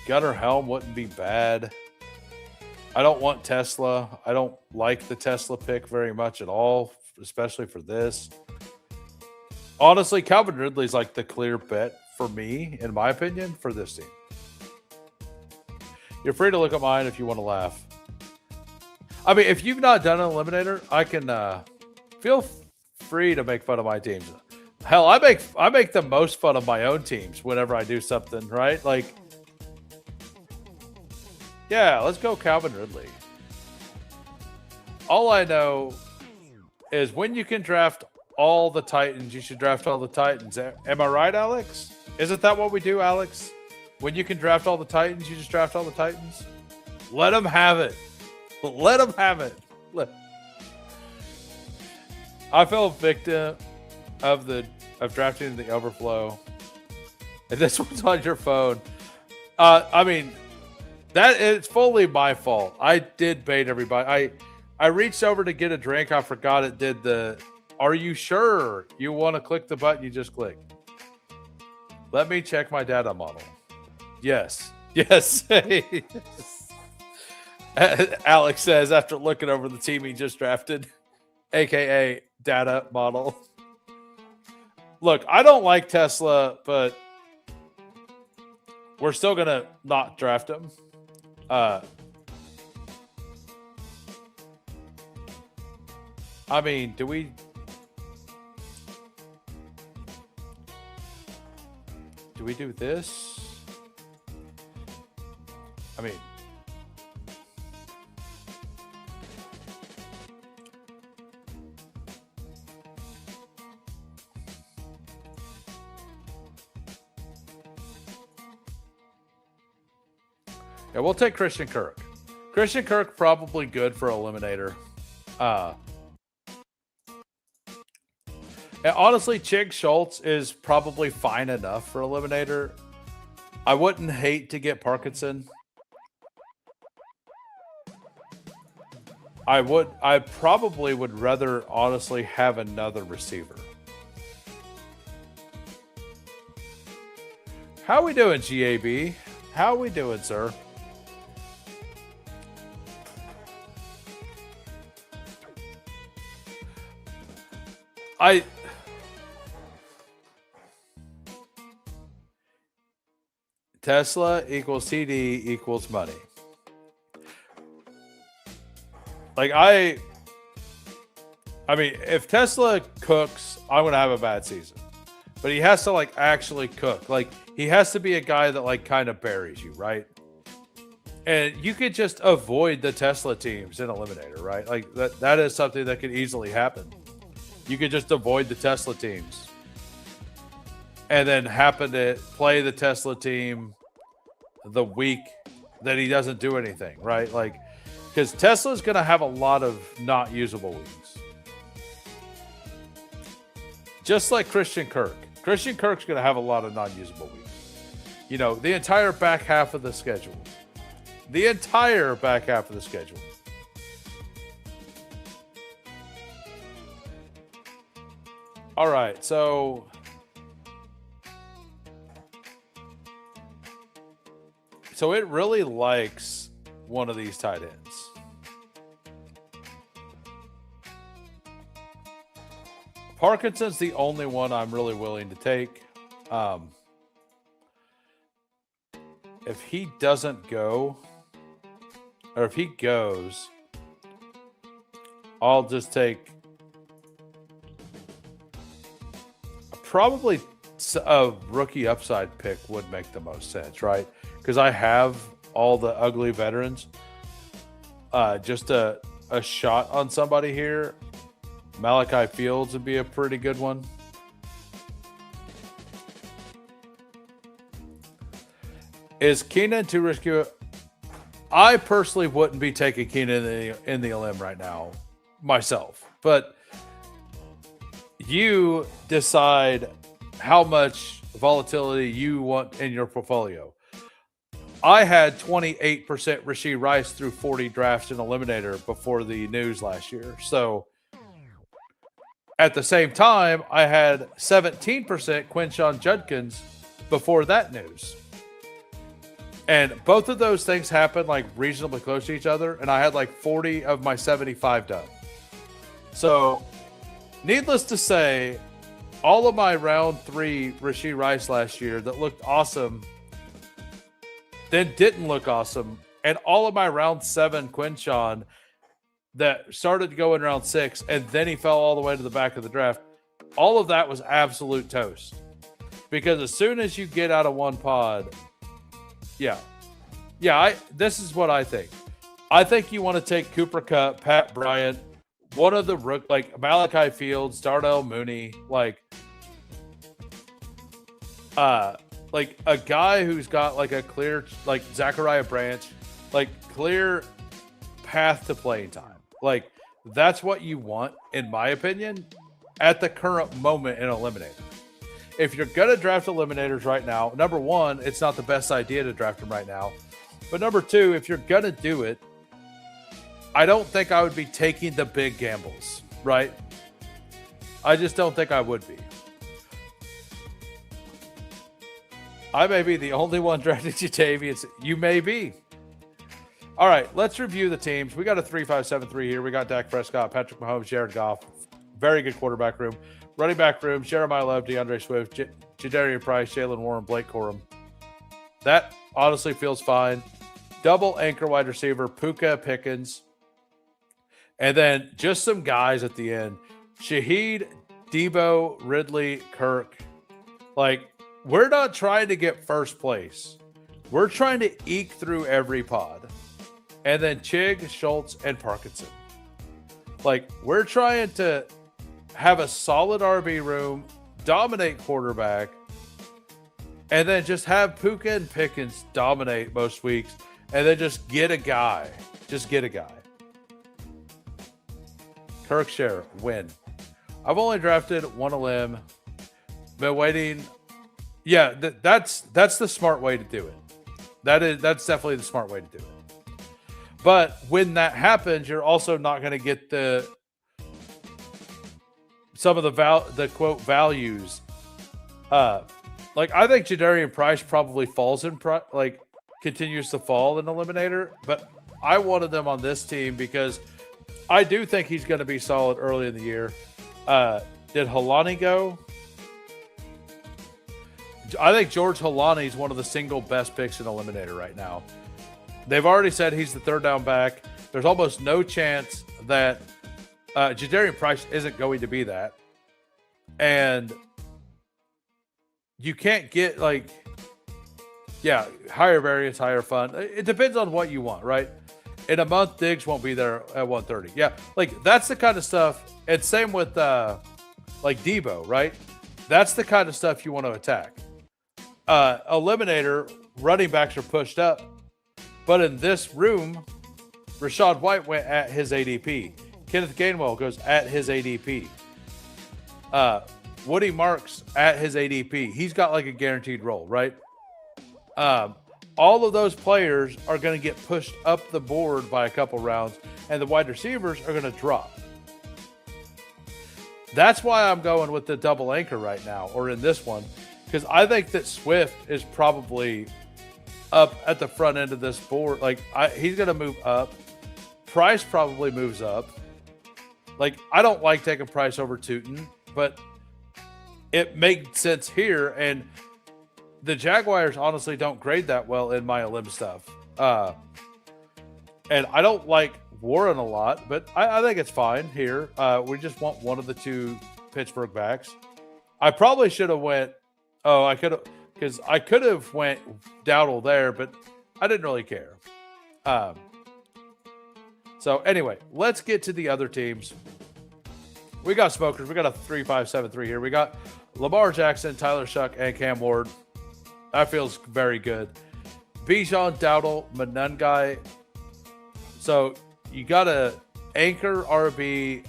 [SPEAKER 1] Gunnar Helm wouldn't be bad. I don't want Tesla. I don't like the Tesla pick very much at all, especially for this. Honestly, Calvin Ridley's like the clear bet for me, in my opinion, for this team. You're free to look at mine if you want to laugh. I mean, if you've not done an eliminator, I can feel free to make fun of my teams. Hell, I make the most fun of my own teams whenever I do something, right? Like, yeah, let's go Calvin Ridley. All I know is when you can draft all the Titans, you should draft all the Titans. Am I right, Alex? Isn't that what we do, Alex? When you can draft all the Titans, you just draft all the Titans? Let them have it. Let them have it. I fell a victim of drafting the overflow. And this one's on your phone. I mean, that it's fully my fault. I did bait everybody. I reached over to get a drink. I forgot it did the, are you sure you want to click the button you just clicked? Let me check my data model. Yes. Yes. Alex says after looking over the team he just drafted, aka data model. Look, I don't like Tesla, but we're still gonna not draft him. I mean, do we do this? I mean, yeah, we'll take Christian Kirk. Christian Kirk probably good for eliminator. And honestly, Chig Schultz is probably fine enough for eliminator. I wouldn't hate to get Parkinson. I probably would rather honestly have another receiver. How we doing, GAB? How we doing, sir? Tesla equals TD equals money. Like I mean, if Tesla cooks, I'm gonna have a bad season. But he has to like actually cook. Like he has to be a guy that like kind of buries you, right? And you could just avoid the Tesla teams in Eliminator, right? Like that is something that could easily happen. You could just avoid the Tesla teams. And then happen to play the Tesla team the week that he doesn't do anything, right? Like, because Tesla's going to have a lot of not usable weeks. Just like Christian Kirk. Christian Kirk's going to have a lot of non-usable weeks. You know, the entire back half of the schedule. The entire back half of the schedule. All right, so it really likes one of these tight ends. Parkinson's the only one I'm really willing to take. If he doesn't go, or if he goes, I'll just take probably a rookie upside pick would make the most sense, right? Because I have all the ugly veterans. Just a shot on somebody here. Malachi Fields would be a pretty good one. Is Keenan too risky? I personally wouldn't be taking Keenan in the LM right now myself, but you decide how much volatility you want in your portfolio. I had 28% Rashid Rice through 40 drafts in Eliminator before the news last year. So at the same time, I had 17% Quinshon Judkins before that news. And both of those things happened like reasonably close to each other. And I had like 40 of my 75 done. So needless to say, all of my round 3 Rashid Rice last year that looked awesome then didn't look awesome. And all of my round 7 Quinshon that started to go in round 6 and then he fell all the way to the back of the draft, all of that was absolute toast. Because as soon as you get out of one pod, this is what I think. I think you want to take Cooper Kupp, Pat Bryant, one of the like Malachi Fields, Darnell Mooney, like a guy who's got like a clear, like Zachariah Branch, like clear path to playing time. Like that's what you want, in my opinion, at the current moment in Eliminator. If you're going to draft Eliminators right now, number one, it's not the best idea to draft them right now. But number two, if you're going to do it, I don't think I would be taking the big gambles, right? I just don't think I would be. I may be the only one drafting Jatavius. You may be. All right, let's review the teams. We got a 3-5-7-3 here. We got Dak Prescott, Patrick Mahomes, Jared Goff. Very good quarterback room. Running back room, Jeremiah Love, DeAndre Swift, Jadarian Price, Jalen Warren, Blake Corum. That honestly feels fine. Double anchor wide receiver, Puka Pickens. And then just some guys at the end. Shaheed, Debo, Ridley, Kirk. Like, we're not trying to get first place. We're trying to eke through every pod. And then Chig, Schultz, and Parkinson. Like, we're trying to have a solid RB room, dominate quarterback, and then just have Puka and Pickens dominate most weeks, and then just get a guy. Just get a guy. Kirk Share, win. I've only drafted one LM. Been waiting. Yeah, that's the smart way to do it. That's definitely the smart way to do it. But when that happens, you're also not going to get some of the quote values. Like I think Jadarian Price probably falls in continues to fall in Eliminator, but I wanted them on this team because I do think he's going to be solid early in the year. Did Halani go? I think George Halani is one of the single best picks in Eliminator right now. They've already said he's the third down back. There's almost no chance that Jadarian Price isn't going to be that. And you can't get higher variance, higher fun. It depends on what you want, right? In a month, Diggs won't be there at 130. Yeah, like that's the kind of stuff. And same with Debo, right? That's the kind of stuff you want to attack. Eliminator, running backs are pushed up. But in this room, Rachaad White went at his ADP. Kenneth Gainwell goes at his ADP. Woody Marks at his ADP. He's got like a guaranteed role, right? All of those players are going to get pushed up the board by a couple rounds, and the wide receivers are going to drop. That's why I'm going with the double anchor right now, or in this one, because I think that Swift is probably up at the front end of this board. He's going to move up. Price probably moves up. I don't like taking Price over Tootin, but it made sense here. And the Jaguars honestly don't grade that well in my LM stuff. And I don't like Warren a lot, but I think it's fine here. We just want one of the two Pittsburgh backs. I probably should have went. I could have went Dowdle there, but I didn't really care. So anyway, let's get to the other teams. We got smokers. We got a 3-5-7-3 here. We got Lamar Jackson, Tyler Shuck, and Cam Ward. That feels very good. Bijan, Dowdle, Monungai, So you got to anchor RB,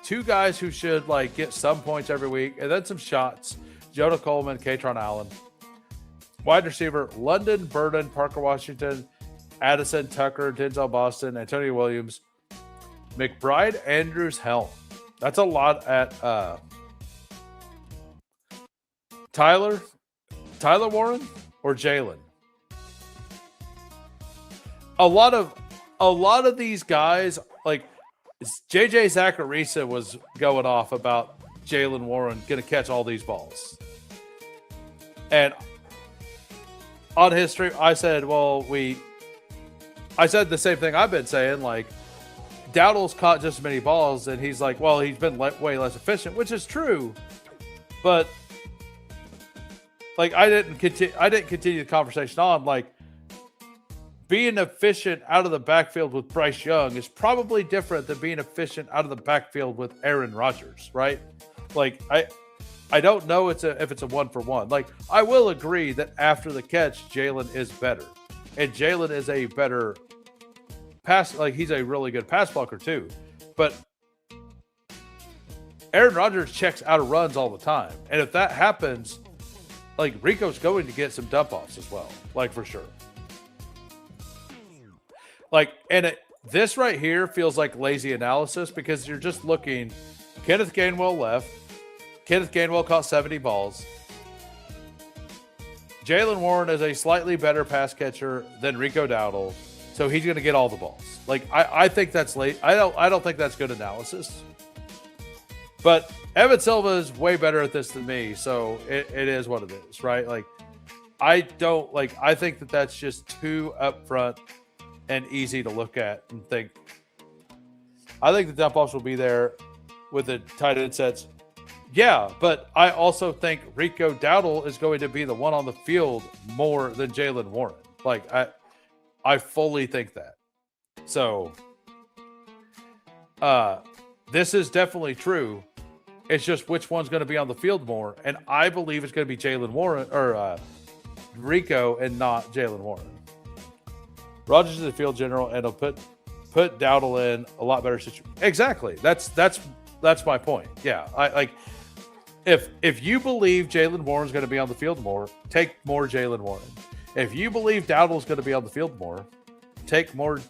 [SPEAKER 1] two guys who should like get some points every week, and then some shots. Jonah Coleman, Katron Allen. Wide receiver, London, Burden, Parker Washington, Addison, Tucker, Denzel Boston, Antonio Williams, McBride, Andrews, Helm. That's a lot at Tyler Warren or Jalen. A lot of these guys, like JJ Zacharisa was going off about Jalen Warren going to catch all these balls. And on his stream, I said, I said the same thing I've been saying, like, Dowdle's caught just as many balls, and he's like, well, he's been way less efficient, which is true. But, like, I didn't continue the conversation on, like, being efficient out of the backfield with Bryce Young is probably different than being efficient out of the backfield with Aaron Rodgers, right? Like, I don't know if it's a 1-for-1. Like, I will agree that after the catch, Jalen is better. And Jalen is a better pass, like he's a really good pass blocker too. But Aaron Rodgers checks out of runs all the time. And if that happens, like Rico's going to get some dump offs as well, like for sure. Like, and this right here feels like lazy analysis because you're just looking. Kenneth Gainwell left. Kenneth Gainwell caught 70 balls. Jalen Warren is a slightly better pass catcher than Rico Dowdle, so he's going to get all the balls. Like, I think that's late. I don't think that's good analysis. But Evan Silva is way better at this than me, so it is what it is, right? Like, I think that that's just too upfront and easy to look at and think. I think the dump offs will be there with the tight end sets. Yeah, but I also think Rico Dowdle is going to be the one on the field more than Jalen Warren. Like, I fully think that. So, this is definitely true. It's just which one's going to be on the field more. And I believe it's going to be Jalen Warren or Rico and not Jalen Warren. Rodgers is the field general and he'll put Dowdle in a lot better situation. Exactly. That's my point. Yeah. If you believe Jalen Warren's going to be on the field more, take more Jalen Warren. If you believe Dowdle's going to be on the field more, take more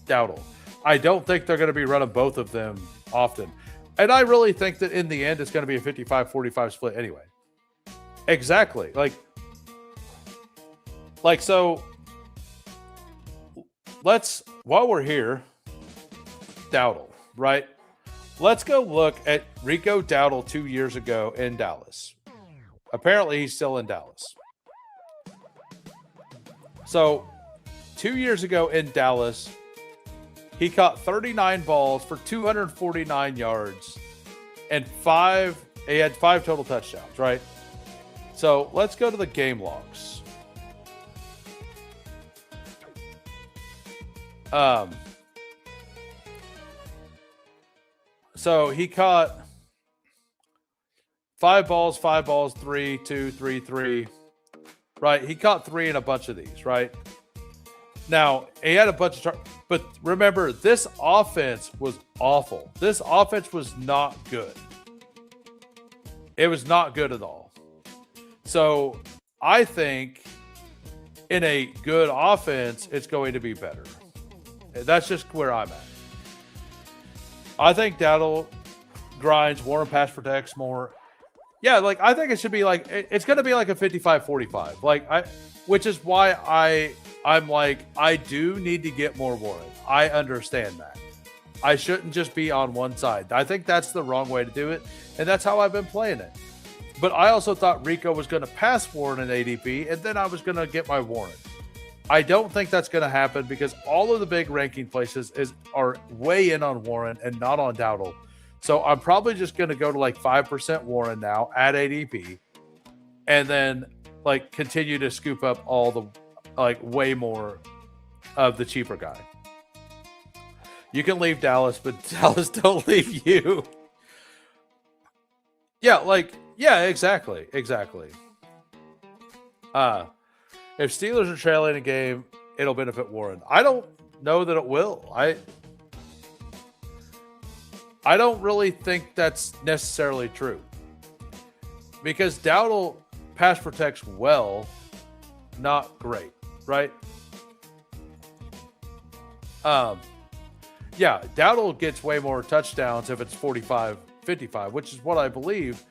[SPEAKER 1] Dowdle. I don't think they're going to be running both of them often. And I really think that in the end, it's going to be a 55-45 split anyway. Exactly. So while we're here, Dowdle, right? Let's go look at Rico Dowdle 2 years ago in Dallas. Apparently, he's still in Dallas. So, 2 years ago in Dallas, he caught 39 balls for 249 yards and he had 5 total touchdowns, right? So, let's go to the game logs. So he caught 5 balls, 3, 2, 3, 3. Right? He caught 3 in a bunch of these, right? Now, he had a bunch of but remember, this offense was awful. This offense was not good. It was not good at all. So I think in a good offense, it's going to be better. That's just where I'm at. I think Dowdle grinds, Warren pass protects more. Yeah, like I think it should be like it's going to be like a 55-45. Which is why I'm like I do need to get more Warren. I understand that. I shouldn't just be on one side. I think that's the wrong way to do it, and that's how I've been playing it. But I also thought Rico was going to pass Warren in ADP, and then I was going to get my Warren. I don't think that's going to happen because all of the big ranking places are way in on Warren and not on Dowdle. So I'm probably just going to go to like 5% Warren now at ADP and then like continue to scoop up all the like way more of the cheaper guy. You can leave Dallas, but Dallas don't leave you. Yeah, exactly. If Steelers are trailing a game, it'll benefit Warren. I don't know that it will. I don't really think that's necessarily true because Dowdle pass protects well, not great, right? Yeah, Dowdle gets way more touchdowns if it's 45-55, which is what I believe.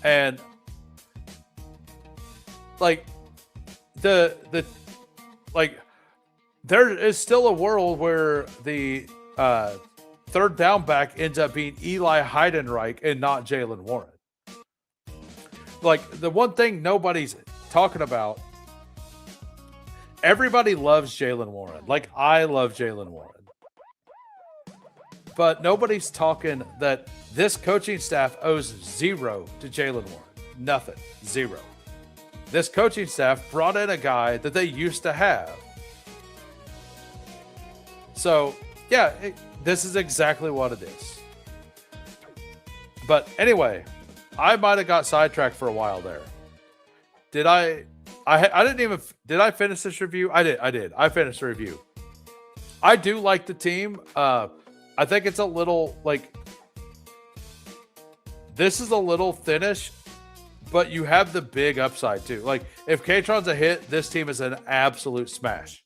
[SPEAKER 1] And like the like there is still a world where the third down back ends up being Eli Heidenreich and not Jalen Warren. Like the one thing nobody's talking about, everybody loves Jalen Warren. Like I love Jalen Warren. But nobody's talking that this coaching staff owes zero to Jalen Warren. Nothing. Zero. This coaching staff brought in a guy that they used to have. So, yeah, this is exactly what it is. But anyway, I might have got sidetracked for a while there. Did I didn't even, did I finish this review? I did. I finished the review. I do like the team. I think it's a little like, this is a little thinnish, but you have the big upside too. Like if Katron's a hit, this team is an absolute smash.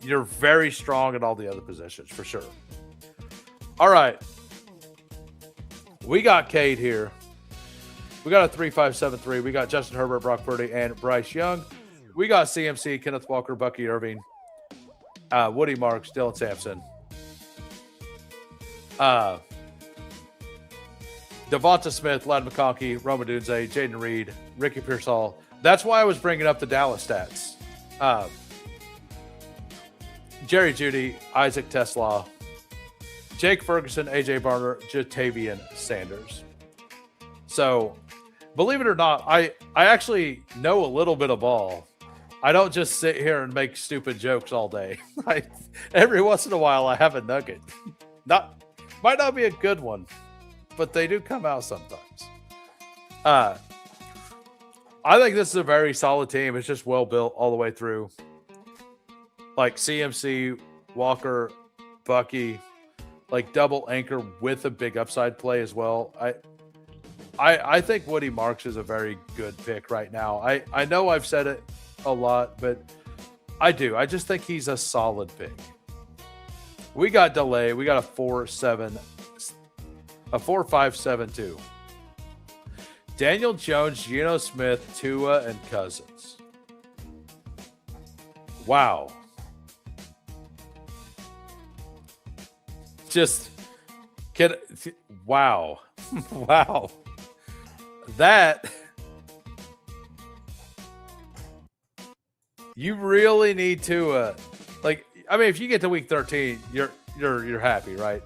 [SPEAKER 1] You're very strong in all the other positions for sure. All right. We got Cade here. We got a 3-5-7-3. We got Justin Herbert, Brock Purdy, and Bryce Young. We got CMC, Kenneth Walker, Bucky Irving, Woody Marks, Dylan Sampson. Devonta Smith, Ladd McConkey, Roma Dunze, Jaden Reed, Ricky Pearsall. That's why I was bringing up the Dallas stats. Jerry Jeudy, Isaac Tesla, Jake Ferguson, AJ Barner, Jatavian Sanders. So, believe it or not, I actually know a little bit of ball. I don't just sit here and make stupid jokes all day. Every once in a while, I have a nugget. Might not be a good one, but they do come out sometimes. I think this is a very solid team. It's just well built all the way through. Like CMC, Walker, Bucky, like double anchor with a big upside play as well. I think Woody Marks is a very good pick right now. I know I've said it a lot, but I do. I just think he's a solid pick. We got delay. We got a 4-5-7-2. Daniel Jones, Geno Smith, Tua, and Cousins. Wow. Wow. Wow. That you really need to if you get to week 13, you're happy, right?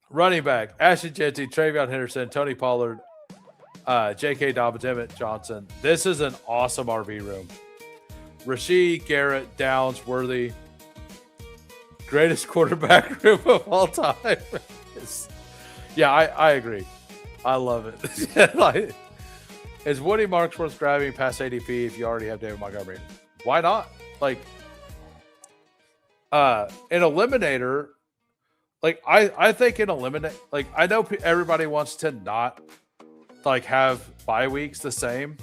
[SPEAKER 1] Running back, Ashton Jeanty, Travion Henderson, Tony Pollard, J.K. Dobbins, Emmett Johnson. This is an awesome RB room. Rasheed, Garrett, Downs, Worthy. Greatest quarterback room of all time. Yeah, I agree. I love it. Is Woody Marks worth grabbing past ADP if you already have David Montgomery? Why not? Like, an eliminator, like I think an eliminate, like I know everybody wants to not like have bye weeks the same.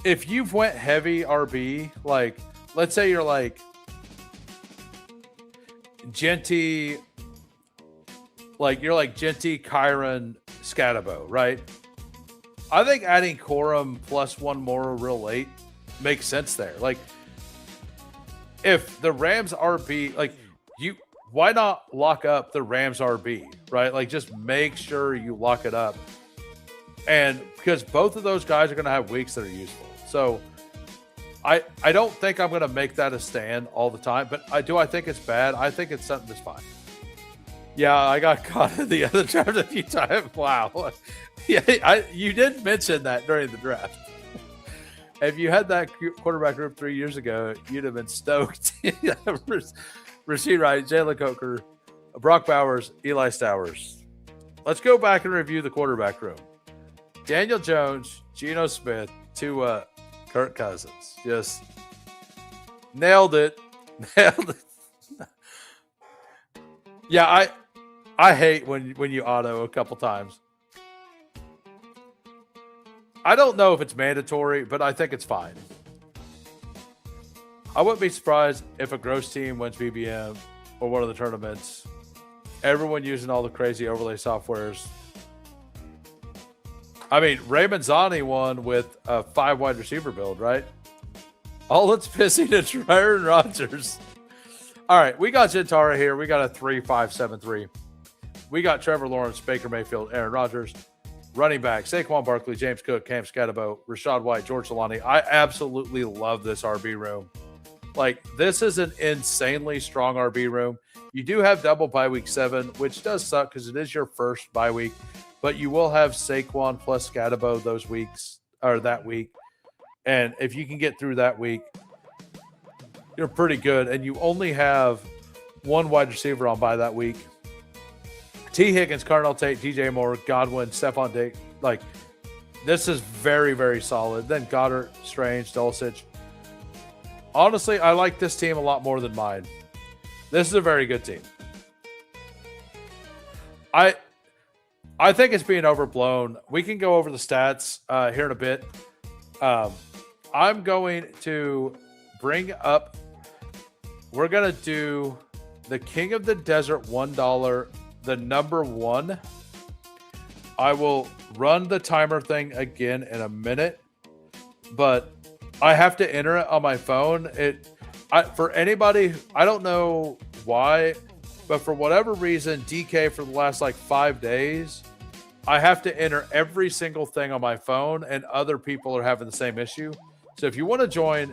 [SPEAKER 1] If you've went heavy RB, like let's say you're like Jeanty, Jeanty, Kyron, Scatabo, right? I think adding Corum plus one more real late makes sense there. Like, if the Rams RB, why not lock up the Rams RB, right? Like, just make sure you lock it up. And because both of those guys are going to have weeks that are useful. So, I don't think I'm going to make that a stand all the time, but I think it's bad. I think it's something that's fine. Yeah, I got caught in the other draft a few times. Wow. Yeah, you did mention that during the draft. If you had that quarterback group 3 years ago, you'd have been stoked. Rasheed Wright, Jalen Coker, Brock Bowers, Eli Stowers. Let's go back and review the quarterback room. Daniel Jones, Geno Smith, Tua, Kirk Cousins. Just Nailed it. Nailed it. Yeah, I hate when you auto a couple times. I don't know if it's mandatory, but I think it's fine. I wouldn't be surprised if a gross team wins BBM or one of the tournaments. Everyone using all the crazy overlay softwares. I mean, Raymond Zani won with a 5 wide receiver build, right? All it's missing is Aaron Rodgers. All right, we got Gentara here. We got a 3-5-7-3. We got Trevor Lawrence, Baker Mayfield, Aaron Rodgers. Running back, Saquon Barkley, James Cook, Cam Scatterbo, Rashad White, George Solani. I absolutely love this RB room. Like, this is an insanely strong RB room. You do have double bye week 7, which does suck because it is your first bye week, but you will have Saquon plus Scatterbo those weeks, or that week. And if you can get through that week, you're pretty good. And you only have one wide receiver on bye that week. T. Higgins, Cardinal Tate, DJ Moore, Godwin, Stephon Diggs. Like, this is very, very solid. Then Goddard, Strange, Dulcich. Honestly, I like this team a lot more than mine. This is a very good team. I think it's being overblown. We can go over the stats here in a bit. I'm going to bring up, we're going to do the King of the Desert $1, the number 1. I will run the timer thing again in a minute, but I have to enter it on my phone. For anybody, I don't know why, but for whatever reason, DK for the last like 5 days, I have to enter every single thing on my phone, and other people are having the same issue. So if you want to join,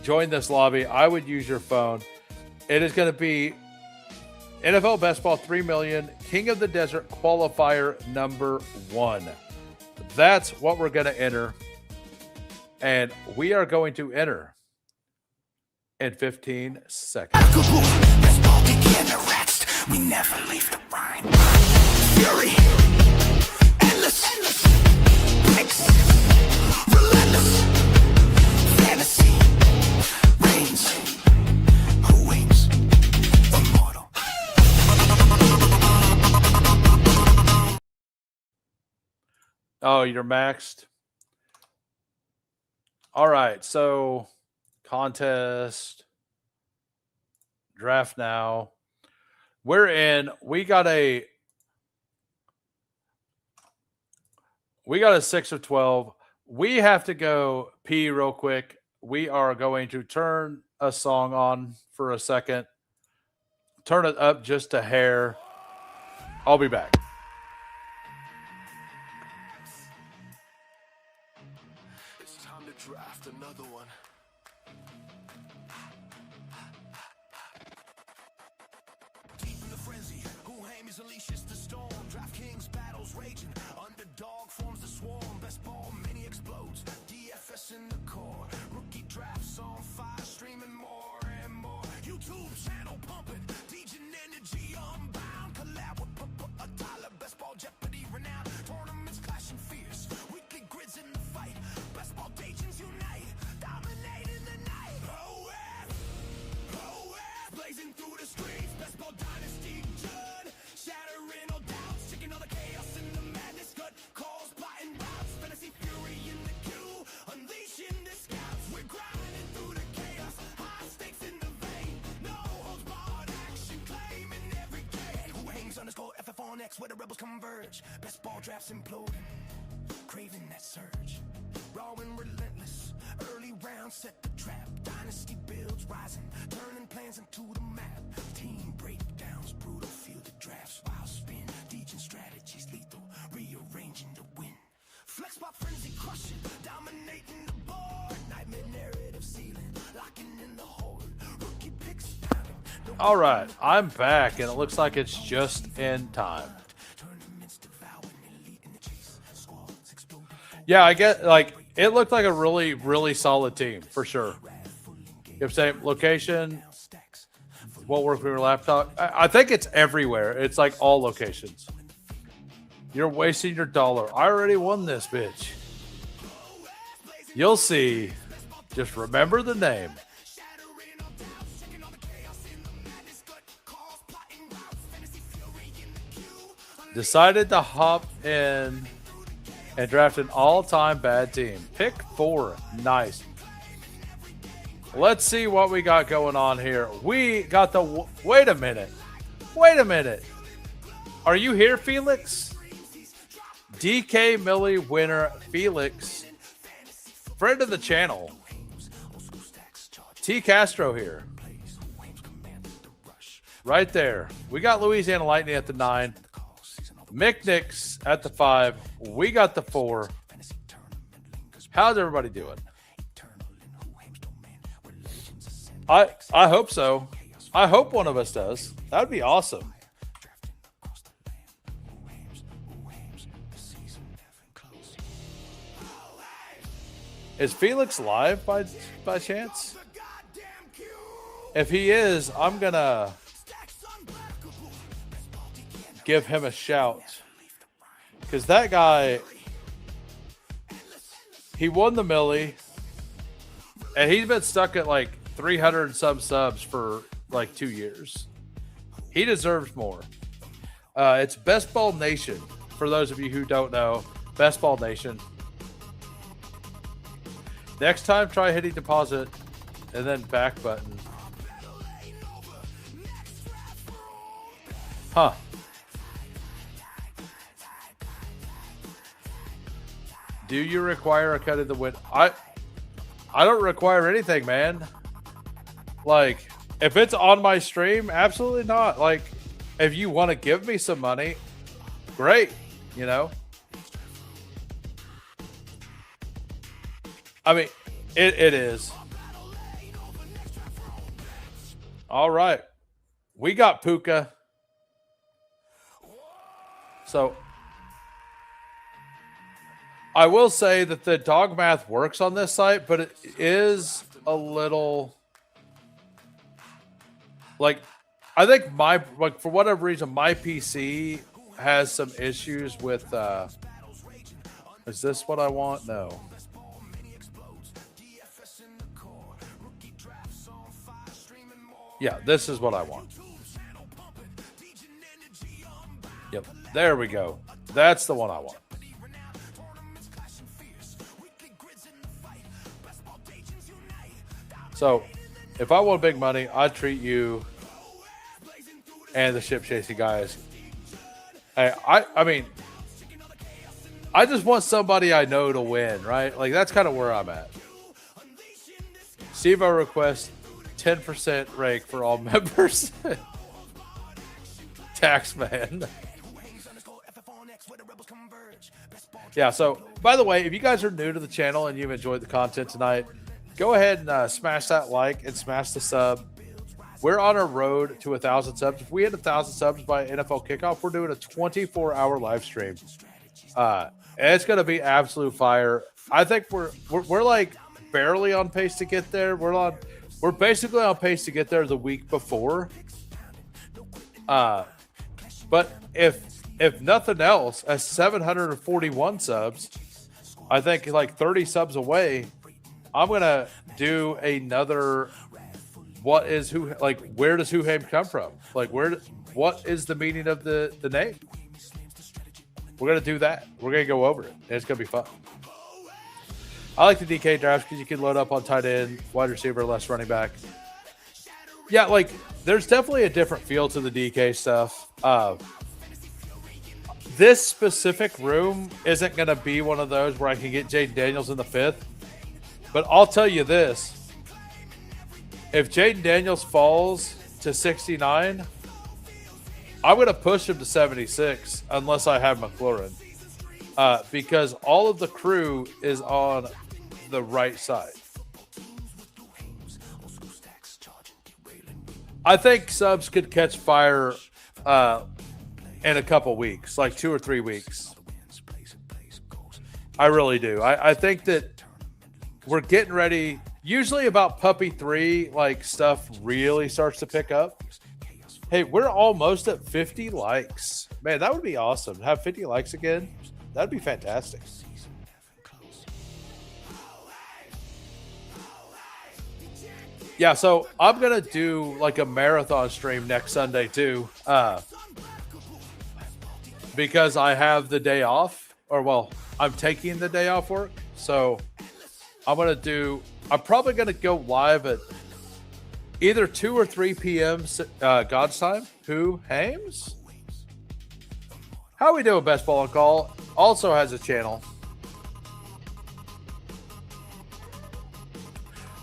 [SPEAKER 1] join this lobby, I would use your phone. It is going to be NFL Best Ball 3 million King of the Desert qualifier number 1. That's what we're going to enter. And we are going to enter in 15 seconds.
[SPEAKER 3] We never leave the grind. Fury, endless, breaks, relentless, fantasy, reigns, who wins, immortal.
[SPEAKER 1] Oh, you're maxed. All right, so contest, draft now. We're in. We got a 6 of 12. We have to go pee real quick. We are going to turn a song on for a second. Turn it up just a hair. I'll be back.
[SPEAKER 3] It's time to draft another one. Deep in the frenzy, who aims unleashes the storm. DraftKings battles raging, underdog forms the swarm. Best ball mini explodes, DFS in the core. Rookie drafts on fire, streaming more and more. YouTube channel pumping, Degen energy unbound. Collab with a Tyler, best ball Jeopardy renowned. Tournaments clashing fierce, weekly grids in the fight. Best ball Degens unite, dominating the night. Oh yeah, blazing through the streets. Best ball dynasty judge, shattering all doubts, checking all the chaos and the madness. Gut calls, plotting routes, fantasy fury in the queue, unleashing the scouts. We're grinding through the chaos, high stakes in the vein. No holds barred action, claiming every game. Who hangs underscore FF on X where the rebels converge. Best ball drafts imploding, craving that surge. Raw and relentless, early round set the trap. Dynasty builds rising, turning plans into the map. Team breakdowns, brutal fielded drafts. Wild spin, Degen strategies lethal, rearranging to win. Flex spot frenzy crushing, dominating the board. Nightmare narrative sealing, locking in the hold. Rookie picks pounding.
[SPEAKER 1] All right, I'm back, and it looks like it's just in time.
[SPEAKER 3] Tournaments devouring, elite in the chase. Squads exploding.
[SPEAKER 1] Yeah, I get, like, it looked like a really, really solid team, for sure. You have same location, what work with your laptop. I think it's everywhere. It's like all locations. You're wasting your dollar. I already won this, bitch. You'll see. Just remember the name. Decided to hop in and draft an all-time bad team. Pick 4. Nice. Let's see what we got going on here. We got the... Wait a minute. Wait a minute. Are you here, Felix? DK Millie winner, Felix. Friend of the channel. T. Castro here. Right there. We got Louisiana Lightning at the 9. Mick Nix at the 5. We got the 4. How's everybody doing? I hope so. I hope one of us does. That would be awesome. Is Felix live by chance? If he is, I'm gonna give him a shout. Because that guy, he won the Millie, and he's been stuck at like 300 and some subs for like 2 years. He deserves more. It's Bestball Nation. For those of you who don't know, Bestball Nation. Next time, try hitting deposit and then back button. Huh. Do you require a cut of the win? I don't require anything, man. Like, if it's on my stream, absolutely not. Like, if you want to give me some money, great, you know? I mean, it is. All right. We got Puka. So, I will say that the dog math works on this site, but it is a little... Like, I think for whatever reason, my PC has some issues with, is this what I want? No. Yeah, this is what I want. Yep, there we go. That's the one I want. So, if I want big money, I'd treat you and the ship chasing guys. I mean, I just want somebody I know to win, right? Like, that's kind of where I'm at. Steve, I request 10% rake for all members. Taxman. Yeah, so, by the way, if you guys are new to the channel and you've enjoyed the content tonight, go ahead and smash that like and smash the sub. We're on our road to 1,000 subs. If we hit 1,000 subs by NFL kickoff, we're doing a 24-hour live stream. And it's going to be absolute fire. I think we're like barely on pace to get there. We're basically on pace to get there the week before. But if nothing else, at 741 subs, I think like 30 subs away, I'm gonna do another. Where does Whoham come from? Like, what is the meaning of the name? We're gonna do that. We're gonna go over it, and it's gonna be fun. I like the DK drafts because you can load up on tight end, wide receiver, less running back. Yeah, like there's definitely a different feel to the DK stuff. This specific room isn't gonna be one of those where I can get Jaden Daniels in the 5th. But I'll tell you this. If Jaden Daniels falls to 69, I'm going to push him to 76 unless I have McLaurin. Because all of the crew is on the right side. I think subs could catch fire in a couple weeks, like 2 or 3 weeks. I really do. I think that we're getting ready. Usually about Puppy 3, like stuff really starts to pick up. Hey, we're almost at 50 likes. Man, that would be awesome. Have 50 likes again. That'd be fantastic. Yeah, so I'm gonna do like a marathon stream next Sunday too, because I have the day off, or well, I'm taking the day off work, so I'm probably gonna go live at either 2 or 3 p.m. God's time. Who Hames? How we doing? Best Ball on Call also has a channel.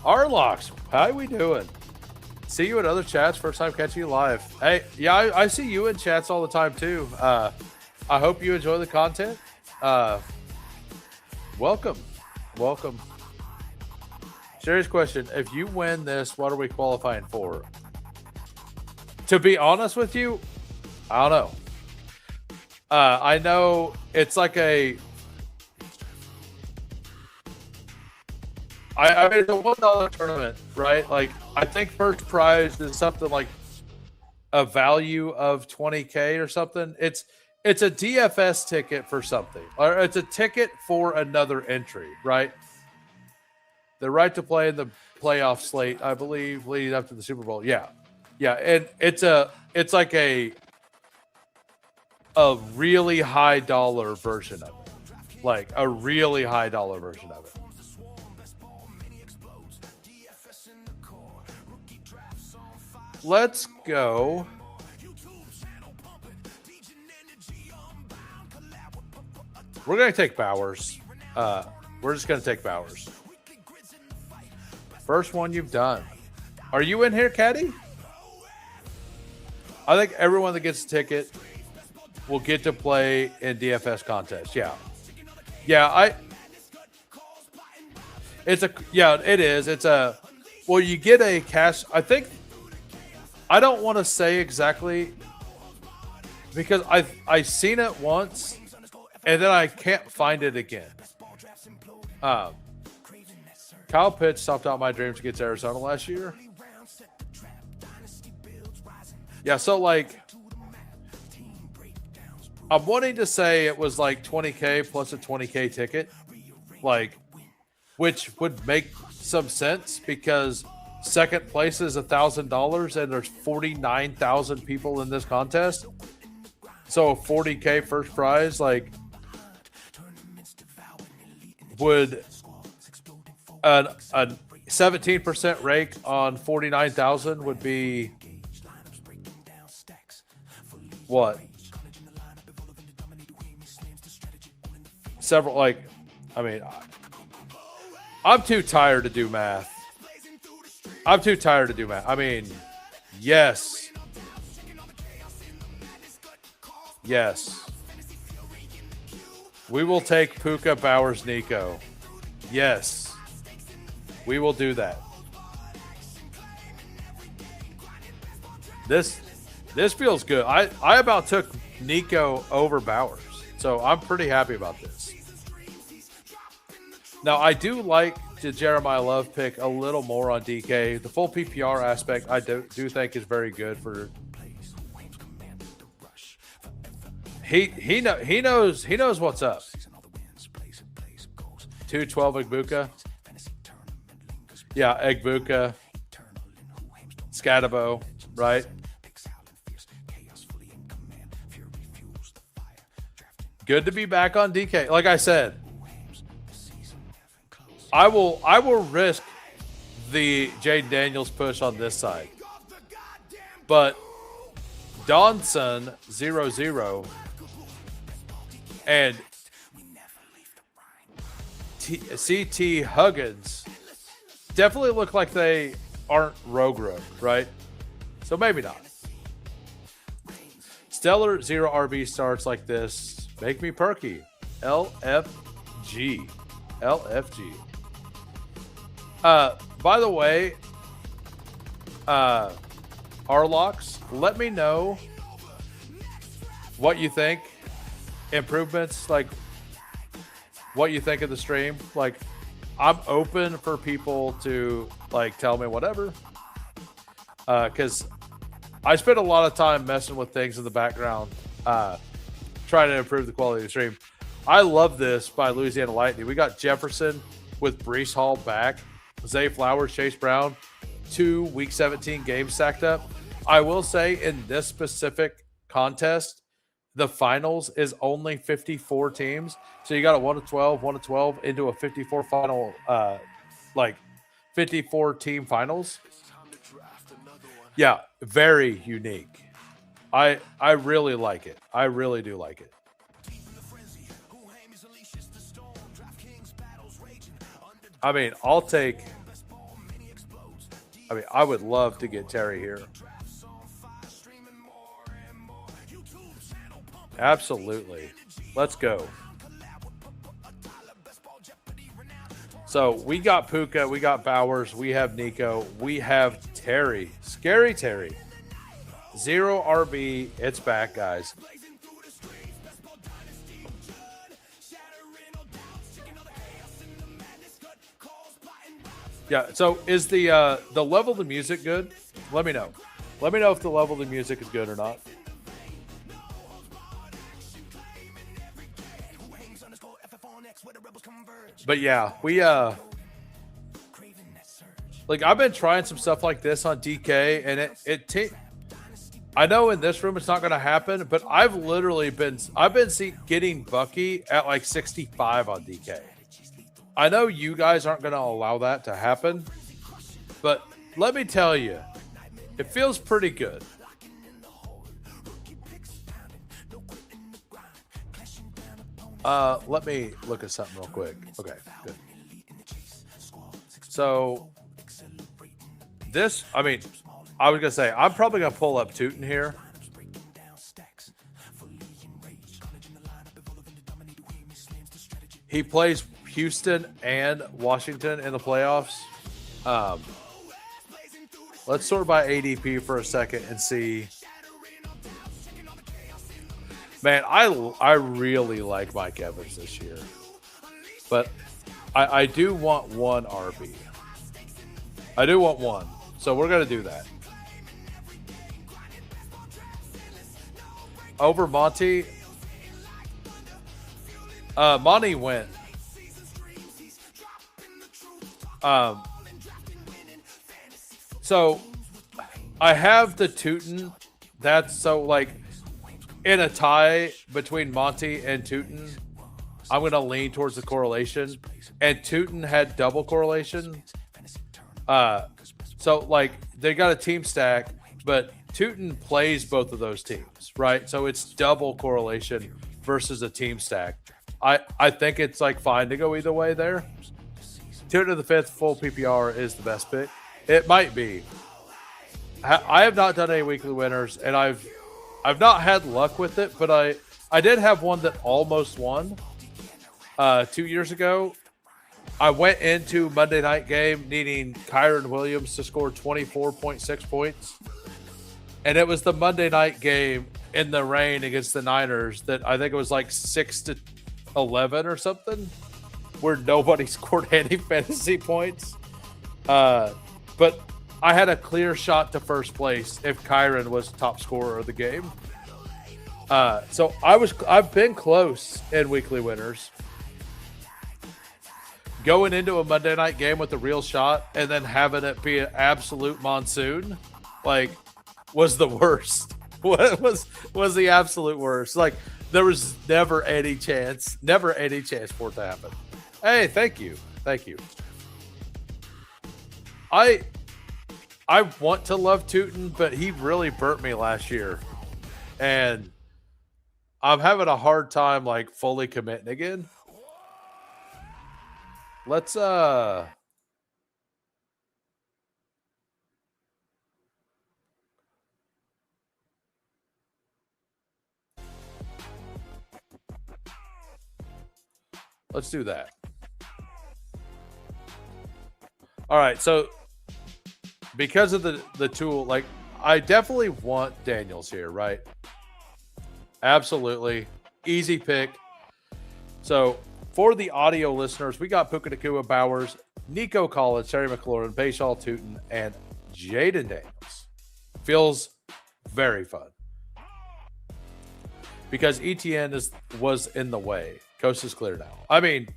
[SPEAKER 1] Arlocks, how we doing? See you in other chats. First time catching you live. Hey, yeah, I see you in chats all the time too. I hope you enjoy the content. Welcome. Serious question. If you win this, what are we qualifying for? To be honest with you, I don't know. I know it's like I mean, it's a $1 tournament, right? Like, I think first prize is something like a value of 20K or something. It's a DFS ticket for something, or it's a ticket for another entry, right? The right to play in the playoff slate, I believe, leading up to the Super Bowl. Yeah, and it's like a really high dollar version of it, like a really high dollar version of it. Let's go. We're going to take Bowers. We're just going to take Bowers. First one you've done. Are you in here, Caddy? I think everyone that gets a ticket will get to play in DFS contest. Yeah. It is. Well, you get a cash. I don't want to say exactly because I've seen it once and then I can't find it again. Kyle Pitts stopped out my dreams against Arizona last year. Yeah, so like I'm wanting to say it was like 20K plus a 20K ticket, like, which would make some sense because second place is $1,000 and there's 49,000 people in this contest. So a 40K first prize, like, would a 17% rake on 49,000 would be what? Several, like, I mean, I'm too tired to do math. I mean, yes. We will take Puka, Bowers, Nico. Yes. We will do that. This feels good. I about took Nico over Bowers, so I'm pretty happy about this. Now, I do like the Jeremiah Love pick a little more on DK. The full PPR aspect, I do think is very good for. He knows what's up. 212 Egbuka. Yeah, Egbuka. Scatabo, right? Good to be back on DK. Like I said, I will risk the Jaden Daniels push on this side. But Donson 0-0 and CT Huggins definitely look like they aren't rogue, right? So maybe not. Stellar 0 RB starts like this. Make me perky. LFG. By the way, Arlocks, let me know what you think. Improvements, like what you think of the stream. Like, I'm open for people to like tell me whatever. Because I spend a lot of time messing with things in the background, trying to improve the quality of the stream. I love this by Louisiana Lightning. We got Jefferson with Breece Hall back, Zay Flowers, Chase Brown. 2 Week 17 games stacked up. I will say in this specific contest, the finals is only 54 teams. So you got a 1 to 12, 1 to 12 into a 54 final, like 54 team finals. Yeah, very unique. I really like it. I really do like it. I mean, I would love to get Terry here. Absolutely. Let's go. So we got Puka, we got Bowers, we have Nico, we have Terry. Scary Terry. 0 RB. It's back, guys. Yeah, so is the level of the music good? Let me know. Let me know if the level of the music is good or not. But yeah, we like I've been trying some stuff like this on DK, and I know in this room it's not going to happen, but I've been getting Bucky at like 65 on DK. I know you guys aren't going to allow that to happen, but let me tell you, it feels pretty good. Let me look at something real quick. Okay, good. So this, I was going to say, I'm probably going to pull up Tootin here. He plays Houston and Washington in the playoffs. Let's sort by ADP for a second and see. Man, I really like Mike Evans this year. But I do want one RB. I do want one. So we're going to do that. Over Monty. Monty went. So I have the Tootin. That's so like in a tie between Monty and Tootin, I'm going to lean towards the correlation. And Tootin had double correlation. So like they got a team stack, but Tootin plays both of those teams, right? So it's double correlation versus a team stack. I think it's like fine to go either way there. Tootin of the 5th full PPR is the best pick. It might be. I have not done any weekly winners, and I've not had luck with it, but I did have one that almost won 2 years ago. I went into Monday night game needing Kyron Williams to score 24.6 points. And it was the Monday night game in the rain against the Niners that I think it was like 6-11 or something, where nobody scored any fantasy points. But I had a clear shot to first place if Kyron was top scorer of the game. So I've been close in weekly winners. Going into a Monday night game with a real shot and then having it be an absolute monsoon, like, was the worst. What was the absolute worst? Like, there was never any chance for it to happen. Hey, thank you. I want to love Tootin, but he really burnt me last year. And I'm having a hard time like fully committing again. Let's do that. All right, so because of the tool, like I definitely want Daniels here, right? Absolutely. Easy pick. So for the audio listeners, we got Puka Nacua, Bowers, Nico Collins, Terry McLaurin, Bayshaw Tootin, and Jaden Daniels. Feels very fun. Because ETN was in the way. Coast is clear now. I mean,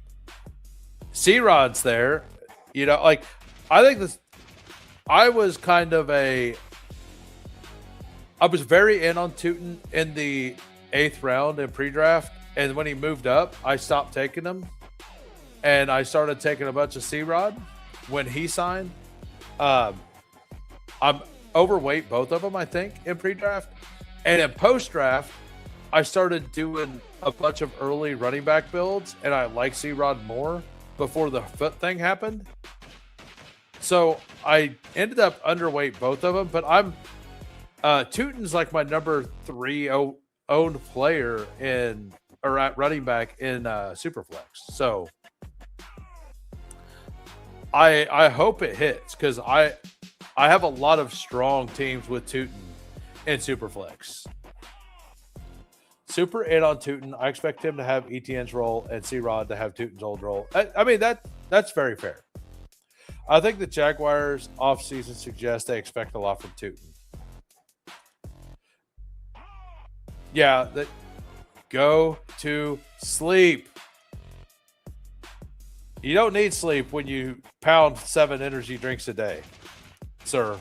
[SPEAKER 1] C-Rod's there. You know, like, I think I was kind of I was very in on Tootin in the 8th round in pre-draft, and when he moved up, I stopped taking him, and I started taking a bunch of C-Rod when he signed. I'm overweight both of them, I think, in pre-draft, and in post-draft, I started doing a bunch of early running back builds, and I like C-Rod more before the foot thing happened. So I ended up underweight both of them, but I'm Tootin's like my number 3 owned player at running back in Superflex. So I hope it hits because I have a lot of strong teams with Tootin in Superflex. Super in on Tootin. I expect him to have ETN's role and C-Rod to have Tootin's old role. I mean that's very fair. I think the Jaguars offseason suggests they expect a lot from Tootin. Yeah, go to sleep. You don't need sleep when you pound 7 energy drinks a day, sir.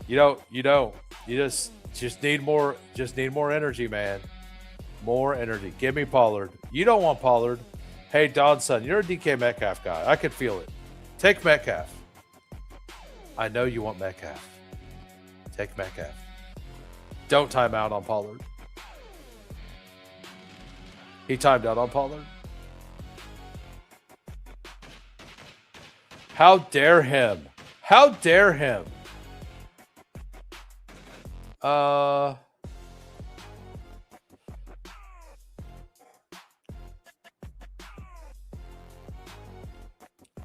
[SPEAKER 1] You don't. You just need more. Just need more energy, man. More energy. Give me Pollard. You don't want Pollard. Hey, Donson, you're a DK Metcalf guy. I can feel it. Take Metcalf. I know you want Metcalf. Take Metcalf. Don't time out on Pollard. He timed out on Pollard. How dare him? How dare him?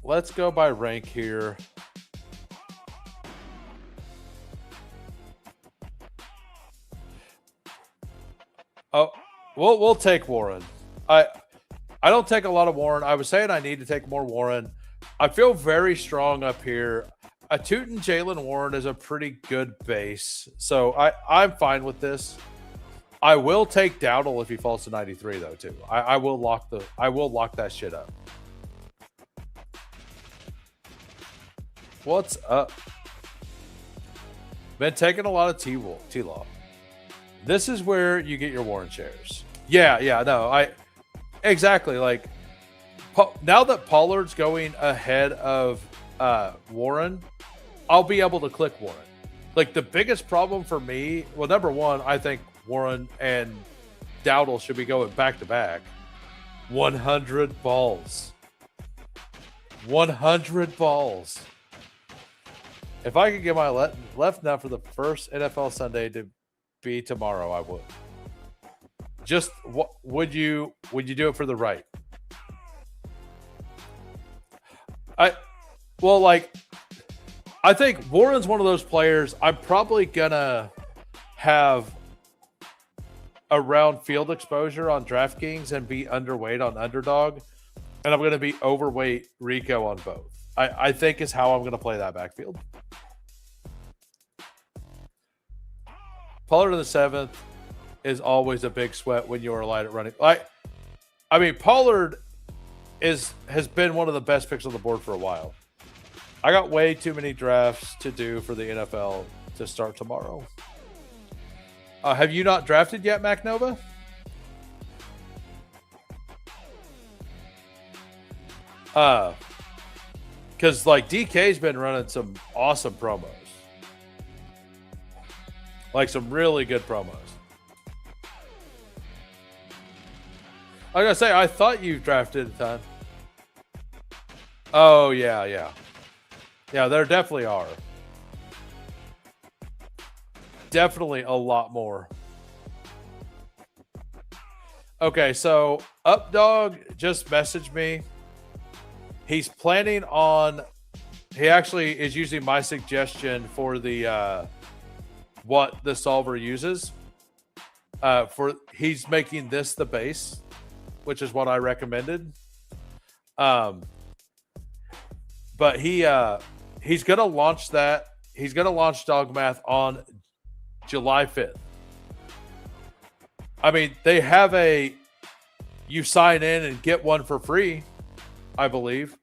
[SPEAKER 1] Let's go by rank here. Oh, we'll take Warren. I don't take a lot of Warren. I was saying I need to take more Warren. I feel very strong up here. A Tootin Jalen Warren is a pretty good base, so I'm fine with this. I will take Dowdle if he falls to 93 though too. I will lock that shit up. What's up? Been taking a lot of T-Law. This is where you get your Warren shares. Yeah, no, exactly. Like now that Pollard's going ahead of Warren, I'll be able to click Warren. Like the biggest problem for me, well, number one, I think Warren and Dowdle should be going back to back. 100 balls. 100 balls. If I could get my left nut for the first NFL Sunday to be tomorrow, I would. Just would you do it for the right? I think Warren's one of those players I'm probably gonna have around field exposure on DraftKings and be underweight on Underdog, and I'm gonna be overweight Rico on both. I think is how I'm gonna play that backfield. Pollard in the 7th is always a big sweat when you're light at running. I mean, Pollard has been one of the best picks on the board for a while. I got way too many drafts to do for the NFL to start tomorrow. Have you not drafted yet, Mac Nova? Because like DK's been running some awesome promos. Like some really good promos. I gotta say, I thought you drafted a ton. Oh, yeah. Yeah, there definitely are. Definitely a lot more. Okay, so Updog just messaged me. He's planning on... He actually is using my suggestion for the... what the solver uses. He's making this the base, which is what I recommended. But he's gonna launch that. He's gonna launch Dog Math on July 5th. I mean, they have you sign in and get one for free, I believe.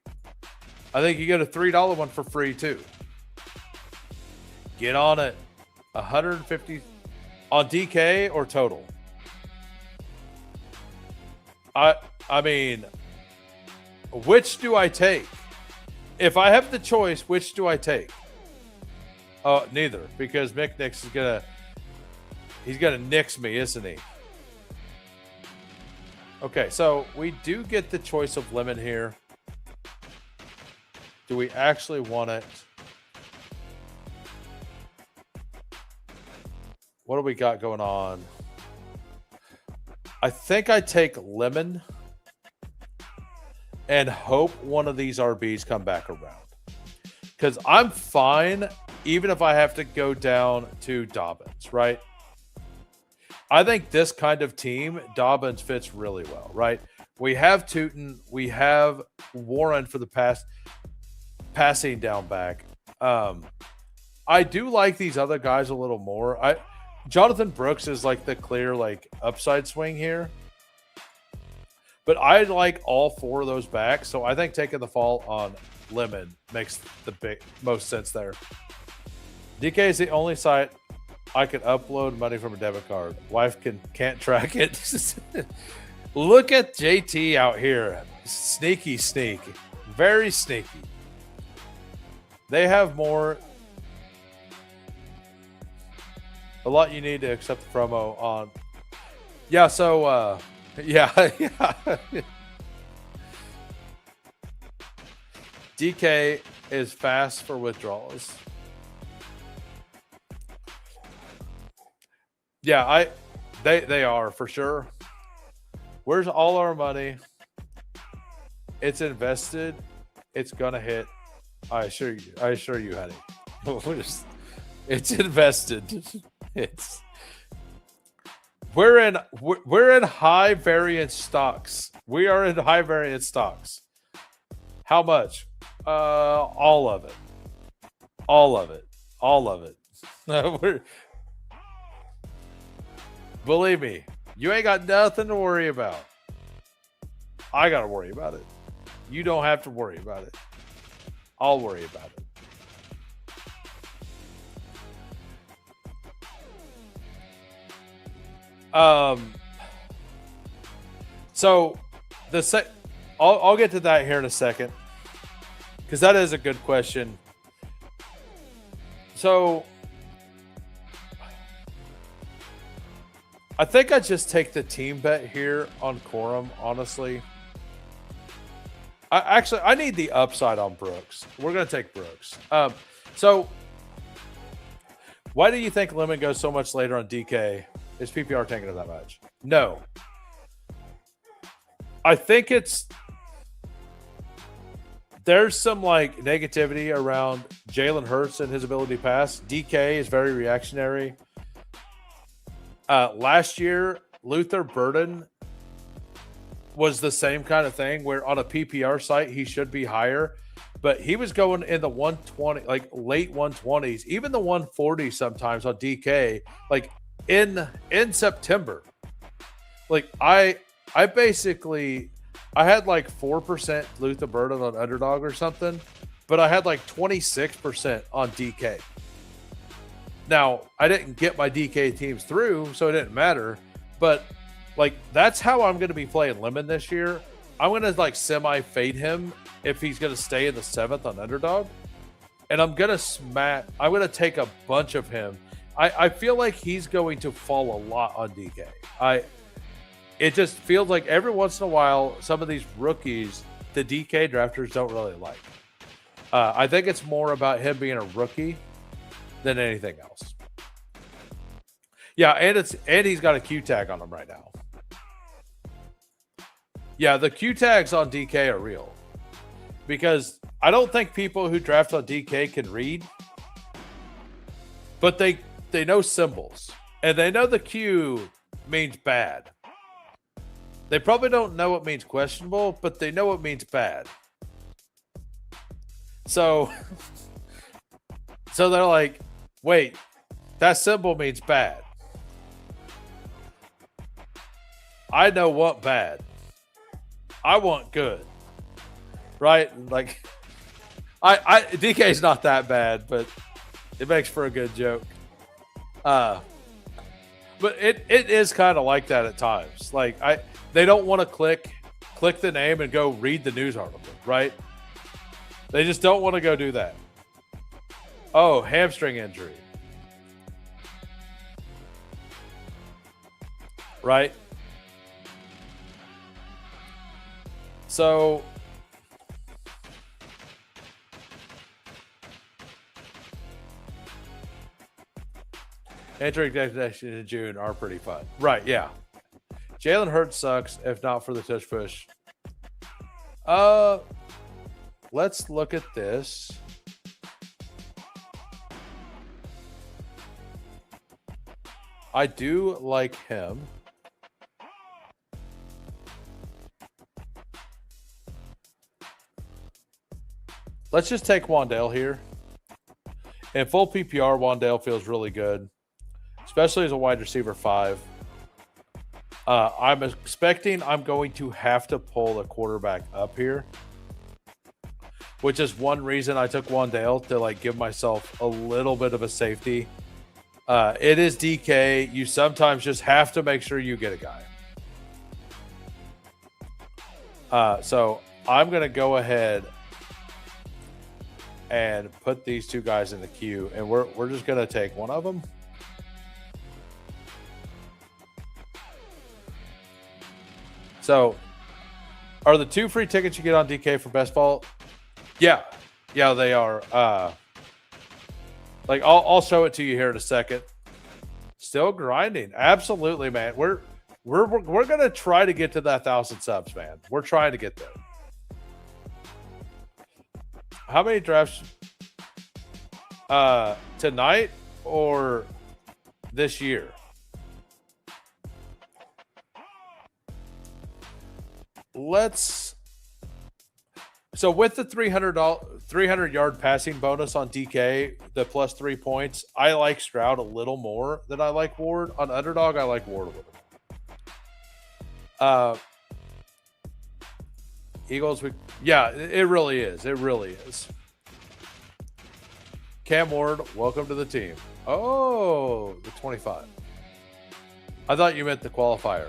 [SPEAKER 1] I think you get a $3 one for free too. Get on it. 150 on DK or total. I mean, which do I take? If I have the choice, which do I take? Neither, because Mick Nix is he's gonna nix me, isn't he? Okay, so we do get the choice of lemon here. Do we actually want it? What do we got going on? I think I take lemon and hope one of these RBs come back around. Because I'm fine even if I have to go down to Dobbins, right? I think this kind of team, Dobbins fits really well, right? We have Tootin, we have Warren for the passing down back. I do like these other guys a little more. Jonathan Brooks is like the clear upside swing here. But I like all four of those back, so I think taking the fall on Lemon makes the most sense there. DK is the only site I can upload money from a debit card. Wife can't track it. Look at JT out here. Sneaky. Very sneaky. They have more. A lot you need to accept the promo on. Yeah, so yeah. DK is fast for withdrawals. Yeah, they are for sure. Where's all our money? It's invested. It's gonna hit. I assure you, honey. It's invested. We're in high variance stocks. We are in high variance stocks. How much? All of it. All of it. Believe me, you ain't got nothing to worry about. I got to worry about it. You don't have to worry about it. I'll worry about it. So I'll get to that here in a second, because that is a good question. So I think I just take the team bet here on Corum, honestly. I need the upside on Brooks. We're going to take Brooks. So why do you think Lemon goes so much later on DK? Is PPR taking it that much? No. I think there's some negativity around Jalen Hurts and his ability to pass. DK is very reactionary. Last year, Luther Burden was the same kind of thing where on a PPR site, he should be higher, but he was going in the 120, late 120s, even the 140 sometimes on DK, in September. I had 4% Luther Burden on Underdog or something, but I had 26% on DK. Now, I didn't get my DK teams through, so it didn't matter. But, that's how I'm going to be playing Lemon this year. I'm going to, semi-fade him if he's going to stay in the 7th on Underdog. And I'm going to take a bunch of him. I feel like he's going to fall a lot on DK. It just feels like every once in a while, some of these rookies, the DK drafters don't really like. I think it's more about him being a rookie than anything else. Yeah, and he's got a Q tag on him right now. Yeah, the Q tags on DK are real. Because I don't think people who draft on DK can read. But they know symbols. And they know the Q means bad. They probably don't know what means questionable, but they know what means bad. So they're like, wait, that symbol means bad. I know what bad. I want good. Right? DK's not that bad, but it makes for a good joke. But it is kind of like that at times. Like they don't want to click the name and go read the news article, right? They just don't want to go do that. Oh, hamstring injury. Right? So entering destination in June are pretty fun. Right, yeah. Jalen Hurts sucks if not for the tush push. Let's look at this. I do like him. Let's just take Wandale here. In full PPR, Wandale feels really good, especially as a wide receiver 5. I'm expecting I'm going to have to pull the quarterback up here, which is one reason I took Wandale to like give myself a little bit of a safety. It is DK. You sometimes just have to make sure you get a guy. So I'm going to go ahead and put these two guys in the queue, and we're just going to take one of them. So are the 2 free tickets you get on DK for Bestball? Yeah, they are. Like I'll show it to you here in a second. Still grinding, absolutely, man. We're gonna try to get to that 1,000 subs, man. We're trying to get there. How many drafts? Tonight or this year? So with the 300-yard passing bonus on DK, the plus 3 points, I like Stroud a little more than I like Ward. On Underdog, I like Ward a little more. Eagles, yeah, it really is. It really is. Cam Ward, welcome to the team. Oh, the 25. I thought you meant the qualifier.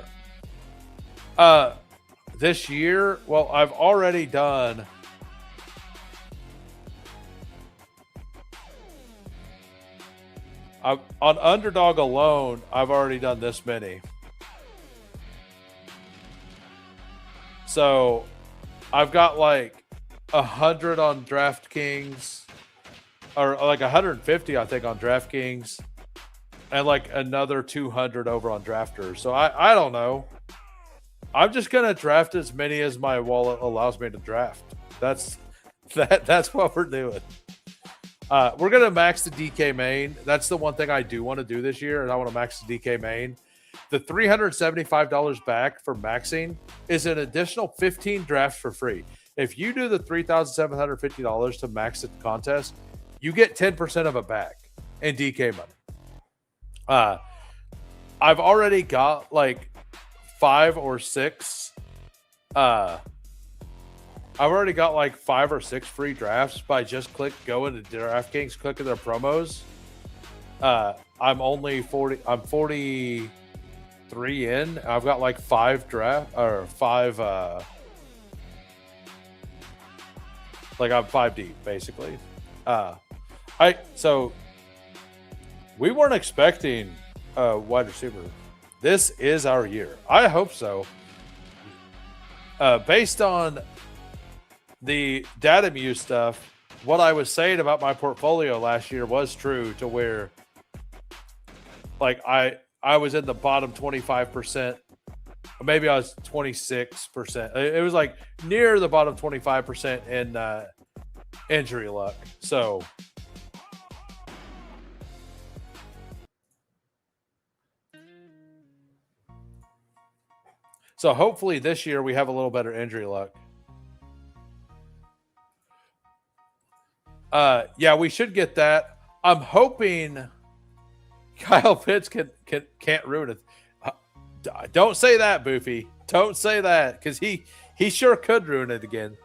[SPEAKER 1] This year, well, I've already done on Underdog alone, I've already done this many. So I've got like 100 on DraftKings, or like 150, I think, on DraftKings, and like another 200 over on Drafters. So I don't know. I'm just gonna draft as many as my wallet allows me to draft. That's what we're doing. We're gonna max the DK main. That's the one thing I do want to do this year, and I want to max the DK main. The $375 back for maxing is an additional 15 drafts for free. If you do the $3,750 to max the contest, you get 10% of it back in DK money. I've already got like 5 or 6. I've already got like 5 or 6 free drafts by just going to DraftKings, clicking their promos. I'm 43 in. I've got like 5 like I'm 5 deep basically. So we weren't expecting a wide receiver. This is our year. I hope so. Based on the DataMuse stuff, what I was saying about my portfolio last year was true, to where like I was in the bottom 25%. Maybe I was 26%. It was like near the bottom 25% in injury luck. So hopefully this year we have a little better injury luck. Yeah, we should get that. I'm hoping Kyle Pitts can't ruin it. Don't say that, Boofy. Don't say that, because he sure could ruin it again.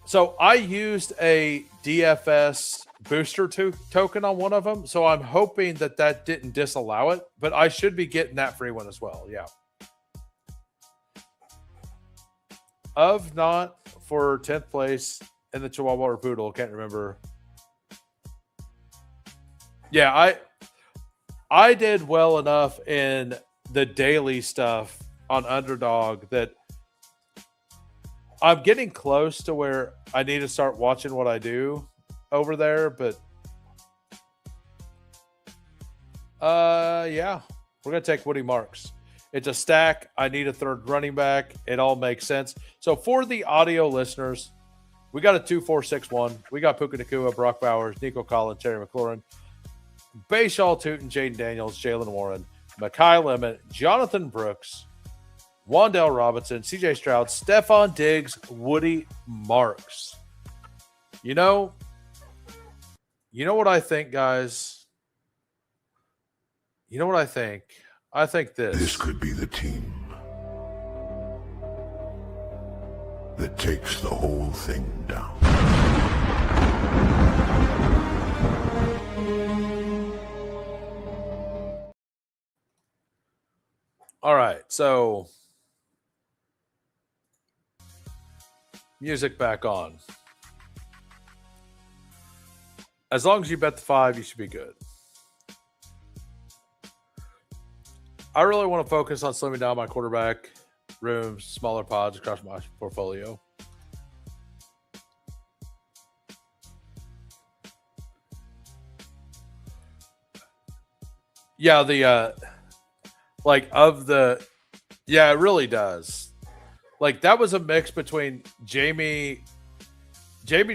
[SPEAKER 1] So I used a DFS booster token on one of them. So I'm hoping that that didn't disallow it, but I should be getting that free one as well. Yeah. Of not for 10th place in the Chihuahua or Poodle. Can't remember. Yeah, I did well enough in the daily stuff on Underdog that I'm getting close to where I need to start watching what I do over there, but yeah, we're gonna take Woody Marks. It's a stack. I need a third running back. It all makes sense. So for the audio listeners, we got a 2-4-6-1. We got Puka Nakua, Brock Bowers, Nico Collins, Terry McLaurin, Bayshaw Tootin, Jaden Daniels, Jalen Warren, Mekhi Lemon, Jonathan Brooks, Wandale Robinson, CJ Stroud, Stephon Diggs, Woody Marks. You know what I think, guys? You know what I think? I think this.
[SPEAKER 2] This could be the team that takes the whole thing down.
[SPEAKER 1] All right, so music back on. As long as you bet the 5, you should be good. I really want to focus on slimming down my quarterback room, smaller pods across my portfolio. Yeah, yeah, it really does. Like, that was a mix between Jamie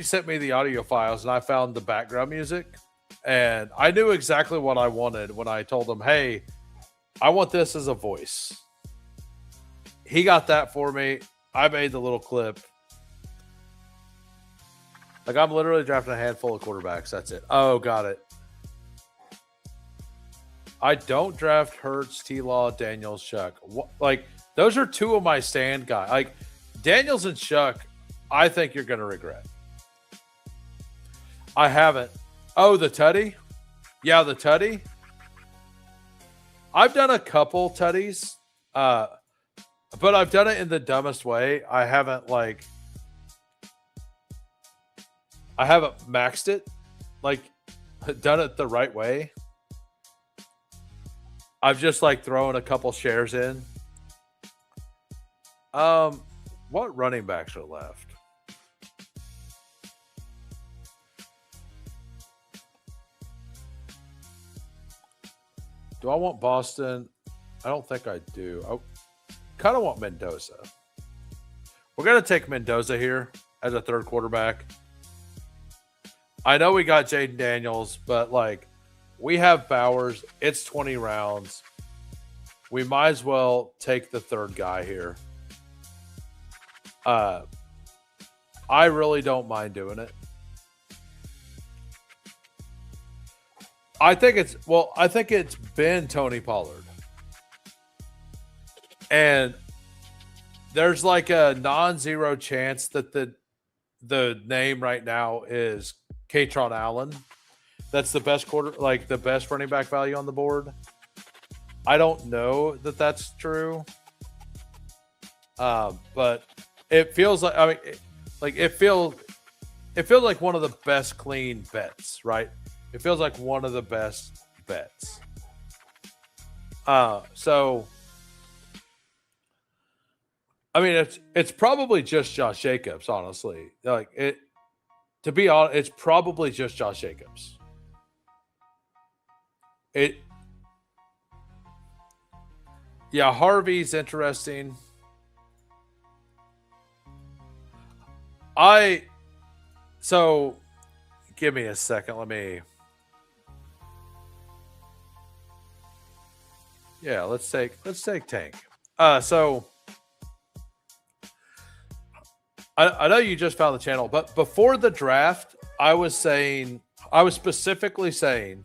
[SPEAKER 1] sent me the audio files and I found the background music, and I knew exactly what I wanted when I told him, hey, I want this as a voice. He got that for me. I made the little clip. Like, I'm literally drafting a handful of quarterbacks. That's it. Oh, got it. I don't draft Hurts, T-Law, Daniels, Shuck. Like, those are two of my stand guys. Like, Daniels and Shuck, I think you're going to regret. I haven't. Oh, the Tutty? Yeah, the Tutty. I've done a couple Tutties, but I've done it in the dumbest way. I haven't maxed it, like, done it the right way. I've just thrown a couple shares in. What running backs are left? Do I want Boston? I don't think I do. I kind of want Mendoza. We're going to take Mendoza here as a third quarterback. I know we got Jaden Daniels, but we have Bowers. It's 20 rounds. We might as well take the third guy here. I really don't mind doing it. I think it's been Tony Pollard. And there's a non-zero chance that the name right now is Katron Allen. That's the best the best running back value on the board. I don't know that that's true. But it feels it feels like one of the best clean bets, right? It feels like one of the best bets. So I mean, it's probably just Josh Jacobs, honestly. To be honest, it's probably just Josh Jacobs. Yeah, Harvey's interesting. So give me a second. Let's take Tank. So I know you just found the channel, but before the draft, I was specifically saying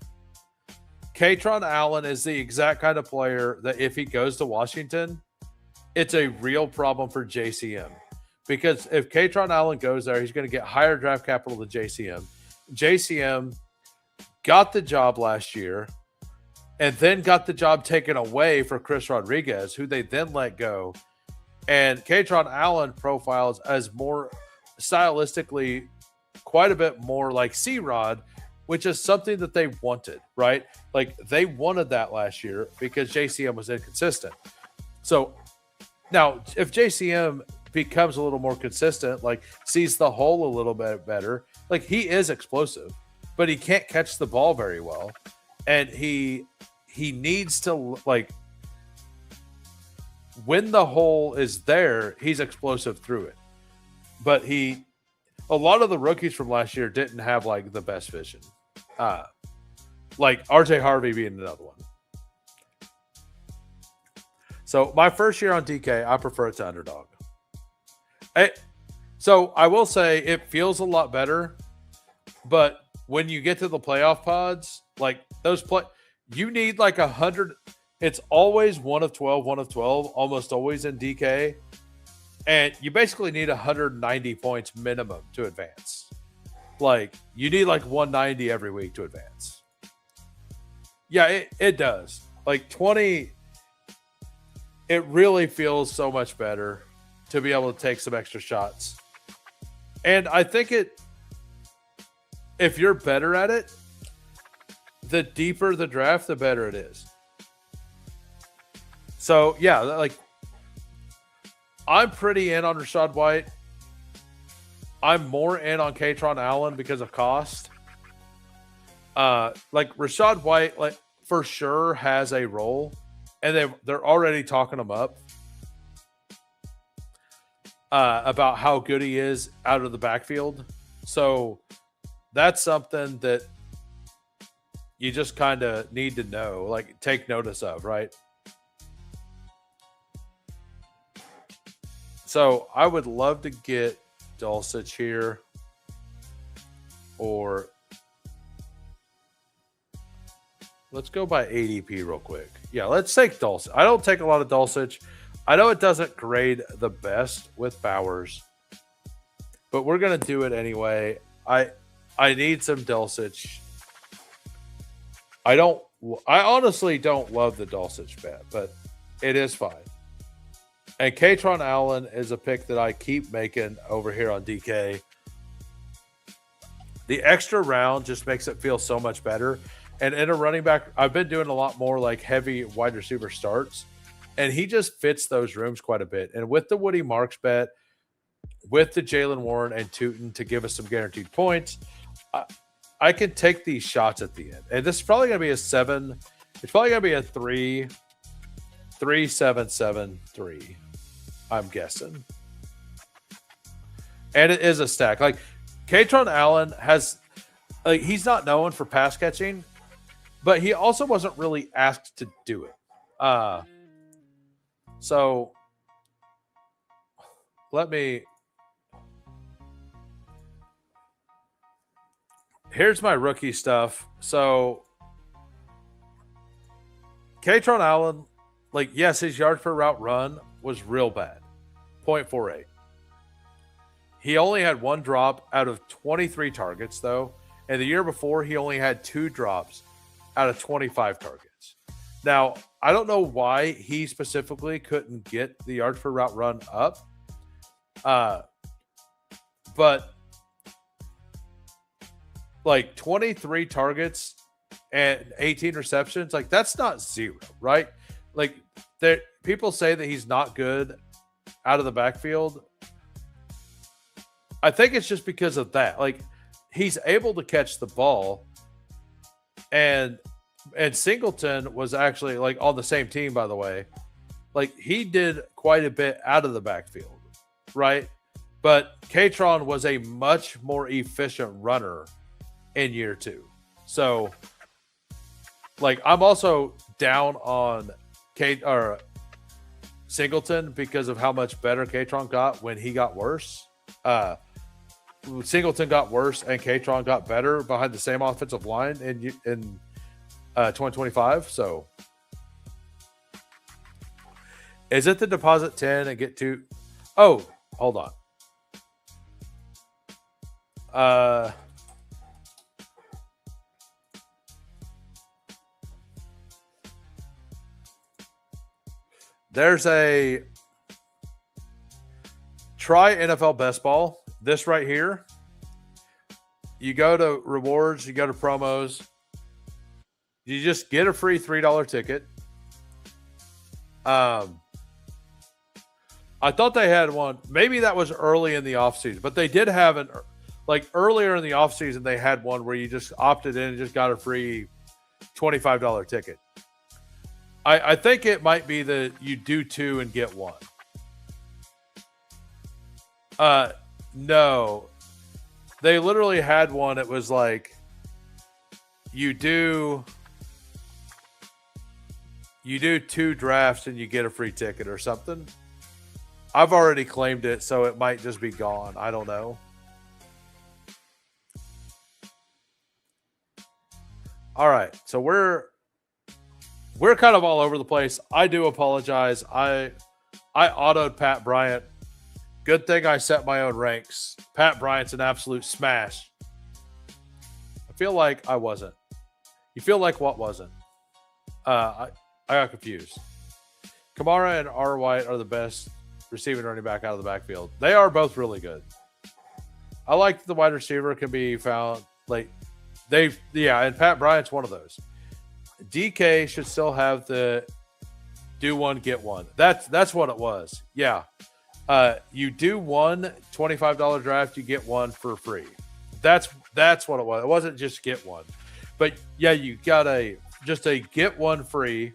[SPEAKER 1] Katron Allen is the exact kind of player that if he goes to Washington, it's a real problem for JCM because if Katron Allen goes there, he's going to get higher draft capital than JCM. JCM got the job last year and then got the job taken away for Chris Rodriguez, who they then let go. And Katron Allen profiles as more stylistically quite a bit more like C-Rod, which is something that they wanted, right? Like they wanted that last year because JCM was inconsistent. So now if JCM becomes a little more consistent, like sees the hole a little bit better, like he is explosive, but he can't catch the ball very well. And he needs to, like, when the hole is there, he's explosive through it. But a lot of the rookies from last year didn't have like the best vision. Like RJ Harvey being another one. So my first year on DK, I prefer it to underdog. So I will say it feels a lot better, but when you get to the playoff pods, like you need like 100. It's always 1 of 12, almost always in DK. And you basically need 190 points minimum to advance. Like you need like 190 every week to advance. Yeah, it does. Like 20, it really feels so much better to be able to take some extra shots. And I think if you're better at it, the deeper the draft, the better it is. So, yeah, like I'm pretty in on Rachaad White. I'm more in on Katron Allen because of cost. Like Rachaad White, like for sure has a role, and they're already talking him up about how good he is out of the backfield. So that's something that you just kind of need to know, like take notice of, right? So I would love to get Dulcich here, or let's go by ADP real quick. Yeah, let's take Dulcich. I don't take a lot of Dulcich. I know it doesn't grade the best with Bowers, but we're gonna do it anyway. I need some Dulcich. I honestly don't love the Dulcich bet, but it is fine. And Katron Allen is a pick that I keep making over here on DK. The extra round just makes it feel so much better. And in a running back, I've been doing a lot more like heavy wide receiver starts, and he just fits those rooms quite a bit. And with the Woody Marks bet, with the Jalen Warren and Tootin to give us some guaranteed points, I can take these shots at the end. And this is probably going to be a 7. It's probably going to be a 3-7-7-3. I'm guessing. And it is a stack. Like Katron Allen has, like, he's not known for pass catching, but he also wasn't really asked to do it. So here's my rookie stuff. So Katron Allen, like, yes, his yards per route run was real bad, 0.48. He only had 1 drop out of 23 targets, though. And the year before, he only had 2 drops out of 25 targets. Now, I don't know why he specifically couldn't get the yards per route run up. But like 23 targets and 18 receptions, like that's not 0, right? Like people say that he's not good out of the backfield. I think it's just because of that. Like he's able to catch the ball, and Singleton was actually like on the same team, by the way. Like he did quite a bit out of the backfield, right? But Katron was a much more efficient runner in year 2. So like I'm also down on Singleton because of how much better Katron got when he got worse. Singleton got worse and Katron got better behind the same offensive line in 2025. So is it the deposit 10 and get 2? Oh, hold on. There's a try NFL Best Ball. This right here. You go to rewards, you go to promos. You just get a free $3 ticket. I thought they had one. Maybe that was early in the offseason, but they did have an like earlier in the offseason, they had one where you just opted in and just got a free $25 ticket. I think it might be that you do 2 and get 1. No. They literally had one. It was like you do 2 drafts and you get a free ticket or something. I've already claimed it, so it might just be gone. I don't know. All right, so we're kind of all over the place. I do apologize. I autoed Pat Bryant. Good thing I set my own ranks. Pat Bryant's an absolute smash. I feel like I wasn't. You feel like what wasn't? I got confused. Kamara and R. White are the best receiving running back out of the backfield. They are both really good. I like the wide receiver can be found like and Pat Bryant's one of those. DK should still have the do one, get one. That's what it was. Yeah. You do one $25 draft, you get one for free. That's what it was. It wasn't just get one. But yeah, you got just a get one free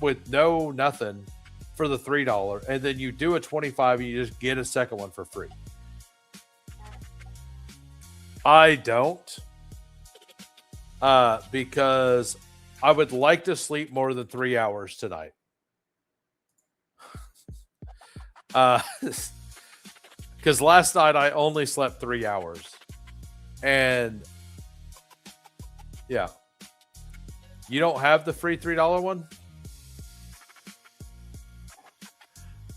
[SPEAKER 1] with nothing for the $3, and then you do a 25 and you just get a second one for free. I don't. Because I would like to sleep more than 3 hours tonight. Because last night I only slept 3 hours. And yeah. You don't have the free $3 one?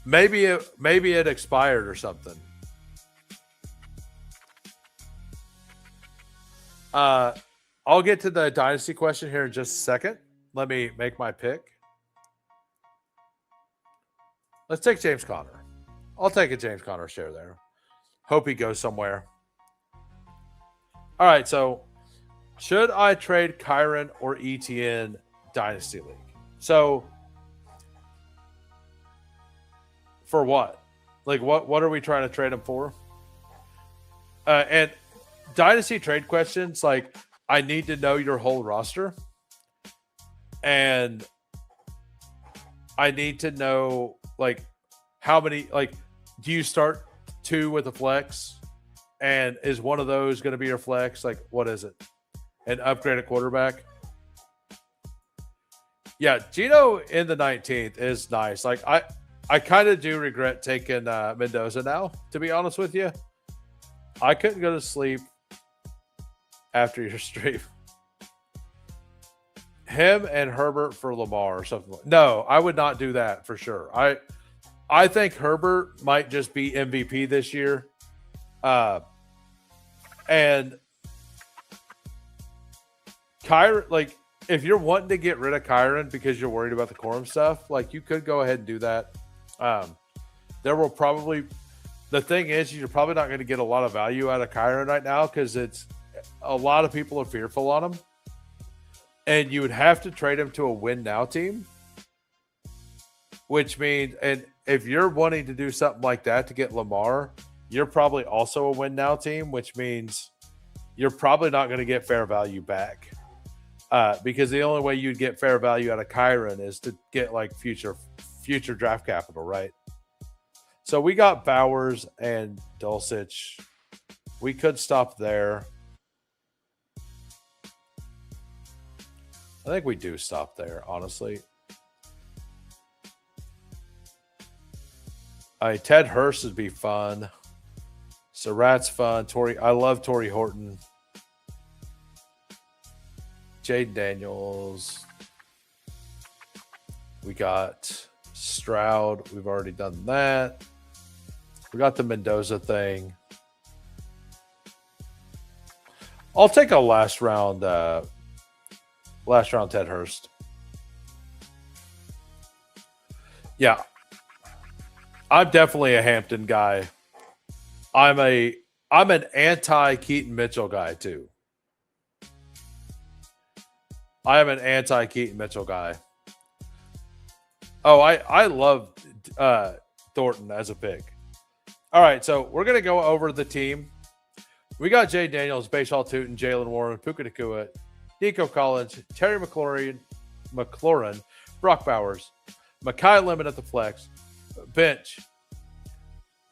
[SPEAKER 1] Maybe it expired or something. I'll get to the dynasty question here in just a second. Let me make my pick. Let's take James Conner. I'll take a James Conner share there. Hope he goes somewhere. All right, so should I trade Kyren or ETN Dynasty League? So for what? Like what are we trying to trade him for? And Dynasty trade questions, like I need to know your whole roster. And I need to know like how many, like, do you start 2 with a flex? And is one of those going to be your flex? Like, what is it? An upgraded quarterback? Yeah, Gino in the 19th is nice. Like, I kind of do regret taking Mendoza now, to be honest with you. I couldn't go to sleep after your stream. Him and Herbert for Lamar or something. No, I would not do that for sure. I think Herbert might just be MVP this year. And Kyren, like, if you're wanting to get rid of Kyren because you're worried about the quorum stuff, like, you could go ahead and do that. There will probably, the thing is, you're probably not going to get a lot of value out of Kyren right now because it's a lot of people are fearful on him. And you would have to trade him to a win now team, which means, and if you're wanting to do something like that to get Lamar, you're probably also a win now team, which means you're probably not going to get fair value back. Because the only way you'd get fair value out of Kyren is to get like future draft capital, right? So we got Bowers and Dulcich. We could stop there. I think we do stop there, honestly. Ted Hurst would be fun. Surratt's fun. I love Torrey Horton. Jaden Daniels. We got Stroud. We've already done that. We got the Mendoza thing. I'll take a last round Ted Hurst. Yeah. I'm definitely a Hampton guy. I'm an anti Keaton Mitchell guy too. I am an anti Keaton Mitchell guy. Oh, I love Thornton as a pick. All right, so we're gonna go over the team. We got Jay Daniels, Baseball Tootin, Jalen Warren, Puka Nakua, Nico Collins, Terry McLaurin, Brock Bowers, Makai Lemon at the flex, bench,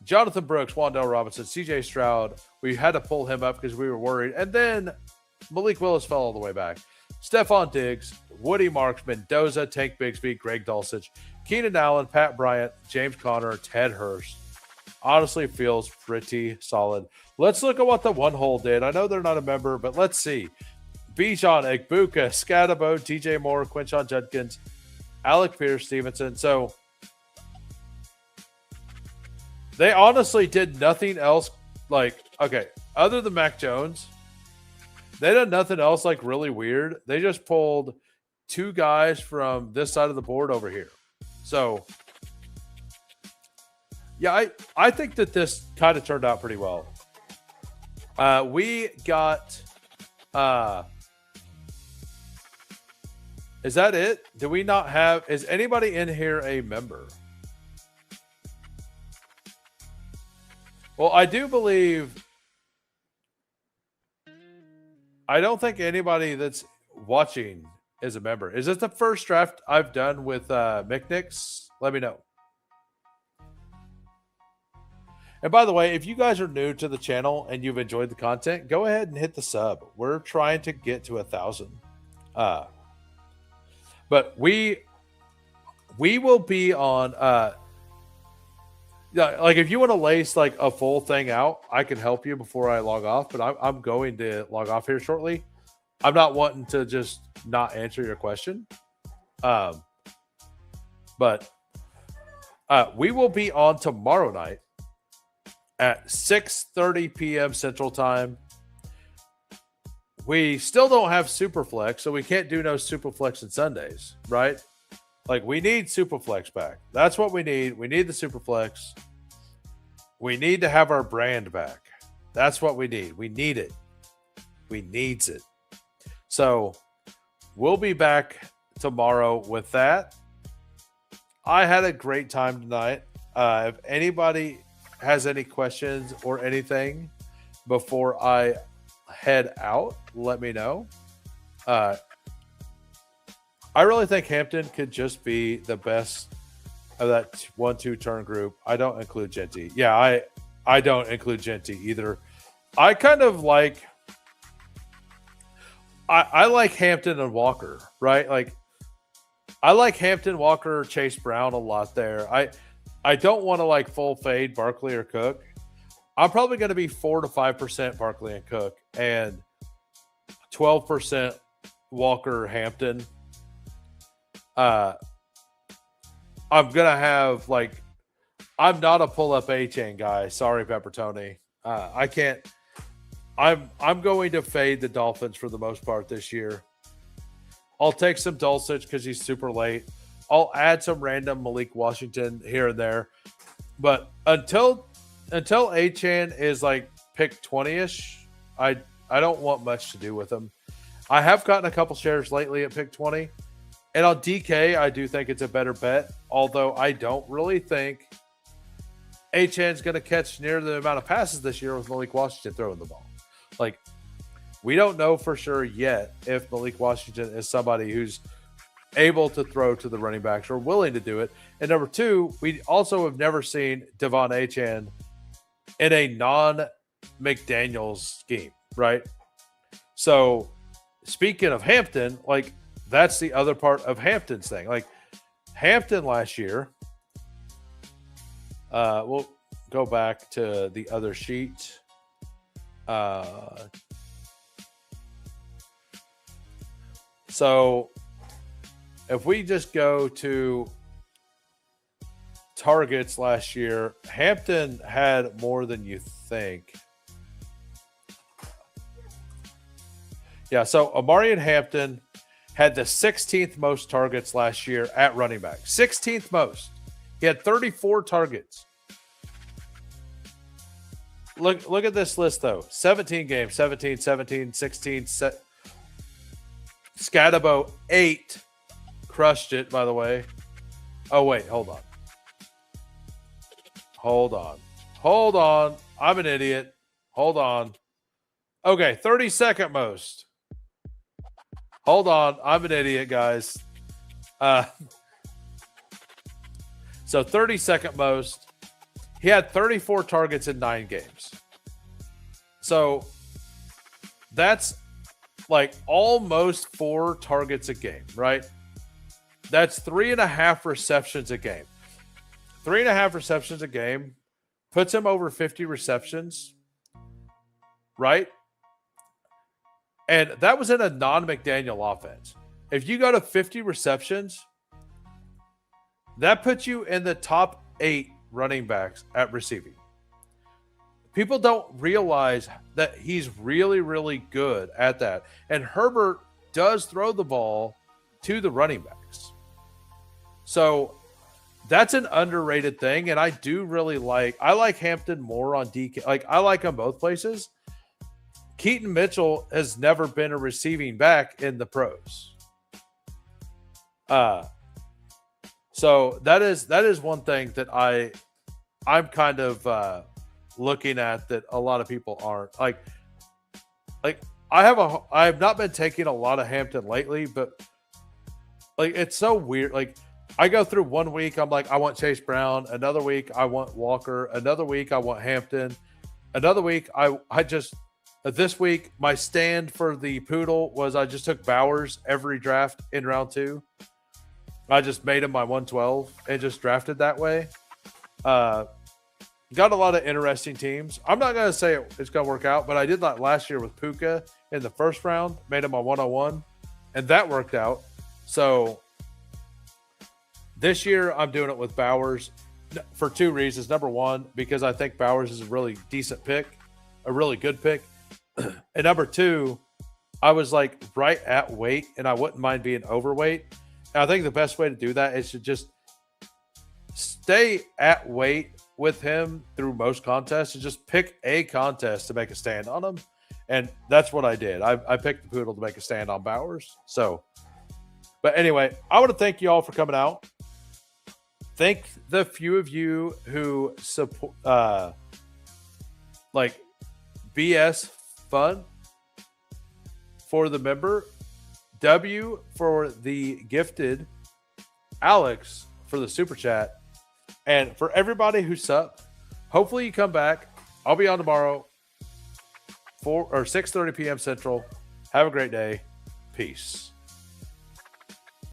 [SPEAKER 1] Jonathan Brooks, Wandell Robinson, CJ Stroud. We had to pull him up because we were worried. And then Malik Willis fell all the way back. Stephon Diggs, Woody Marks, Mendoza, Tank Bigsby, Greg Dulcich, Keenan Allen, Pat Bryant, James Conner, Ted Hurst. Honestly, feels pretty solid. Let's look at what the one hole did. I know they're not a member, but let's see. Bijan, Egbuka, Scatabo, DJ Moore, Quinshon Judkins, Alec Pierce, Stevenson. So they honestly did nothing else. Like, okay, other than Mac Jones, they did nothing else like really weird. They just pulled two guys from this side of the board over here. So yeah, I think that this kind of turned out pretty well. We got is that it? Do we not have, is anybody in here a member? Well, I do believe, I don't think anybody that's watching is a member. Is this the first draft I've done with McNix? Let me know. And by the way, if you guys are new to the channel and you've enjoyed the content, go ahead and hit the sub. We're trying to get to 1,000. But we will be on yeah, like if you want to lace like a full thing out, I can help you before I log off, but I'm going to log off here shortly. I'm not wanting to just not answer your question. But we will be on tomorrow night at 6:30 p.m. Central Time. We still don't have Superflex, so we can't do no Superflex on Sundays, right? Like, we need Superflex back. That's what we need. We need the Superflex. We need to have our brand back. That's what we need. We need it. We needs it. So we'll be back tomorrow with that. I had a great time tonight. If anybody has any questions or anything before I head out, let me know. I really think Hampton could just be the best of that 1-2 turn group. I don't include Genty. Yeah, I don't include Genty either. I kind of like I like Hampton and Walker, right? Like, I like Hampton, Walker, Chase Brown a lot there. I don't want to like full fade Barkley or Cook. I'm probably going to be 4 to 5% Barkley and Cook and 12% Walker, Hampton. I'm gonna have like, I'm not a pull up A-chain guy. Sorry, Peppertoni. I can't. I'm going to fade the Dolphins for the most part this year. I'll take some Dulcich because he's super late. I'll add some random Malik Washington here and there, but until A-chan is like pick 20-ish, I don't want much to do with him. I have gotten a couple shares lately at pick 20. And on DK, I do think it's a better bet, although I don't really think A-chan's going to catch near the amount of passes this year with Malik Washington throwing the ball. Like, we don't know for sure yet if Malik Washington is somebody who's able to throw to the running backs or willing to do it. And number two, we also have never seen Devon A-chan in a non-McDaniels scheme, right? So, speaking of Hampton, like, that's the other part of Hampton's thing. Like, Hampton last year, we'll go back to the other sheet. So if we just go to targets last year, Hampton had more than you think. Yeah, so Amarian Hampton had the 16th most targets last year at running back. 16th most. He had 34 targets. Look at this list, though. 17 games, 17, 17, 16. Scatabo, 8. Crushed it, by the way. Oh, wait. Hold on. I'm an idiot. Hold on. Okay, 32nd most. Hold on. I'm an idiot, guys. So 32nd most. He had 34 targets in 9 games. So that's like almost 4 targets a game, right? That's 3.5 receptions a game. 3.5 receptions a game puts him over 50 receptions, right? And that was in a non-McDaniel offense. If you go to 50 receptions, that puts you in the top 8 running backs at receiving. People don't realize that he's really, really good at that. And Herbert does throw the ball to the running backs. So that's an underrated thing. And I do really I like Hampton more on DK. Like, I like him both places. Keaton Mitchell has never been a receiving back in the pros. So that is one thing that I'm kind of looking at that a lot of people aren't. Like I have not been taking a lot of Hampton lately, but like it's so weird. Like I go through one week, I'm like, I want Chase Brown. Another week, I want Walker. Another week, I want Hampton. Another week, this week, my stand for the Poodle was I just took Bowers every draft in round 2. I just made him my 112 and just drafted that way. Got a lot of interesting teams. I'm not going to say it's going to work out, but I did that last year with Puka in the first round, made him my 101, and that worked out. So this year, I'm doing it with Bowers for 2 reasons. Number one, because I think Bowers is a really decent pick, a really good pick. And number 2, I was like right at weight, and I wouldn't mind being overweight. And I think the best way to do that is to just stay at weight with him through most contests and just pick a contest to make a stand on him. And that's what I did. I picked the Poodle to make a stand on Bowers. So, but anyway, I want to thank you all for coming out. Thank the few of you who support, like BS Fun for the member, W for the gifted, Alex for the super chat, and for everybody who subbed. Hopefully you come back. I'll be on tomorrow, 6:30 p.m. Central. Have a great day. Peace.